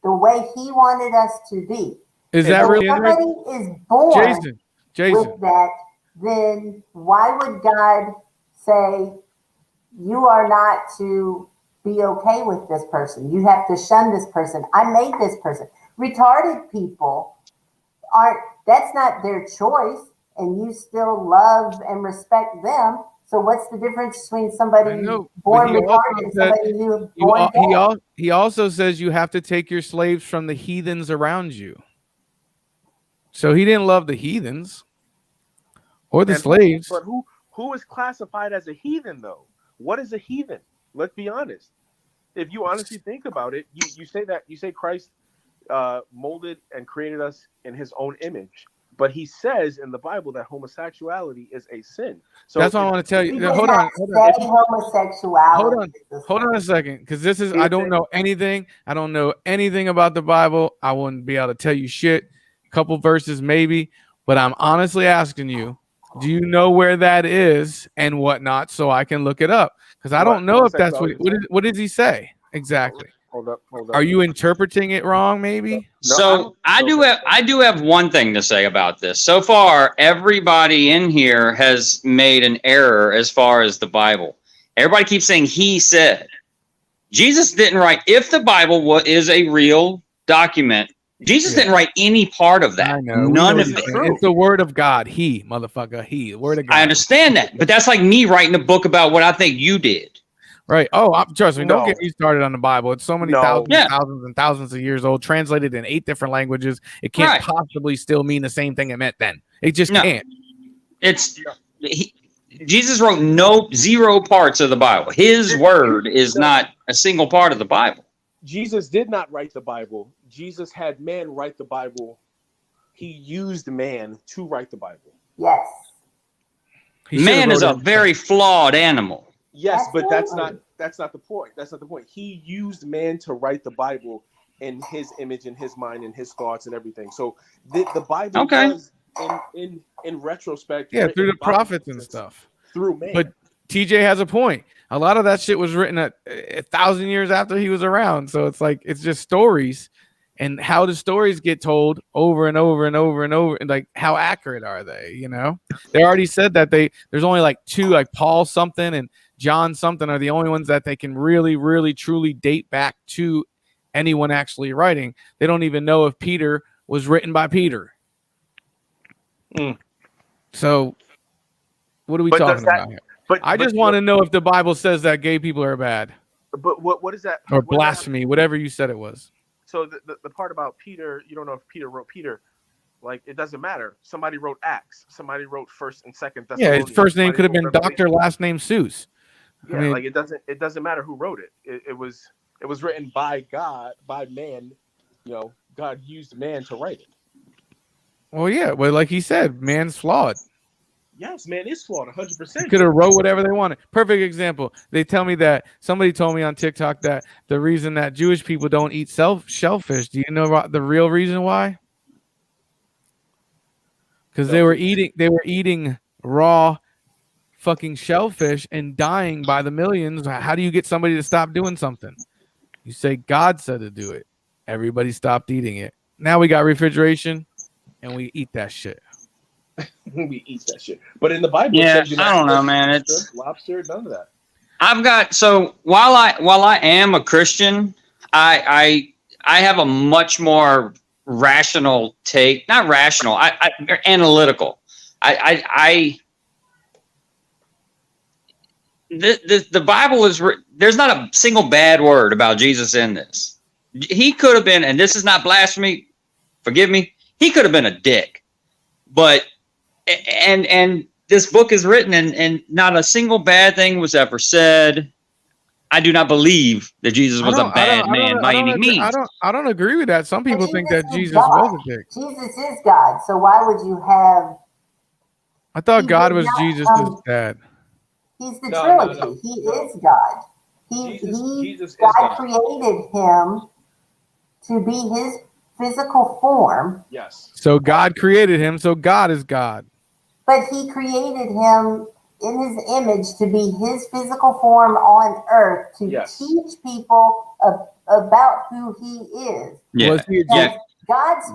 the way he wanted us to be. Is that So really if somebody is born Jason? with that, then why would God say you are not to be okay with this person? You have to shun this person. I made this person. Retarded people aren't, that's not their choice. and you still love and respect them. So what's the difference between somebody know, born but he retarded also and said- somebody who's born dead? He also says you have to take your slaves from the heathens around you. So he didn't love the heathens or the And slaves. But who is classified as a heathen though? What is a heathen? Let's be honest. If you honestly think about it, you say Christ molded and created us in his own image. But he says in the Bible that homosexuality is a sin. So That's what I want to tell He you. does Hold not on. say homosexuality. Hold on a second, because this is I don't know anything. I don't know anything about the Bible. I wouldn't be able to tell you shit. Couple verses maybe, but I'm honestly asking you, do you know where that is and whatnot, so I can look it up? Because I don't know if that's what does he say exactly. Hold up. Are you interpreting it wrong? Maybe. So I do have one thing to say about this. So far, everybody in here has made an error as far as the Bible. Everybody keeps saying he said. Jesus didn't write. If the Bible is a real document, Jesus didn't write any part of that. I know. None of it. It's the word of God. He, motherfucker. He, the word of God. I understand that, but that's like me writing a book about what I think you did. Right. Oh, trust me. Don't No. get me started on the Bible. It's so many No. thousands, Yeah. thousands, and thousands of years old, translated in 8 different languages. It can't Right. possibly still mean the same thing it meant then. It just No. can't. Jesus wrote zero parts of the Bible. His word is not a single part of the Bible. Jesus did not write the Bible. Jesus had man write the Bible. He used man to write the Bible. Yes. He should've Man is wrote a it- very flawed animal. Yes, but that's Absolutely. not the point. That's not the point. He used man to write the Bible in his image, in his mind, in his thoughts, and everything. So the Bible Okay. was in retrospect. Yeah, written through the by prophets and Jesus stuff. Through man. But TJ has a point. A lot of that shit was written a 1,000 years after he was around. So it's like it's just stories, and how the stories get told over and over and over and over, and like how accurate are they? You know, they already said that there's only like 2, like Paul something and John something are the only ones that they can really, really, truly date back to anyone actually writing. They don't even know if Peter was written by Peter. So what are we But does talking that- about here? but I just want to know if the Bible says that gay people are bad But what is that? or what is that- blasphemy, whatever you said it was. So the part about Peter, you don't know if Peter wrote Peter. Like it doesn't matter. Somebody wrote Acts. Somebody wrote First and Second. Yeah, his Thessalonians, first name somebody could have wrote been Revelation. Doctor, last name Seuss. Yeah, I mean, like it doesn't matter who wrote it. It was written by God, by man. You know, God used man to write it. well, yeah, well, like he said, man's flawed. Yes, man is flawed, 100%. Could have wrote whatever they wanted. Perfect example. They tell me that somebody told me on TikTok that the reason that Jewish people don't eat shellfish. Do you know about the real reason why? Because they were eating raw fucking shellfish and dying by the millions. How do you get somebody to stop doing something? You say God said to do it. Everybody stopped eating it. Now we got refrigeration and we eat that shit. We eat that shit. But in the Bible, it Yeah, says you're not I don't know, supposed to man. eat It's shrimp, lobster, none of that. I've got so while I am a Christian, I have a much more rational take. Not rational, I analytical. The Bible is there's not a single bad word about Jesus in this. He could have been, and this is not blasphemy. Forgive me. He could have been a dick, but and this book is written and not a single bad thing was ever said. I do not believe that Jesus was a bad man by any means. I don't agree with that. Some people think that Jesus God. was a dick. Jesus is God. So why would you have? I thought He God did was not Jesus' dad. He's the No, no, Trinity. no. He is God. Jesus is God God. created him to be his physical form, Yes. So God created him, so God is God. but he created him in his image to be his physical form on earth to Yes. teach people about who he is. Yeah, Was he a yeah.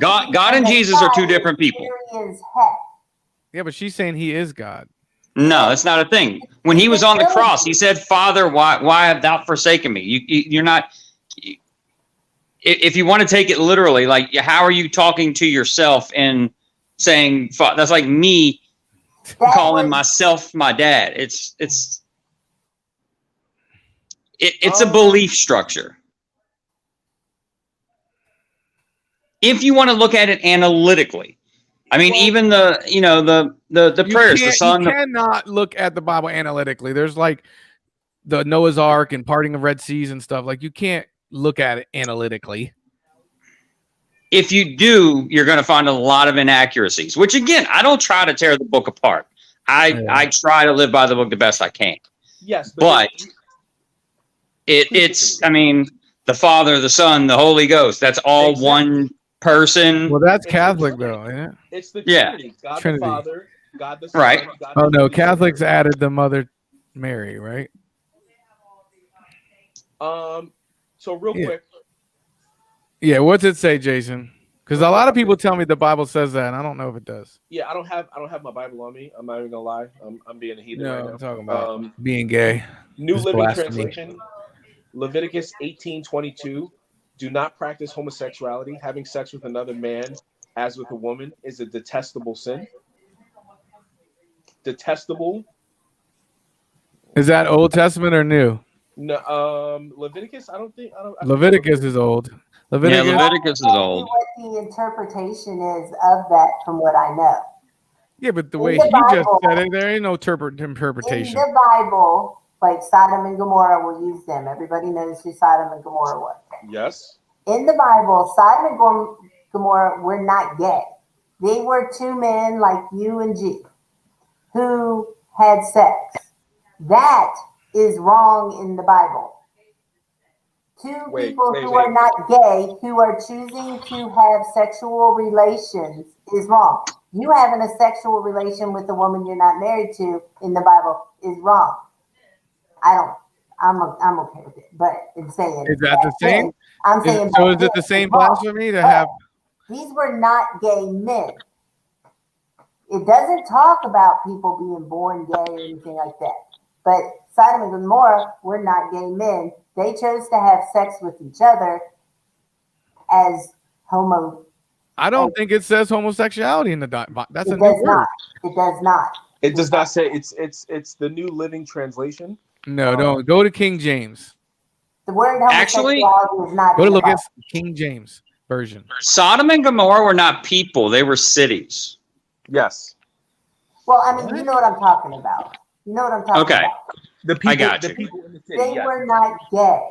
God and Jesus are two different people. Scary as heck. Yeah, but she's saying he is God. No, that's not a thing. When he was on the cross, he said, "Father, why have thou forsaken me?" You're not. If you want to take it literally, like how are you talking to yourself and saying that's like me That calling was- myself my dad. It's a belief structure. If you want to look at it analytically, I mean, even the prayers, the son. You cannot look at the Bible analytically. There's like the Noah's Ark and parting of Red Seas and stuff. Like you can't look at it analytically. If you do, you're going to find a lot of inaccuracies. Which again, I don't try to tear the book apart. I try to live by the book the best I can. Yes, But it's I mean, the Father, the Son, the Holy Ghost. That's all one person. Well, that's Catholic though, isn't it? it's the Yeah. Trinity. God Trinity. the Father, God the Son, Right. God Oh the no, Holy Catholics Spirit. added the Mother Mary, right? So real Yeah. quick, Yeah, what's it say, Jason? Because a lot of people tell me the Bible says that, and I don't know if it does. yeah, I don't have my Bible on me. I'm not even gonna lie. I'm being a heathen right No, now. I'm talking about Um, being gay. New It's Living blasphemy. Translation, Leviticus 18:22. Do not practice homosexuality. Having sex with another man as with a woman is a detestable sin. Detestable. Is that Old Testament or New? No, Leviticus. I don't. Leviticus is old. Yeah, Leviticus. Leviticus is old. What the interpretation is of that, from what I know. Yeah, but the In way the he just Bible- said it, there ain't no In interpretation. the Bible, like Sodom and Gomorrah, we'll use them. Everybody knows who Sodom and Gomorrah was. Yes. In the Bible, Sodom and Gomorrah were not gay. They were two men like you and G who had sex. That is wrong in the Bible. Two people who are not gay, who are choosing to have sexual relations, is wrong. You having a sexual relation with a woman you're not married to in the Bible is wrong. I'm okay with it, but in saying Is that the same? I'm saying So is back it the then same it's wrong. blasphemy to have? These were not gay men. It doesn't talk about people being born gay or anything like that. But Sodom and Gomorrah were not gay men. They chose to have sex with each other as homo. I don't think it says homosexuality in the that's a It new does word. not. It does not. It does not say. It's the New Living Translation. No, don't go to King James. The word Actually, homosexuality is not. Go to in the look at Bible. King James version. Sodom and Gomorrah were not people; they were cities. Yes. Well, I mean, you know what I'm talking about. You know what I'm talking Okay. about. The people. I got the you. people in the city. They yes. were not gay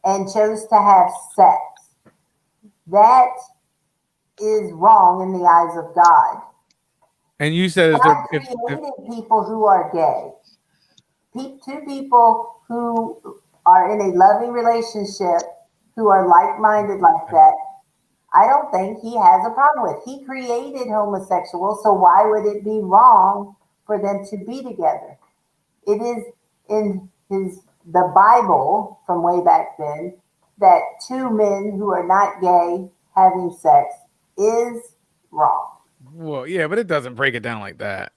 and chose to have sex. That is wrong in the eyes of God. And you said is God there, created people who are gay. Two people who are in a loving relationship, who are like-minded like that, I don't think he has a problem with. He created homosexuals, so why would it be wrong for them to be together? It is in the Bible from way back then that two men who are not gay having sex is wrong. well, yeah, but it doesn't break it down like that.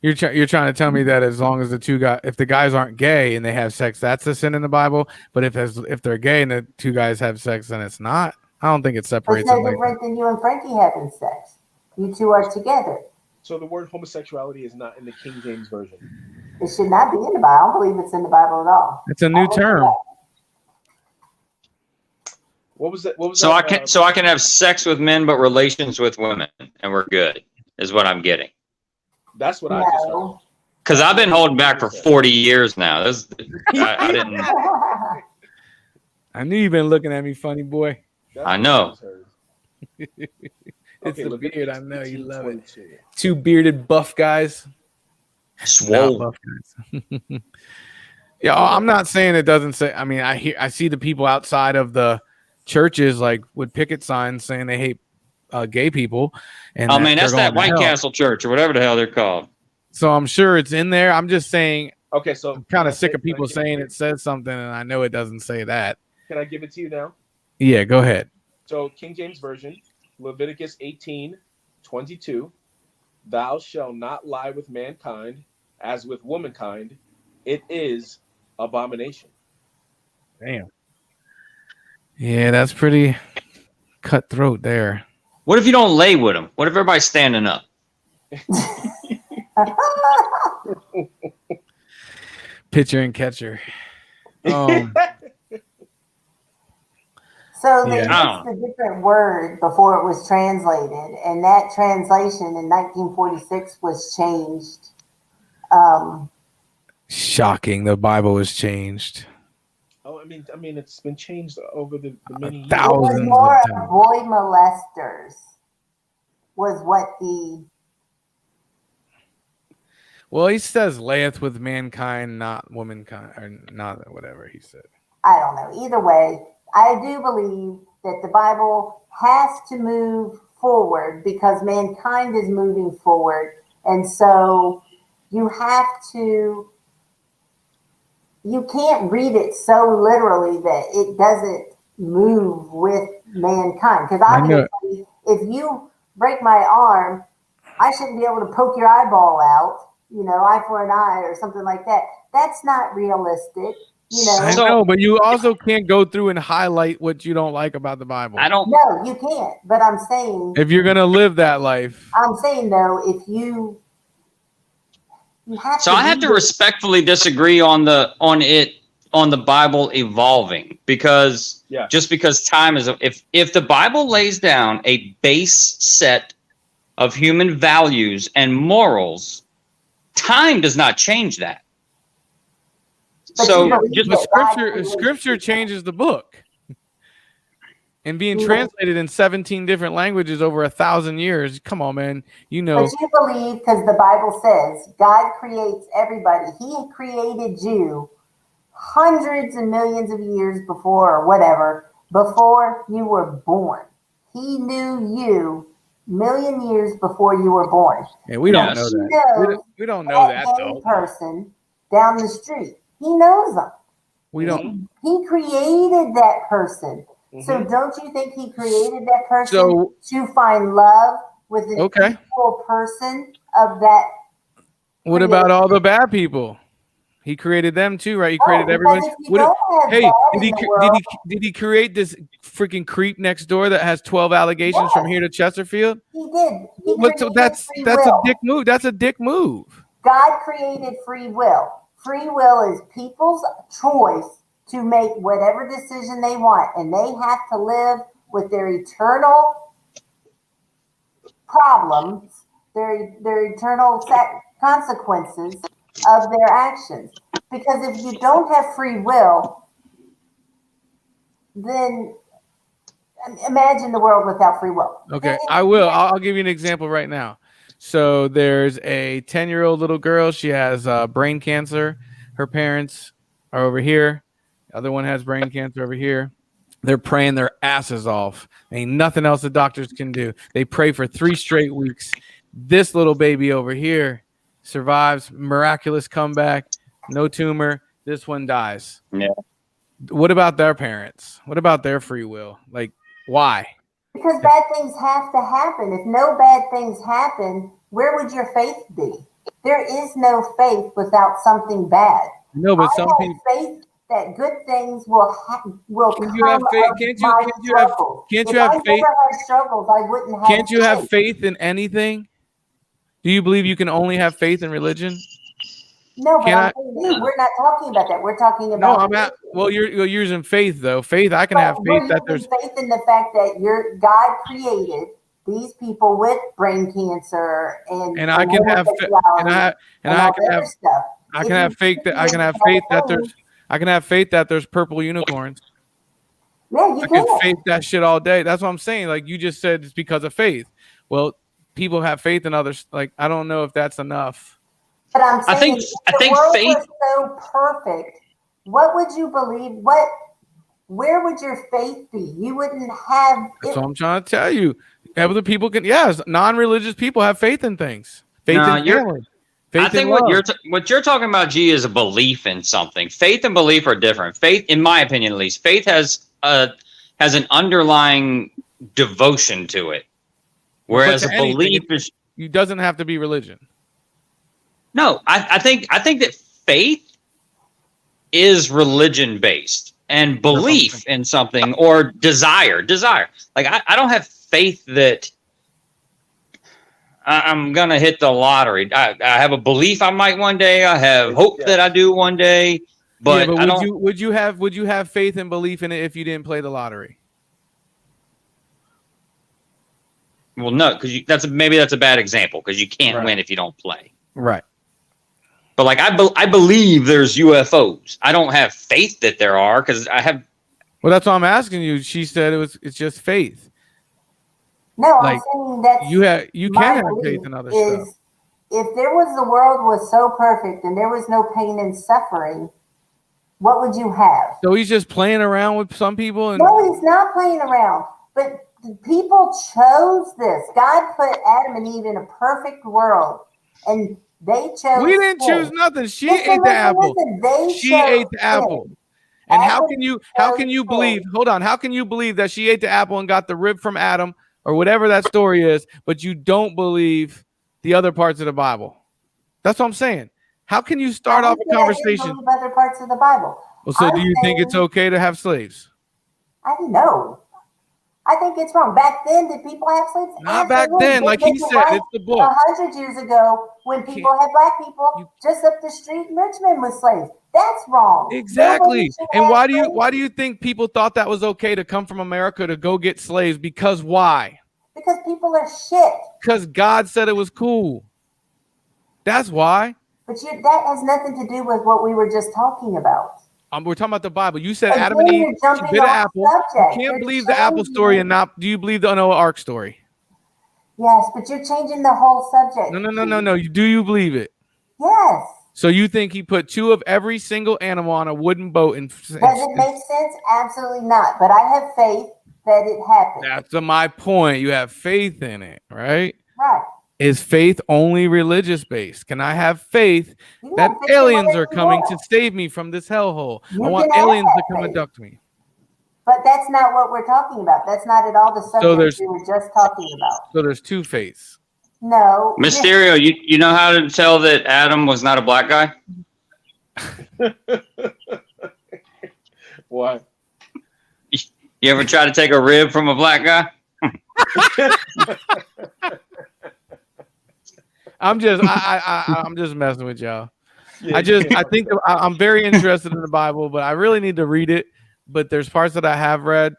You're trying to tell me that as long as if the guys aren't gay and they have sex, that's a sin in the Bible. But if they're gay and the two guys have sex, then it's not. I don't think it It's separates no them. Like different than you and Frankie having sex. You two are together. So the word homosexuality is not in the King James version. It should not be in the Bible. I don't believe it's in the Bible at all. it's a new term. What was that? What was So that? I can have sex with men, but relations with women, and we're good. Is what I'm getting. That's what I just heard. No. Because I've been holding back for 40 years now. I didn't. I knew you've been looking at me, funny boy. That's I what know. just heard. It's the Leviticus beard. I know you love it. 18:22. Two bearded buff guys. Swole. Not buff guys. Yeah, I'm not saying it doesn't say. I mean, I see the people outside of the churches like with picket signs saying they hate gay people. And Oh man, they're that's that going to White hell. Castle Church or whatever the hell they're called. So I'm sure it's in there. I'm just saying. Okay, so I'm kind of sick of people saying it says something, and I know it doesn't say that. Can I give it to you now? Yeah, go ahead. So King James Version, Leviticus 18:22. Thou shalt not lie with mankind as with womankind. It is abomination. Damn. Yeah, that's pretty cutthroat there. What if you don't lay with them? What if everybody's standing up? Pitcher and catcher. So they Yeah. used a different word before it was translated, and that translation in 1946 was changed. Shocking. The Bible was changed. Oh, I mean, it's been changed over the many years. It was Thousands more of of times. boy molesters was what the Well, he says layeth with mankind, not womankind, or not whatever he said. I don't know. Either way, I do believe that the Bible has to move forward because mankind is moving forward. And so you have to, you can't read it so literally that it doesn't move with mankind. Because I know. obviously, if you break my arm, I shouldn't be able to poke your eyeball out, eye for an eye or something like that. That's not realistic. I know, but you also can't go through and highlight what you don't like about the Bible. No, you can't. But I'm saying, If you're gonna live that life. I'm saying though, if you have So to I have to read it. respectfully disagree on the Bible evolving because just because time is if the Bible lays down a base set of human values and morals, time does not change that. But So you believe just that God Scripture changes the book. And being translated in 17 different languages over 1,000 years. Come on, man. But you believe because the Bible says God creates everybody. He created you hundreds and millions of years before or whatever, before you were born. He knew you million years before you were born. Yeah, we don't know that. We don't know that gay though. person down the street. He knows them. We don't. He created that person. So don't you think he created that person to find love with an equal person of that? What about all the bad people? He created them too, right? He created everyone. Did he create this freaking creep next door that has 12 allegations from here to Chesterfield? He did. That's a dick move. That's a dick move. God created free will. Free will is people's choice to make whatever decision they want, and they have to live with their eternal problems, their eternal consequences of their actions. Because if you don't have free will, then imagine the world without free will. Okay, I will. I'll give you an example right now. So there's a 10-year-old little girl. She has brain cancer. Her parents are over here. The other one has brain cancer over here. They're praying their asses off. Ain't nothing else the doctors can do. They pray for 3 straight weeks. This little baby over here survives, miraculous comeback, no tumor. This one dies. Yeah. What about their parents? What about their free will? Like, why? Because bad things have to happen. If no bad things happen, where would your faith be? There is no faith without something bad. No, but I some have people. faith that good things will Can you have faith? Can't you have faith? If I never had struggles, I wouldn't have. Can't you have faith in anything? Do you believe you can only have faith in religion? No, but we're not talking about that. We're talking about. No, I'm not. Well, you're using faith though. Faith, I can have faith that there's faith in the fact that God created these people with brain cancer and I can have faith that there's purple unicorns. Yeah, I can faith that shit all day. That's what I'm saying. Like you just said, it's because of faith. Well, people have faith in others. Like I don't know if that's enough. But I'm saying, I think faith was so perfect. What would you believe? Where would your faith be? You wouldn't have. That's what I'm trying to tell you. Other people can, yes, non-religious people have faith in things. Faith in family. I think what you're talking about, G, is a belief in something. Faith and belief are different. Faith, in my opinion at least, faith has an underlying devotion to it, whereas a belief is. It doesn't have to be religion. No, I think that faith is religion based and belief in something or desire. Like I don't have faith that I'm gonna hit the lottery. I have a belief I might one day. I have hope that I do one day. But, yeah, I don't. would you have faith and belief in it if you didn't play the lottery? Well, no, because maybe that's a bad example because you can't Right. win if you don't play. Right. But like I believe there's UFOs. I don't have faith that there are because I have. Well, that's why I'm asking you. She said it's just faith. No, Like, I'm saying that you my can have belief faith in other stuff. is if there was the world was so perfect and there was no pain and suffering, what would you have? So he's just playing around with some people, and No, he's not playing around. But people chose this. God put Adam and Eve in a perfect world, and they chose. we didn't sin. choose nothing. She Listen, ate the apple. listen, they She chose ate the apple. sin. And how Adam can you chose believe? sin. Hold on. How can you believe that she ate the apple and got the rib from Adam or whatever that story is, but you don't believe the other parts of the Bible? That's what I'm saying. How can you start I off didn't a say I didn't conversation? believe other parts of the Bible. Well, so I'm do you think it's saying- okay to have slaves? I don't know. I think it's wrong. Back then, did people have slaves? Not back Absolutely. then, like They he did said, right it's the book. 100 years ago, when people had black people just up the street in Richmond with slaves. That's wrong. Exactly. Nobody should And have why do slaves you think people thought that was okay to come from America to go get slaves? Because why? Because people are shit. Because God said it was cool. That's why. But that has nothing to do with what we were just talking about. We're talking about the Bible. You said Again, Adam and Eve you're jumping bit an off apple. subject. You You're can't believe the apple changing- story and not. Do you believe the Noah Ark story? Yes, but you're changing the whole subject. No. Do you believe it? Yes. So you think he put two of every single animal on a wooden boat and Does it make sense? Absolutely not. But I have faith that it happened. that's my point. You have faith in it, right? Right. Is faith only religious based? Can I have faith You that have faith in aliens whatever are you coming want. to save me from this hellhole? You I want can have aliens that to come faith. abduct me. But that's not what we're talking about. That's not at all the subject there's- we were just talking about. So there's two faiths. No. Mysterio, you know how to tell that Adam was not a black guy? Why? You ever try to take a rib from a black guy? I'm just messing with y'all. I think I'm very interested in the Bible, but I really need to read it. But there's parts that I have read,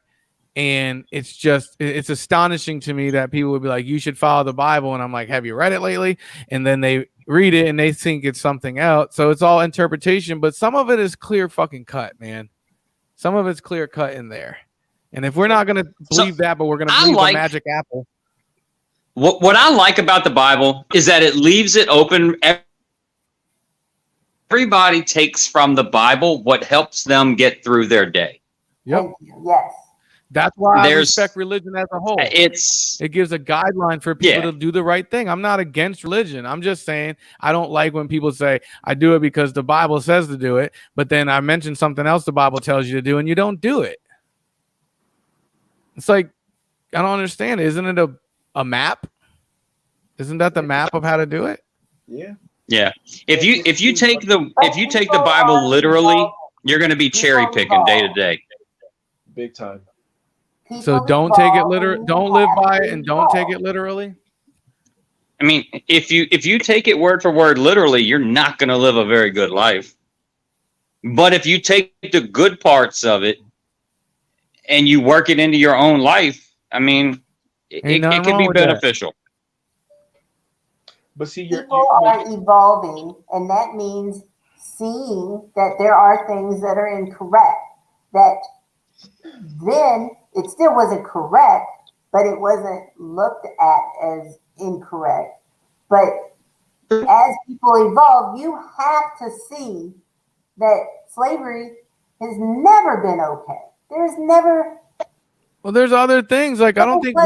and it's astonishing to me that people would be like, you should follow the Bible. And I'm like, have you read it lately? And then they read it and they think it's something else. So it's all interpretation, but some of it is clear fucking cut, man. Some of it's clear cut in there. And if we're not going to believe that, but we're going to believe the magic apple. What I like about the Bible is that it leaves it open. Everybody takes from the Bible what helps them get through their day. Yep. Yes. That's why I There's- respect religion as a whole. It gives a guideline for people Yeah. to do the right thing. I'm not against religion. I'm just saying I don't like when people say I do it because the Bible says to do it, but then I mention something else the Bible tells you to do and you don't do it. It's like, I don't understand. Isn't it a map? Isn't that the map of how to do it? Yeah. Yeah. If you take the Bible literally, you're going to be cherry picking day to day. Big time. So don't take it literally. Don't live by it and don't take it literally. I mean, if you take it word for word literally, you're not going to live a very good life. But if you take the good parts of it and you work it into your own life, I mean, it nothing can wrong be with that. beneficial. But see, People are evolving, and that means seeing that there are things that are incorrect. That then it still wasn't correct, but it wasn't looked at as incorrect. But as people evolve, you have to see that slavery has never been okay. There's never. Well, there's other things like I don't think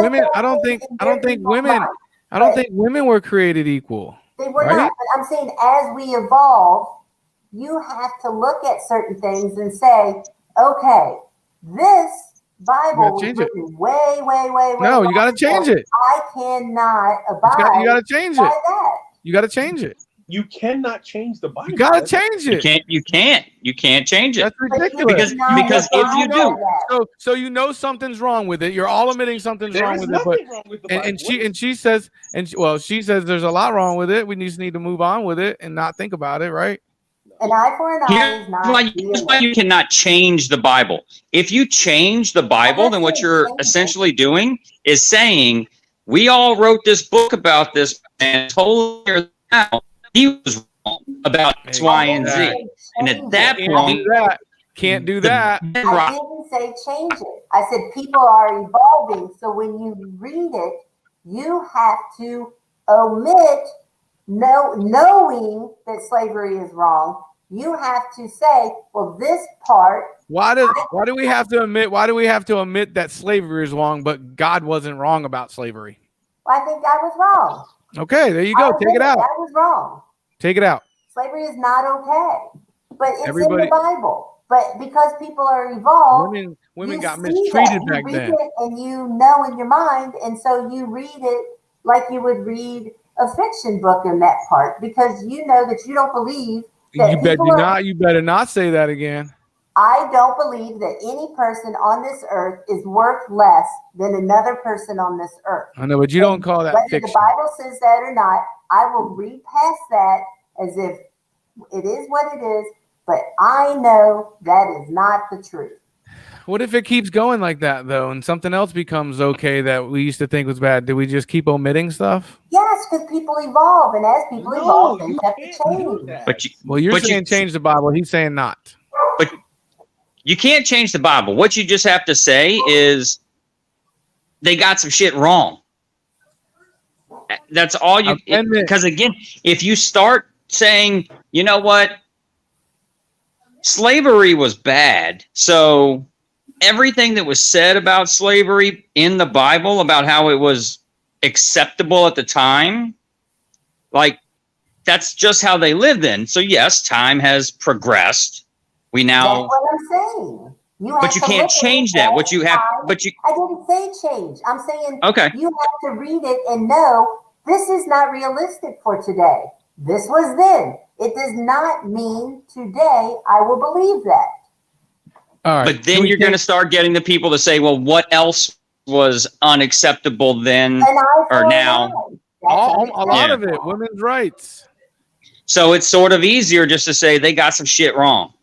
women were created equal. They were right? not. But I'm saying as we evolve, you have to look at certain things and say, okay, this Bible was change it. written way. No, you got to change it. I cannot abide You got to change by it. that. You got to change it. You cannot change the Bible. You gotta change You it. You can't change it. That's ridiculous. Because if you do, So you know something's wrong with it. You're all admitting something's There wrong is with it, nothing but wrong with the Bible. and she says she says there's a lot wrong with it. We just need to move on with it and not think about it, right? An eye for an eye is not. here's why you cannot change the Bible. If you change the Bible, then what you're essentially doing is saying, we all wrote this book about this and told her now he was wrong about X, Y, and Z. And at that point, Can't do that. I didn't say change it. I said people are evolving. So when you read it, you have to omit knowing that slavery is wrong. You have to say, well, this part. Why do we have to admit? Why do we have to admit that slavery is wrong, but God wasn't wrong about slavery? Well, I think God was wrong. Okay, there you go. Take it out. God was wrong. Take it out. Slavery is not okay, but it's in Everybody- the Bible. But because people are evolved, Women you got see mistreated that. back you then. read it and you know in your mind, and so you read it like you would read a fiction book in that part, because you know that you don't believe that You better not say that again. I don't believe that any person on this earth is worth less than another person on this earth. I know, but you don't call that Whether fiction. the Bible says that or not, I will read past that as if it is what it is, but I know that is not the truth. What if it keeps going like that though, and something else becomes okay that we used to think was bad? Do we just keep omitting stuff? Yes, because people evolve, and as people evolve, things have to change. but You're saying change the Bible. He's saying not. But you can't change the Bible. What you just have to say is they got some shit wrong. That's all you. Because again, if you start saying, you know what, slavery was bad, so everything that was said about slavery in the Bible, about how it was acceptable at the time, like that's just how they lived then. So yes, time has progressed. We now. That's what I'm saying. But you can't change that. What you have, I didn't say change. I'm saying you have to read it and know this is not realistic for today. This was then. It does not mean today I will believe that. All right. But then you're going to start getting the people to say, well, what else was unacceptable then or now? A lot of it, women's rights. So it's sort of easier just to say they got some shit wrong.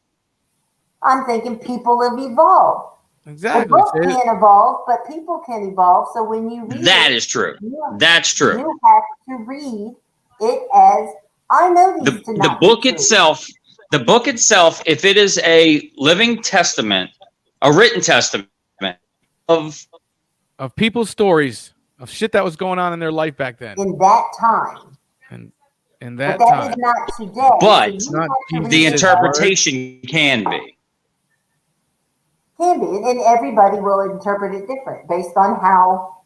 I'm thinking people have evolved. Exactly. The book can't evolve, but people can evolve. So when you read that is true. That's true. You have to read it as I know these to not the book itself. The book itself, if it is a living testament, a written testament of people's stories of shit that was going on in their life back then. In that time. In that but that time. is not today. But So the interpretation can be. Can be, and everybody will interpret it different based on how.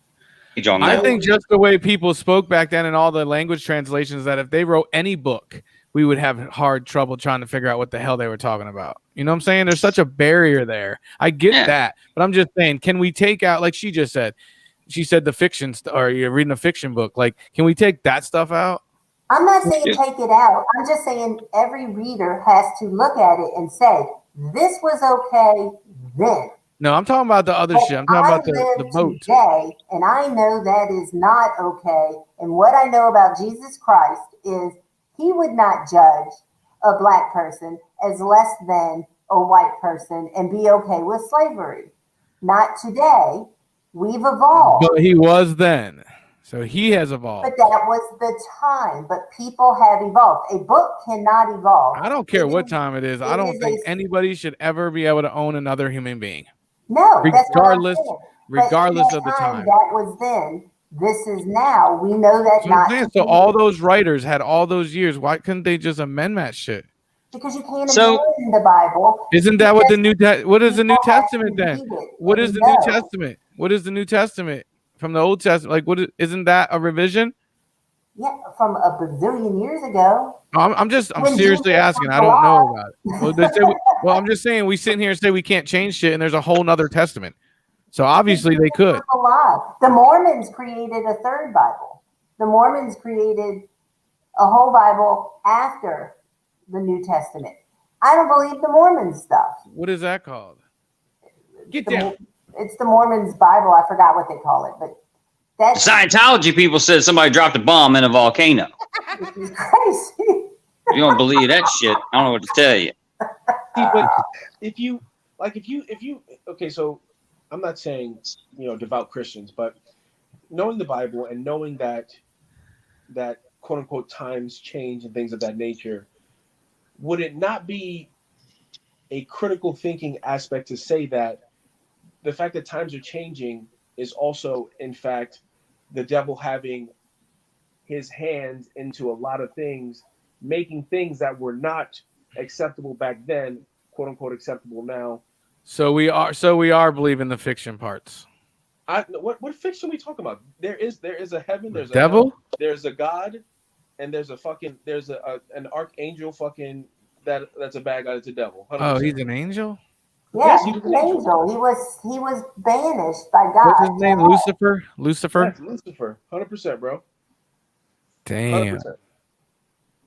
I think just the way people spoke back then and all the language translations, that if they wrote any book, we would have hard trouble trying to figure out what the hell they were talking about. You know what I'm saying? There's such a barrier there. I get that, but I'm just saying, can we take out, like she just said, she said the fiction, or you're reading a fiction book. Like, can we take that stuff out? I'm not saying take it out. I'm just saying every reader has to look at it and say, this was okay then. No, I'm talking about the other shit. I'm talking about the boat. Today, and I know that is not okay. And what I know about Jesus Christ is he would not judge a black person as less than a white person and be okay with slavery. Not today. We've evolved. But he was then. So he has evolved. But that was the time. But people have evolved. A book cannot evolve. I don't care what time it is. I don't think anybody should ever be able to own another human being. No, regardless regardless of the time. That was then. This is now. We know that not. So all those writers had all those years. Why couldn't they just amend that shit? Because you can't amend the Bible. Isn't that what the New what is the New Testament then? What is the New Testament? What is the New Testament from the Old Testament? Like, isn't that a revision? Yeah, from a bazillion years ago. I'm seriously asking. I don't know about it. Well, I'm just saying we sit here and say we can't change shit, and there's a whole nother testament. So obviously they could. The Mormons created a third Bible. The Mormons created a whole Bible after the New Testament. I don't believe the Mormon stuff. What is that called? Get The- down. It's the Mormons' Bible. I forgot what they call it, but that's Scientology people said somebody dropped a bomb in a volcano. crazy. You don't believe that shit. I don't know what to tell you. See, but if you okay, so I'm not saying devout Christians, but knowing the Bible and knowing that quote unquote times change and things of that nature, would it not be a critical thinking aspect to say that the fact that times are changing is also in fact the devil having his hands into a lot of things, making things that were not acceptable back then, quote unquote acceptable now? So we are believing the fiction parts. What fiction are we talking about? There is a heaven, there's a Devil? hell, there's a God, and there's an archangel fucking that's a bad guy, that's a devil. 100%. Oh, he's an angel? Yeah, Yes, he's he was an an angel. angel. He was banished by God. What's his name? Lucifer? Lucifer? Yes, Lucifer, 100%, bro. Damn. 100%.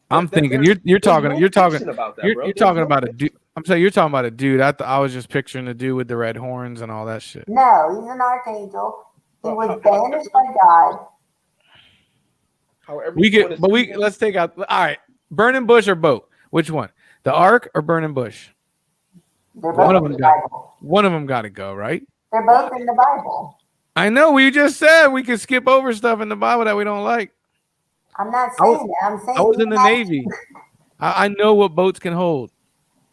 I'm There- thinking there's you're talking no you're talking fiction about that, you're, bro. you're There's talking no about a fiction. dude. I'm saying you're talking about a dude. I was just picturing the dude with the red horns and all that shit. No, he's an archangel. He was banished by God. However, We you wanna get, but see we it. let's take out. All right, burning bush or boat? Which one? The ark or burning bush? They're One both of in them the got. Bible. One of them got to go, right? They're both in the Bible. I know. We just said we could skip over stuff in the Bible that we don't like. I'm not I was- saying that. I'm saying I was you in the have- Navy. I know what boats can hold.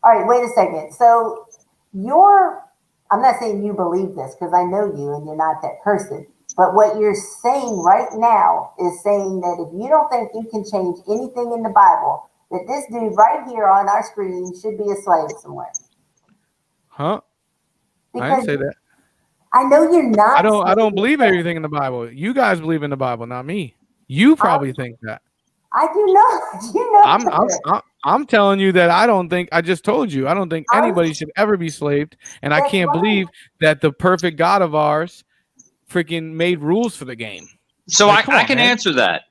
All right, wait a second. So I'm not saying you believe this because I know you and you're not that person. But what you're saying right now is saying that if you don't think you can change anything in the Bible, that this dude right here on our screen should be a slave somewhere. Huh? I Because didn't say that. I know you're not. I don't saying believe that. everything in the Bible. You guys believe in the Bible, not me. You probably think that. I do not. You know. that. I'm telling you that I don't think. I just told you I don't think anybody should ever be slaved, and I That's can't right. believe that the perfect God of ours freaking made rules for the game. So Like, come I on, can man. answer that.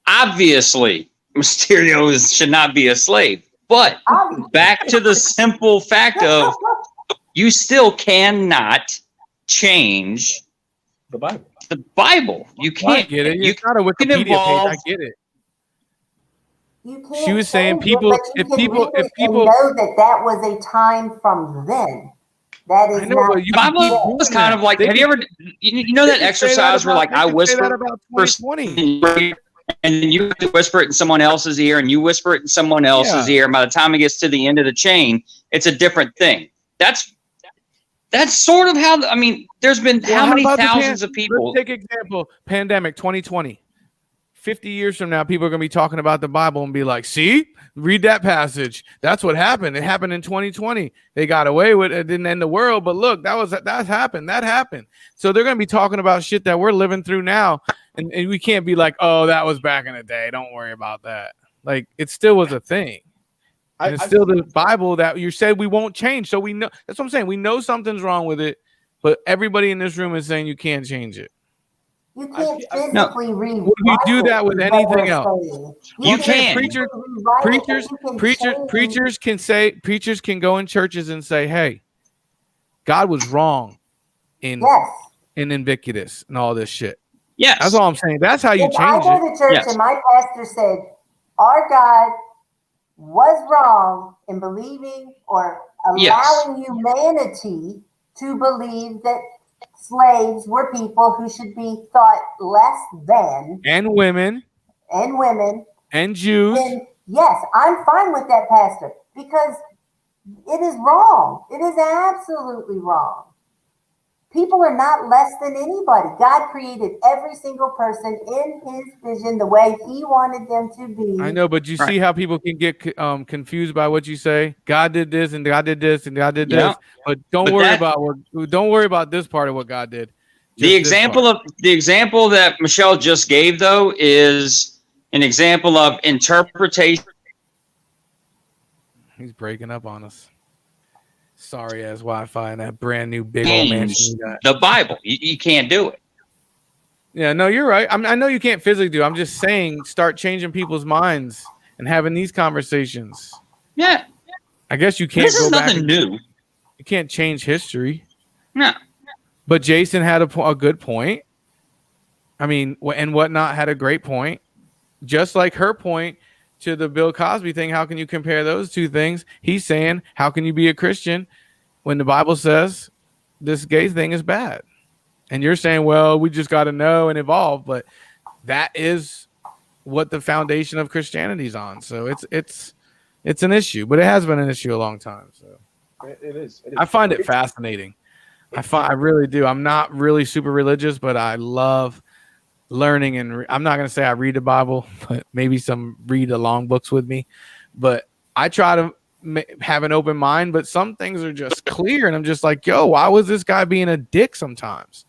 Obviously, Mysterio should not be a slave. But back to the simple fact of you still cannot change the Bible. The Bible. You I can't get it. You It's not a can Wikipedia page. evolve. I get it. You can't She was saying change it, people- but you if can people- read if it people- and know that was a time from then. That is I know, not. but you Bible keep is doing kind that. of like, They have you could- ever, you know that they could say that exercise where about- like they I could say whisper that about for 2020. and then you have to whisper it in someone else's ear and you whisper it in someone else's Yeah. ear. And by the time it gets to the end of the chain, it's a different thing. That's sort of how, I mean, there's been Well, how many about the thousands of people. Let's take example, pandemic 2020. 50 years from now, people are going to be talking about the Bible and be like, see, read that passage. That's what happened. It happened in 2020. They got away with it. It didn't end the world. But look, that happened. That happened. So they're going to be talking about shit that we're living through now. And we can't be like, oh, that was back in the day. Don't worry about that. Like, it still was a thing. And it's still the Bible that you said we won't change. So we know. That's what I'm saying. We know something's wrong with it. But everybody in this room is saying you can't change it. You can't No. physically rewrite. Would we do that with is what anything we're else? saying. You can't can. Preachers, rewrite it, but you can change- preachers can go in churches and say, "Hey, God was wrong in Yes. Invictus and all this shit." Yes. That's all I'm saying. That's how you If I change go it. to church Yes. and my pastor said, our God was wrong in believing or Yes. allowing humanity to believe that slaves were people who should be thought less than, And women and women, and Jews. then yes, I'm fine with that, pastor, because it is wrong. It is absolutely wrong. People are not less than anybody. God created every single person in his vision the way he wanted them to be. I know, but you see how people can get confused by what you say. God did this and God did this and God did this. Yeah. But don't But worry about this part of what God did. The Just this part. the example that Michelle just gave though is an example of interpretation. He's breaking up on us. Sorry ass Wi-Fi and that brand new big old mansion you got. The Bible. You can't do it. Yeah, no, you're right. I know you can't physically do. I'm just saying, start changing people's minds and having these conversations. Yeah. I guess you can't. This is go back nothing new. You can't change history. No. But Jason had a good point. I mean, and Whatnot had a great point. Just like her point to the Bill Cosby thing. How can you compare those two things? He's saying, how can you be a Christian when the Bible says this gay thing is bad? And you're saying, well, we just got to know and evolve. But that is what the foundation of Christianity is on. So it's an issue, but it has been an issue a long time. So It is. I find it fascinating. I really do. I'm not really super religious, but I love learning. And I'm not going to say I read the Bible, but maybe some read along books with me. But I try to have an open mind, but some things are just clear. And I'm just like, yo, why was this guy being a dick sometimes?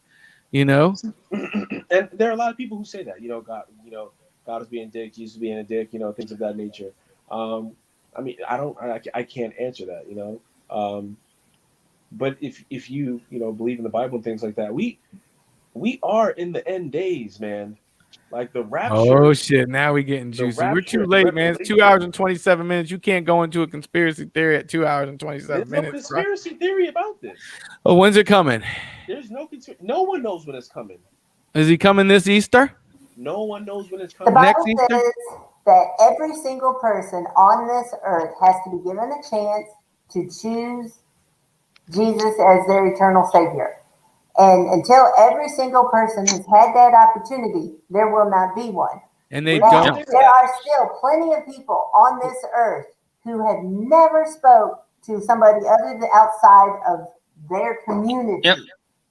You know? And there are a lot of people who say that, God is being a dick, Jesus being a dick, things of that nature. I mean, I can't answer that, but if you believe in the Bible and things like that, we are in the end days, man. Like the rapture. Oh shit! Now we getting juicy. We're too late, man. It's 2 hours and 27 minutes. You can't go into a conspiracy theory at 2 hours and 27 There's minutes. no conspiracy theory about this. Oh, when's it coming? There's no one knows when it's coming. Is he coming this Easter? No one knows when it's The coming. Bible says that every single person on this earth has to be given a chance to choose Jesus as their eternal Savior. And until every single person has had that opportunity, there will not be one. And they Now, don't. there are still plenty of people on this earth who have never spoke to somebody other than outside of their community. Yep.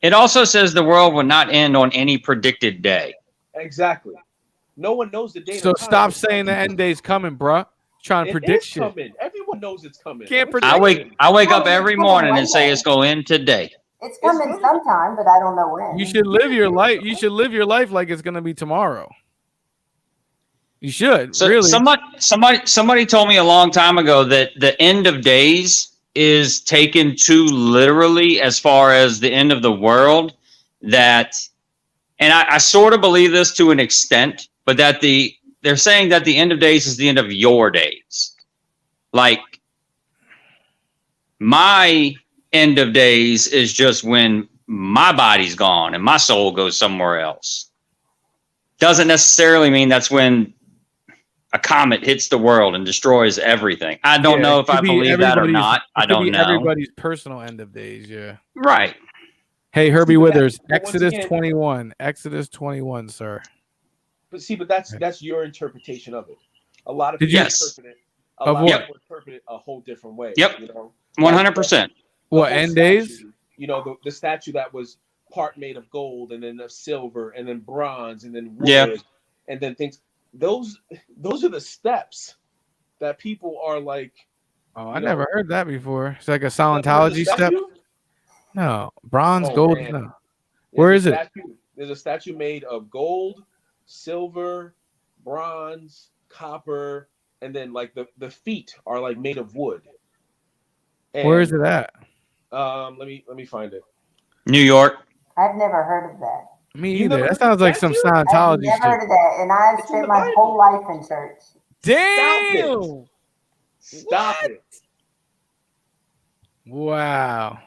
It also says the world will not end on any predicted day. Exactly. No one knows the date. So stop saying the end day's coming, bruh. Trying to predict shit. Coming. Everyone knows it's coming. Can't predict. I wake up every morning and say it's going to end today. It's coming sometime, but I don't know when. You should live your life. You should live your life like it's gonna be tomorrow. You should. So really. Somebody told me a long time ago that the end of days is taken too literally as far as the end of the world. That, and I sort of believe this to an extent, but that they're saying that the end of days is the end of your days. Like my end of days is just when my body's gone and my soul goes somewhere else. Doesn't necessarily mean that's when a comet hits the world and destroys everything. I don't know if I believe that or not. I don't know. Everybody's personal end of days, yeah. Right. Hey, Herbie Withers, once Exodus again- 21. Exodus 21, sir. But that's your interpretation of it. A lot of Did people you- interpret it. A Of lot what? of people interpret it a whole different way. Yep. 100%. What, whole end days? statue, the statue that was part made of gold and then of silver and then bronze and then wood Yeah. and then things. Those are the steps that people are like. Oh, I never heard that before. It's like a Scientology step. Statue? No, bronze, Oh, gold. man. No. Where is it? There's a statue made of gold, silver, bronze, copper, and then like the feet are like made of wood. And, Where is it at? Let me find it. New York. I've never heard of that. Me You either. never That sounds like some I've Scientology never heard shit. of that, and I've It's in spent the my Bible. whole life in church. Damn! Stop it. Wow.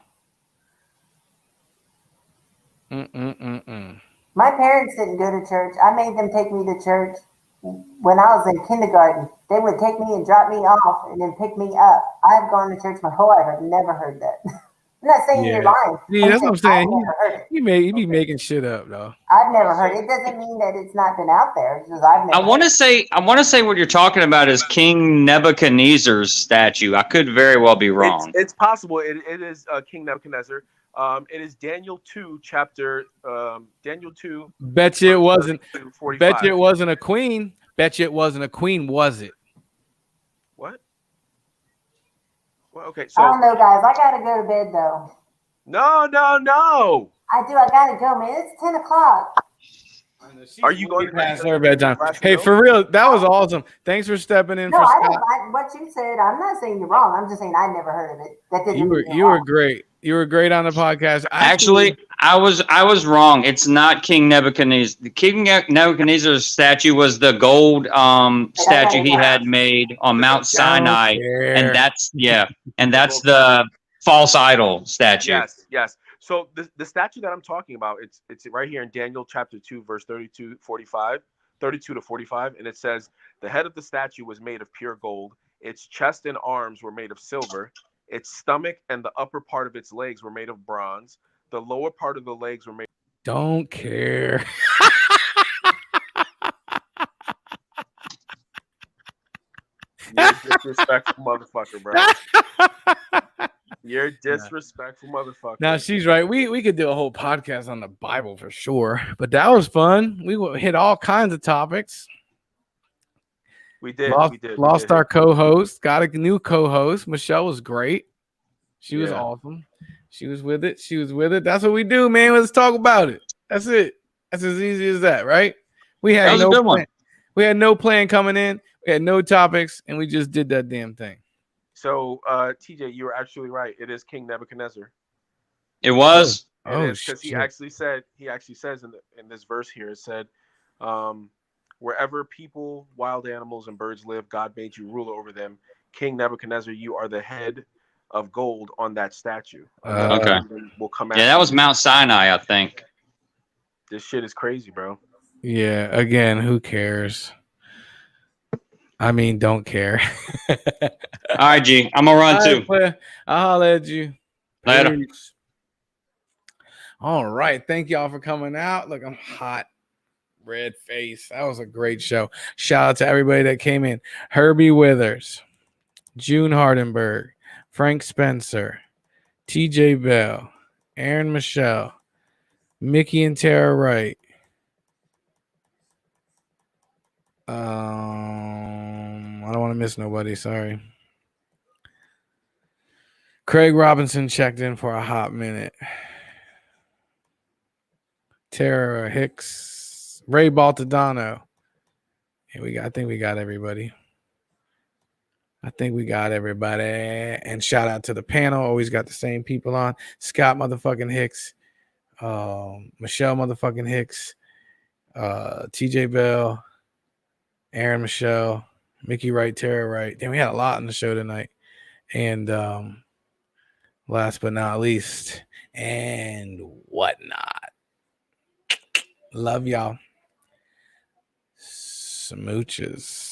Mm-mm-mm-mm. My parents didn't go to church. I made them take me to church when I was in kindergarten. They would take me and drop me off and then pick me up. I've gone to church my whole life. I've never heard that. I'm not saying you're lying. Yeah, that's what I'm saying. I've never heard it. You be making shit up, though. I've never heard it. It doesn't mean that it's not been out there. It's just I've never I want heard to say what you're talking about is King Nebuchadnezzar's statue. I could very well be wrong. It's possible. It is King Nebuchadnezzar. It is Daniel 2 chapter Daniel 2. Bet you it wasn't. 45. Bet you it wasn't a queen. Bet you it wasn't a queen, was it? What? Well, okay, I don't so know, guys. I gotta go to bed though. no. I do. I gotta go, man. It's 10 o'clock. Are you going Past her bedtime. Hey, for real, that was awesome. Thanks for stepping in No, for I don't. Scott. What you said, I'm not saying you're wrong. I'm just saying I never heard of it. That didn't. You mean were you're wrong. great. You were great on the podcast. Actually, I was wrong. It's not King Nebuchadnezzar. The King Nebuchadnezzar's statue was the gold statue he had made on Mount Sinai, and that's the false idol statue. Yes. So the statue that I'm talking about, it's right here in Daniel chapter 2, verse 32 to 45, and it says, the head of the statue was made of pure gold. Its chest and arms were made of silver. Its stomach and the upper part of its legs were made of bronze. The lower part of the legs were made. Don't care. You're a disrespectful motherfucker, bro. You're a disrespectful motherfucker. Now she's right. We could do a whole podcast on the Bible for sure, but that was fun. We hit all kinds of topics. We did. Lost our co-host. Got a new co-host. Michelle was great. She was awesome. She was with it. That's what we do, man. Let's talk about it. That's it. That's as easy as that, right? We had no plan. We had no plan coming in. We had no topics, and we just did that damn thing. So, TJ, you were actually right. It is King Nebuchadnezzar. It was. Because he actually says in this verse here, it said, wherever people, wild animals, and birds live, God made you ruler over them. King Nebuchadnezzar, you are the head of gold on that statue. Okay. We'll come Yeah, that was Mount Sinai, I think. This shit is crazy, bro. Yeah. Again, who cares? I mean, don't care. All right, G. I'm gonna run too. I'll holler at you. Later. Peace. All right. Thank y'all for coming out. Look, I'm hot. Red face. That was a great show. Shout out to everybody that came in. Herbie Withers, June Hardenberg, Frank Spencer, TJ Bell, Aaron Michelle, Mickey and Tara Wright. I don't want to miss nobody. Sorry. Craig Robinson checked in for a hot minute. Tara Hicks, Ray Baltadano. And I think we got everybody. And shout out to the panel. Always got the same people on. Scott motherfucking Hicks. Michelle motherfucking Hicks. TJ Bell. Aaron Michelle. Mickey Wright, Tara Wright. Damn, we had a lot on the show tonight. And last but not least, and whatnot. Love y'all. Smooches.